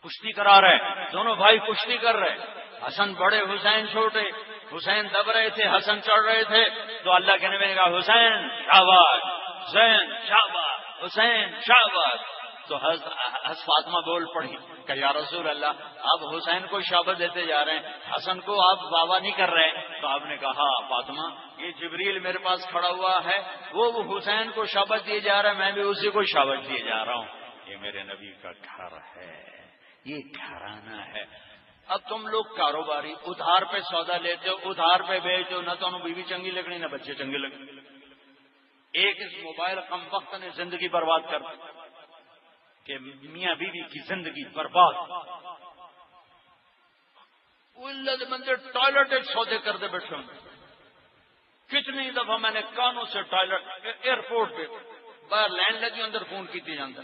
کشتی کرا رہے, دونوں بھائی کشتی کر رہے, حسن بڑے حسین چھوٹے. حسین دب رہے تھے, حسن چڑھ رہے تھے, تو اللہ کے نبی نے کہا حسین شاباش, حسین شاباش, حسین شاباش. تو فاطمہ بول پڑی کہ یا رسول اللہ آپ حسین کو شابت دیتے جا رہے ہیں, حسن کو آپ بابا نہیں کر رہے. تو آپ نے کہا فاطمہ یہ جبریل میرے پاس کھڑا ہوا ہے, وہ حسین کو شابت دیے جا رہا ہے, میں بھی اسی کو شابت دیے جا رہا ہوں. یہ میرے نبی کا گھر ہے, یہ گھرانہ ہے. اب تم لوگ کاروباری ادھار پہ سودا لیتے ہو, ادھار پہ بیچو, نہ تو بیوی چنگی لگنی نہ بچے چنگے لگنے. ایک اس موبائل کم وقت نے زندگی برباد کر دی کہ میاں بیوی کی زندگی برباد. بندے ٹوائلٹ ایک سودے کر دے بیٹھے ہوں. کتنی دفعہ میں نے کانوں سے ٹوائلٹ ایئرپورٹ پہ باہر لائن لگی, اندر فون کی جاتا.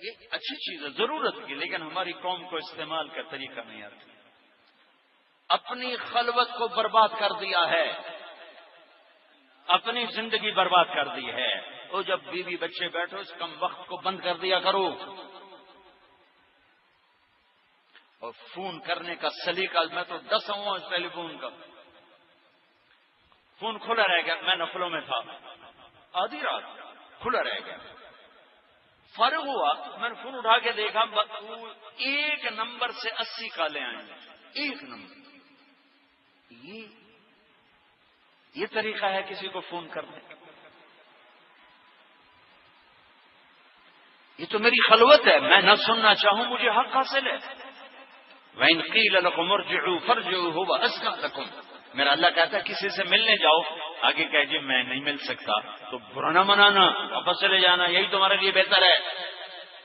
یہ اچھی چیز ہے ضرورت کی, لیکن ہماری قوم کو استعمال کا طریقہ نہیں آتا. اپنی خلوت کو برباد کر دیا ہے, اپنی زندگی برباد کر دی ہے. وہ جب بیوی بچے بیٹھو اس کم وقت کو بند کر دیا کرو. اور فون کرنے کا سلیقہ, میں تو 10 ہوں اس ٹیلی فون کا, فون کھلا رہ گیا. میں نفلوں میں تھا, آدھی رات کھلا رہ گیا, فارغ ہوا, میں نے فون اٹھا کے دیکھا ایک نمبر سے 80 کالیں آئیں, ایک نمبر. یہ طریقہ ہے کسی کو فون کرنے کا؟ یہ تو میری خلوت ہے, میں نہ سننا چاہوں مجھے حق حاصل ہے. وَإِنْ قِيلَ لَكُمُ ارْجِعُوا فَارْجِعُوا هُوَ أَزْكَىٰ لَكُمْ. میرا اللہ کہتا ہے کسی سے ملنے جاؤ, آگے کہہ جی میں نہیں مل سکتا تو برا نہ منانا, واپس چلے جانا, یہی تمہارے لیے بہتر ہے.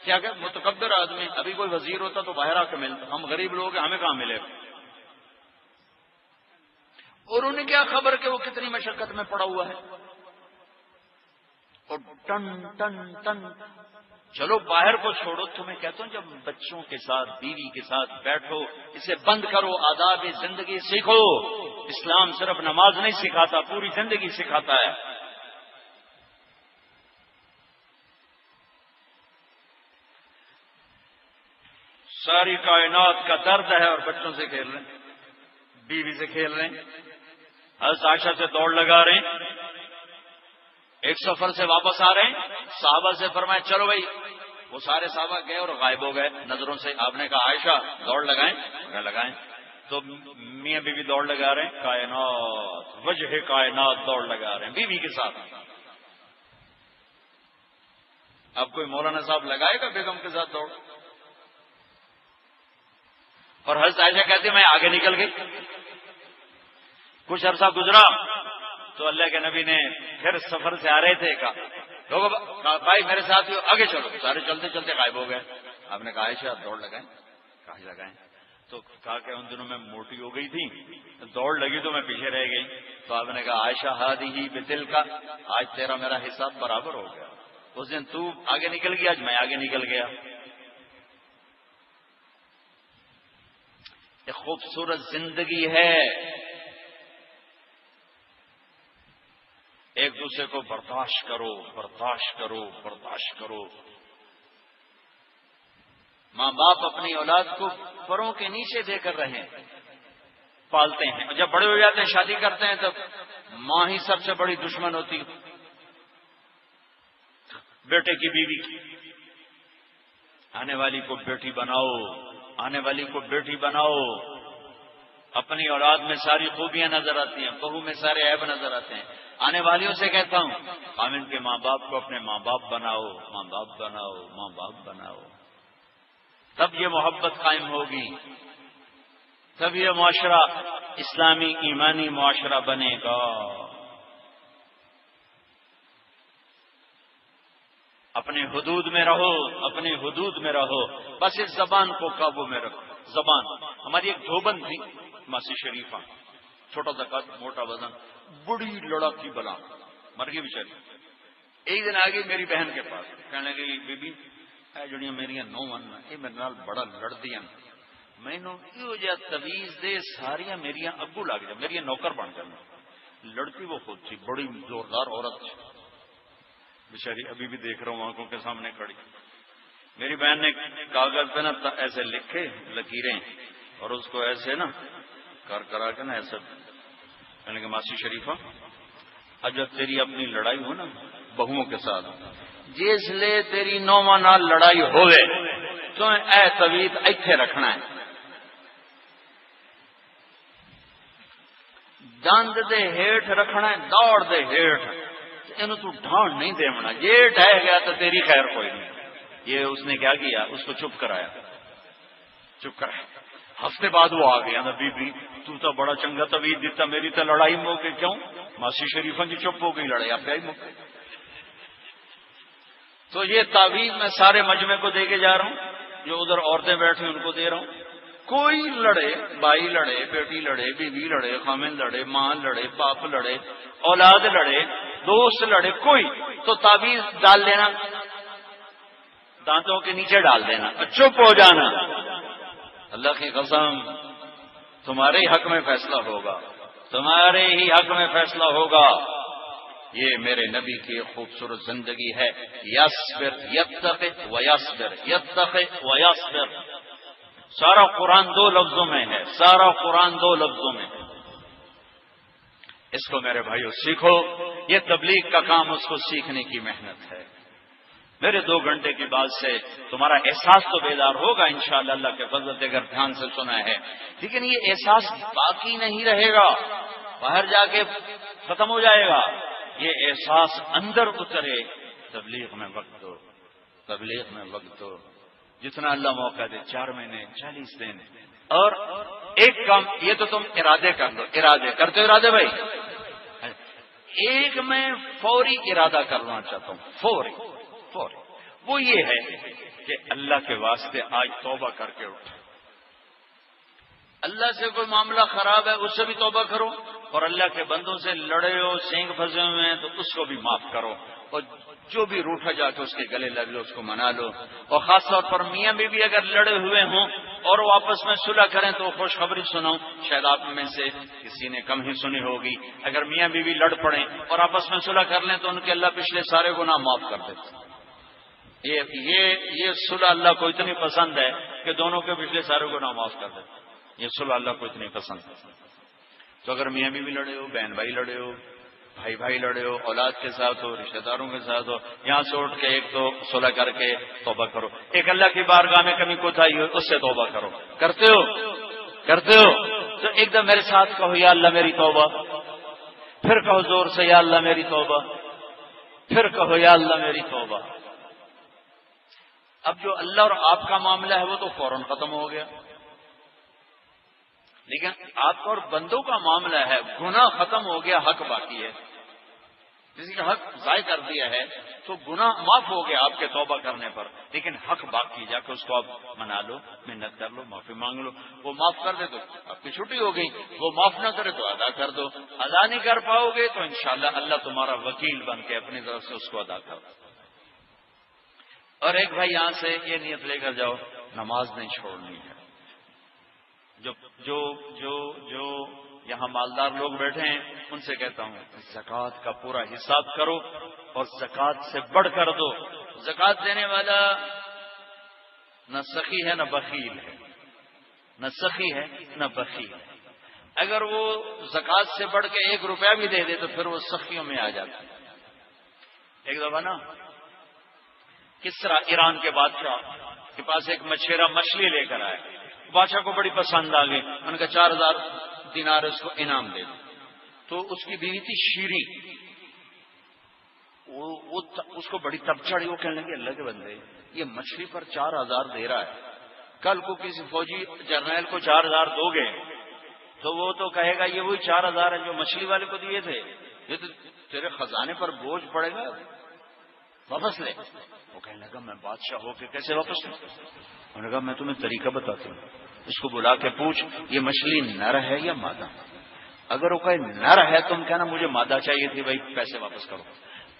کیا کہ متکبر آدمی, ابھی کوئی وزیر ہوتا تو باہر آ کے ملتا, ہم غریب لوگ ہیں ہمیں کہاں ملے. اور انہیں کیا خبر کہ وہ کتنی مشقت میں پڑا ہوا ہے. اور ٹن ٹن ٹن. چلو باہر کو چھوڑو، تمہیں کہتا ہوں جب بچوں کے ساتھ بیوی کے ساتھ بیٹھو اسے بند کرو، آداب زندگی سیکھو. اسلام صرف نماز نہیں سکھاتا، پوری زندگی سکھاتا ہے. ساری کائنات کا درد ہے اور بچوں سے کھیل رہے ہیں، بیوی سے کھیل رہے ہیں، حضرت عائشہ سے دوڑ لگا رہے ہیں. ایک سفر سے واپس آ رہے ہیں، صحابہ سے فرمایا چلو بھائی. وہ سارے صحابہ گئے اور غائب ہو گئے نظروں سے. آپ نے کہا عائشہ دوڑ لگائیں. لگائیں تو میاں بیوی دوڑ لگا رہے ہیں. کائنات وجہ کائنات دوڑ لگا رہے ہیں بیوی کے ساتھ. اب کوئی مولانا صاحب لگائے گا بیگم کے ساتھ دوڑ؟ اور حضرت عائشہ کہتے میں آگے نکل گئی. کچھ عرصہ گزرا تو اللہ کے نبی نے پھر سفر سے آ رہے تھے، کہا بھائی میرے ساتھ آگے چلو. سارے چلتے چلتے غائب ہو گئے. آپ نے کہا عائشہ دوڑ لگائیں. کہاں لگائیں؟ تو کہا کہ ان دنوں میں موٹی ہو گئی تھی، دوڑ لگی تو میں پیچھے رہ گئی. تو آپ نے کہا عائشہ ہادی بتل کا، آج تیرا میرا حساب برابر ہو گیا. اس دن تو آگے نکل گیا، آج میں آگے نکل گیا. ایک خوبصورت زندگی ہے. ایک دوسرے کو برداشت کرو، برداشت کرو، برداشت کرو. ماں باپ اپنی اولاد کو پروں کے نیچے دے کر رہیں، پالتے ہیں. جب بڑے ہو جاتے ہیں شادی کرتے ہیں تب ماں ہی سب سے بڑی دشمن ہوتی ہے بیٹے کی بیوی کی. آنے والی کو بیٹی بناؤ، آنے والی کو بیٹی بناؤ. اپنی اولاد میں ساری خوبیاں نظر آتی ہیں، بہو میں سارے عیب نظر آتے ہیں. آنے والیوں سے کہتا ہوں خامن کے ماں باپ کو اپنے ماں باپ بناؤ، ماں باپ بناؤ، ماں باپ بناؤ. تب یہ محبت قائم ہوگی، تب یہ معاشرہ اسلامی ایمانی معاشرہ بنے گا. اپنے حدود میں رہو، اپنے حدود میں رہو. بس اس زبان کو قابو میں رکھو. زبان ہماری ایک دھوبن تھی ماسی شریفہ، چھوٹا سا قد، موٹا وزن، بڑی لڑکی بلا، مر گئی بیچاری. ایک دن آ گئی میری بہن کے پاس، کہنے لگی بی بی اے جڑیاں میریاں نوہاں یہ میرے نال بڑا لڑدیاں، مینوں ایہو جہا تویز دے ساریاں میریاں اگو لگ جائیں، میری نوکر بن جائیں. لڑکی وہ خود تھی، بڑی زوردار عورت تھی بیچاری. ابھی بھی دیکھ رہا ہوں آنکھوں کے سامنے کھڑی. میری بہن نے کاغذ پہ نا ایسے لکھے لکیریں اور اس کو ایسے نا کرا کے نا ایسے کہنے کہ ماسی شریفہ اب جب تیری اپنی لڑائی ہو نا بہوؤں کے ساتھ، جس لے تیری نوواں نال لڑائی ہوئے تو اے توید ایتھے رکھنا ہے، دند دے ہیٹھ رکھنا ہے، دوڑ دے ہیٹھ. اینو تو ڈھانڈ نہیں دیونا، یہ ڈھہ گیا تو تیری خیر کوئی نہیں. یہ اس نے کیا کیا، اس کو چپ کرایا. چپ کرایا. ہفتے بعد وہ آ گیا نا بی بی تو بڑا چنگا توید دیتا، میری تو لڑائی موقع. کیوں؟ ماسی شریفہ کی چپ ہو گئی، لڑائی آپ ہی موقع. تو یہ تعویذ میں سارے مجمع کو دے کے جا رہا ہوں، جو ادھر عورتیں بیٹھی ان کو دے رہا ہوں. کوئی لڑے، بھائی لڑے، بیٹی لڑے، بیوی لڑے، خامن لڑے، ماں لڑے، باپ لڑے، اولاد لڑے، دوست لڑے، کوئی تو تعویذ ڈال لینا، دانتوں کے نیچے ڈال دینا، چپ ہو جانا. اللہ کی قسم تمہارے ہی حق میں فیصلہ ہوگا، تمہارے ہی حق میں فیصلہ ہوگا. یہ میرے نبی کی خوبصورت زندگی ہے. یصبر یتقی ویصبر، یتقی ویصبر. سارا قرآن دو لفظوں میں ہے، سارا قرآن دو لفظوں میں ہے. اس کو میرے بھائیو سیکھو. یہ تبلیغ کا کام، اس کو سیکھنے کی محنت ہے. میرے 2 گھنٹے کی بات سے تمہارا احساس تو بیدار ہوگا انشاءاللہ اللہ کے فضل سے، اگر دھیان سے سنا ہے. لیکن یہ احساس باقی نہیں رہے گا، باہر جا کے ختم ہو جائے گا. یہ احساس اندر اترے. تبلیغ میں وقت دو، تبلیغ میں وقت دو، جتنا اللہ موقع دے. 4 مہینے، 40 دن. اور ایک کام یہ تو تم ارادے کر لو. ارادے کرتے ہو ارادے بھائی؟ ایک میں فوری ارادہ کرنا چاہتا ہوں، فوری. وہ یہ ہے کہ اللہ کے واسطے آج توبہ کر کے اٹھو. اللہ سے کوئی معاملہ خراب ہے اس سے بھی توبہ کرو، اور اللہ کے بندوں سے لڑے ہو، سینگ پھنسے ہوئے ہیں، تو اس کو بھی معاف کرو، اور جو بھی روٹھا جا کے اس کے گلے لگ لو، اس کو منا لو۔ اور خاص طور پر میاں بیوی اگر لڑے ہوئے ہوں اور وہ آپس میں صلح کریں تو خوشخبری سناؤں، شاید آپ میں سے کسی نے کم ہی سنی ہوگی، اگر میاں بیوی لڑ پڑیں اور آپس میں صلح کر لیں تو ان کے اللہ پچھلے سارے گناہ معاف کر دیتے۔ یہ صلح اللہ کو اتنی پسند ہے کہ دونوں کے پچھلے سارے گناہ معاف کر دیتے، یہ صلح اللہ کو اتنی پسند ہے۔ تو اگر میاں بیوی لڑے ہو، بہن بھائی لڑے ہو، بھائی بھائی لڑے ہو، اولاد کے ساتھ ہو، رشتہ داروں کے ساتھ ہو، یہاں سے اٹھ کے ایک تو صلح کر کے توبہ کرو، ایک اللہ کی بارگاہ میں کمی کوتاہی ہو اس سے توبہ کرو۔ کرتے ہو تو ایک دم میرے ساتھ کہو یا اللہ میری توبہ، پھر کہو زور سے یا اللہ میری توبہ، پھر کہو یا اللہ میری توبہ۔ اب جو اللہ اور آپ کا معاملہ ہے وہ تو فوراً ختم ہو گیا، لیکن آپ اور بندوں کا معاملہ ہے، گناہ ختم ہو گیا، حق باقی ہے۔ کسی کا حق ضائع کر دیا ہے تو گناہ معاف ہو گیا آپ کے توبہ کرنے پر، لیکن حق باقی، جا کے اس کو آپ منا لو، منت کر لو، معافی مانگ لو۔ وہ معاف کر دے تو آپ کی چھٹی ہو گئی، وہ معاف نہ کرے تو ادا کر دو۔ ادا نہیں کر پاؤ گے تو انشاءاللہ اللہ تمہارا وکیل بن کے اپنی طرف سے اس کو ادا کر دو۔ اور ایک بھائی یہاں سے یہ نیت لے کر جاؤ، نماز نہیں چھوڑنی ہے۔ جو یہاں مالدار لوگ بیٹھے ہیں ان سے کہتا ہوں زکوٰۃ کا پورا حساب کرو اور زکوٰۃ سے بڑھ کر دو۔ زکوٰۃ دینے والا نہ سخی ہے نہ بخیل ہے، نہ سخی ہے نہ بخیل ہے۔ اگر وہ زکوٰۃ سے بڑھ کے 1 روپیہ بھی دے دے تو پھر وہ سخیوں میں آ جاتا ہے۔ ایک دفعہ نا کسرا ایران کے بادشاہ کے پاس ایک مچھیرا مچھلی لے کر آئے، بادشاہ کو بڑی پسند آ گئی، ان کا 4000 دینار اس کو انعام دے دو۔ تو اس کی بیوی تھی شیریں، وہ اس کو بڑی تب چڑھی، وہ کہنے لگے اللہ کے بندے یہ مچھلی پر 4000 دے رہا ہے، کل کو کسی فوجی جرنیل کو 4000 دو گے تو وہ تو کہے گا یہ وہی 4000 ہے جو مچھلی والے کو دیے تھے، یہ تو تیرے خزانے پر بوجھ پڑے گا، واپس لے۔ وہ کہنے لگا میں بادشاہ ہو کے کیسے واپس لوں؟ انہوں نے کہا میں تمہیں طریقہ بتاتا ہوں، اس کو بلا کے پوچھ یہ مچھلی نر ہے یا مادہ؟ اگر وہ کہے نر ہے تم کہنا مجھے مادہ چاہیے تھی بھائی پیسے واپس کرو،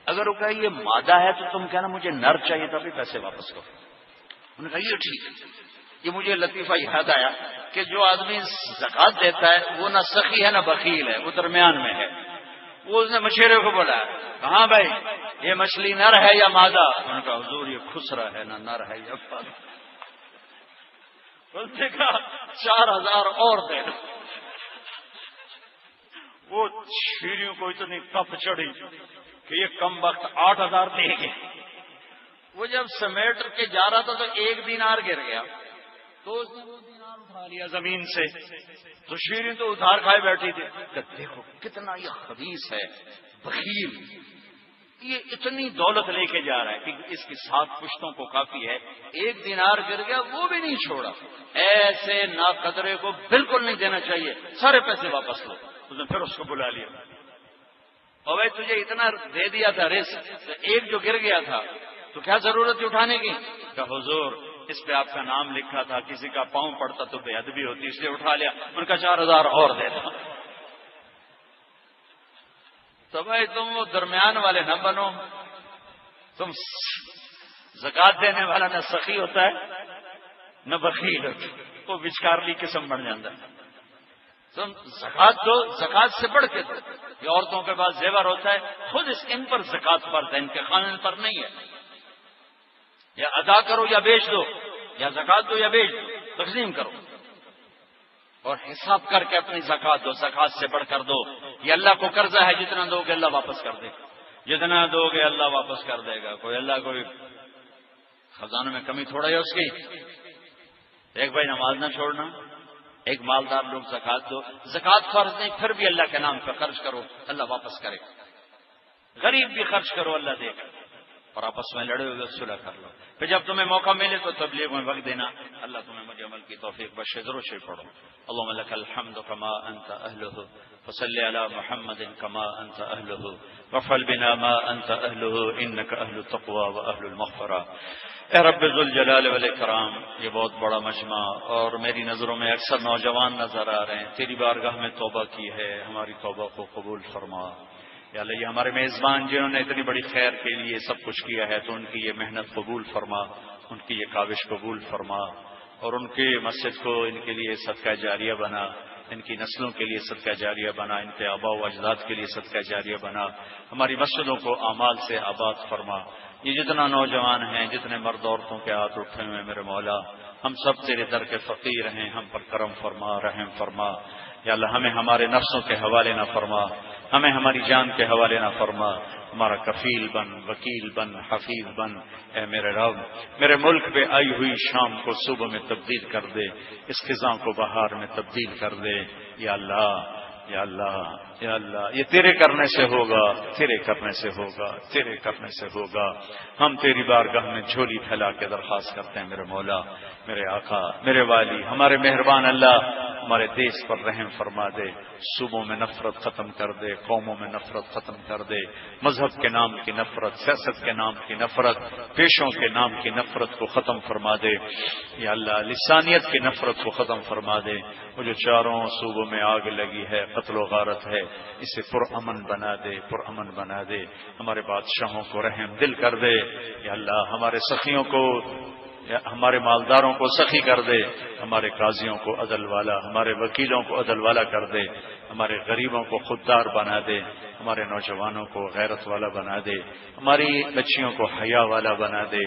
اگر وہ کہے یہ مادہ ہے تو تم کہنا مجھے نر چاہیے تھا بھی پیسے واپس کرو۔ انہوں نے کہا یہ ٹھیک ہے۔ یہ مجھے لطیفہ یاد آیا کہ جو آدمی زکوٰۃ دیتا ہے وہ نہ سخی ہے نہ بخیل ہے، وہ درمیان میں ہے۔ وہ اس نے مچھیرے کو بولا کہاں بھائی یہ مچھلی نر ہے یا مادہ؟ انہوں نے کہا حضور یہ خسرا ہے، نہ نر ہے یا مادہ۔ اس نے کہا 4000 اور دے دو۔ وہ شیریوں کو اتنی تپ چڑھی کہ یہ کم وقت 8000 دے گے۔ وہ جب سمیٹ کے جا رہا تھا تو 1 دینار گر گیا، تو اس نے وہ دینار اٹھا لیا زمین سے، تو شیریں تو ادھار کھائے بیٹھی تھی کہ دیکھو کتنا یہ خبیث ہے، بخیل، یہ اتنی دولت لے کے جا رہا ہے کہ اس کی 7 پشتوں کو کافی ہے، 1 دینار گر گیا وہ بھی نہیں چھوڑا۔ ایسے ناقدرے کو بالکل نہیں دینا چاہیے، سارے پیسے واپس لو۔ اس نے پھر اس کو بلا لیا، اور بھائی تجھے اتنا دے دیا تھا رزق، تو ایک جو گر گیا تھا تو کیا ضرورت تھی اٹھانے کی؟ کہ حضور اس پہ آپ کا نام لکھا تھا، کسی کا پاؤں پڑتا تو بے ادبی ہوتی، اس لیے اٹھا لیا۔ ان کا 4000 اور دے دو۔ تو بھائی تم وہ درمیان والے نہ بنو، تم زکات دینے والا نہ سخی ہوتا ہے نہ بخیل ہوتا، وہ وچکارلی قسم بن جاتا ہے۔ تم زکات دو، زکات سے بڑھ کے دو۔ یہ عورتوں کے پاس زیور ہوتا ہے، خود ان پر زکات فرض ہے، ان کے خاندان پر نہیں ہے۔ یا ادا کرو یا بیچ دو، یا زکات دو یا بیچ دو، تقسیم کرو اور حساب کر کے اپنی زکات دو، زکات سے بڑھ کر دو۔ یہ اللہ کو قرضہ ہے، جتنا دو گے اللہ واپس کر دے گا، جتنا دو گے اللہ واپس کر دے گا۔ کوئی اللہ کوئی خزانوں میں کمی تھوڑا ہے اس کی۔ ایک بھائی نماز نہ چھوڑنا، ایک مالدار لوگ زکات دو، زکات فرض نہیں پھر بھی اللہ کے نام پہ خرچ کرو، اللہ واپس کرے گا۔ غریب بھی خرچ کرو، اللہ دے گا، اور آپس میں لڑے ہوئے صلح کر لو۔ پھر جب تمہیں موقع ملے تو تبلیغ میں وقت دینا۔ اللہ تمہیں مجھے عمل کی توفیق بخشے۔ ضرور شریف پڑھو۔ اللهم لك الحمد كما انت اهله فصل على محمد كما انت اهله وافعل بنا ما انت اهله انك اهل التقوى واهل المغفرة۔ اے رب ذوالجلال والاکرام، یہ بہت بڑا مجمع اور میری نظروں میں اکثر نوجوان نظر آ رہے ہیں، تیری بارگاہ میں توبہ کی ہے، ہماری توبہ کو قبول فرما یا اللہ۔ یہ ہمارے میزبان جنہوں نے اتنی بڑی خیر کے لیے سب کچھ کیا ہے، تو ان کی یہ محنت قبول فرما، ان کی یہ کاوش قبول فرما، اور ان کے مسجد کو ان کے لیے صدقہ جاریہ بنا، ان کی نسلوں کے لیے صدقہ جاریہ بنا، ان کے آباء و اجداد کے لیے صدقہ جاریہ بنا، ہماری مسجدوں کو اعمال سے آباد فرما۔ یہ جتنا نوجوان ہیں، جتنے مرد عورتوں کے ہاتھ اٹھے ہوئے میرے مولا، ہم سب تیرے در کے فقیر ہیں، ہم پر کرم فرما، رحم فرما یا اللہ۔ ہمیں ہمارے نفسوں کے حوالے نہ فرما، ہمیں ہماری جان کے حوالے نہ فرما، ہمارا کفیل بن، وکیل بن، حفیظ بن اے میرے رب۔ میرے ملک پہ آئی ہوئی شام کو صبح میں تبدیل کر دے، اس خزاں کو بہار میں تبدیل کر دے یا اللہ، یا اللہ، یا اللہ۔ یہ تیرے کرنے سے ہوگا، تیرے کرنے سے ہوگا، تیرے کرنے سے ہوگا۔ ہم تیری بارگاہ میں جھولی پھیلا کے درخواست کرتے ہیں میرے مولا، میرے آقا، میرے والی، ہمارے مہربان اللہ، ہمارے دیش پر رحم فرما دے، صوبوں میں نفرت ختم کر دے، قوموں میں نفرت ختم کر دے، مذہب کے نام کی نفرت، سیاست کے نام کی نفرت، پیشوں کے نام کی نفرت کو ختم فرما دے یا اللہ۔ لسانیت کی نفرت کو ختم فرما دے۔ وہ جو چاروں صوبوں میں آگ لگی ہے، قتل و غارت ہے، اسے پرامن بنا دے، پرامن بنا دے۔ ہمارے بادشاہوں کو رحم دل کر دے یا اللہ۔ ہمارے سخیوں کو، ہمارے مالداروں کو سخی کر دے، ہمارے قاضیوں کو عدل والا، ہمارے وکیلوں کو عدل والا کر دے، ہمارے غریبوں کو خوددار بنا دے، ہمارے نوجوانوں کو غیرت والا بنا دے، ہماری بچیوں کو حیا والا بنا دے،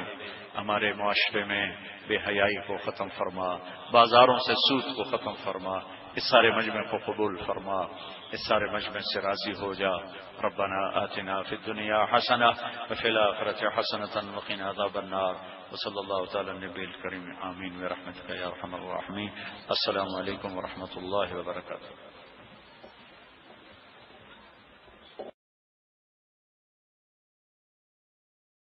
ہمارے معاشرے میں بے حیائی کو ختم فرما، بازاروں سے سود کو ختم فرما۔ اس سارے مجمع کو قبول فرما، اس سارے مجمع سے راضی ہو جا۔ ربنا آتنا فی الدنیا حسنہ وفی الآخرۃ حسنۃ وقنا عذاب النار۔ وصلی اللہ تعالی النبی الکریم آمین برحمتک یا ارحم الراحمین۔ السلام علیکم ورحمۃ اللہ وبرکاتہ۔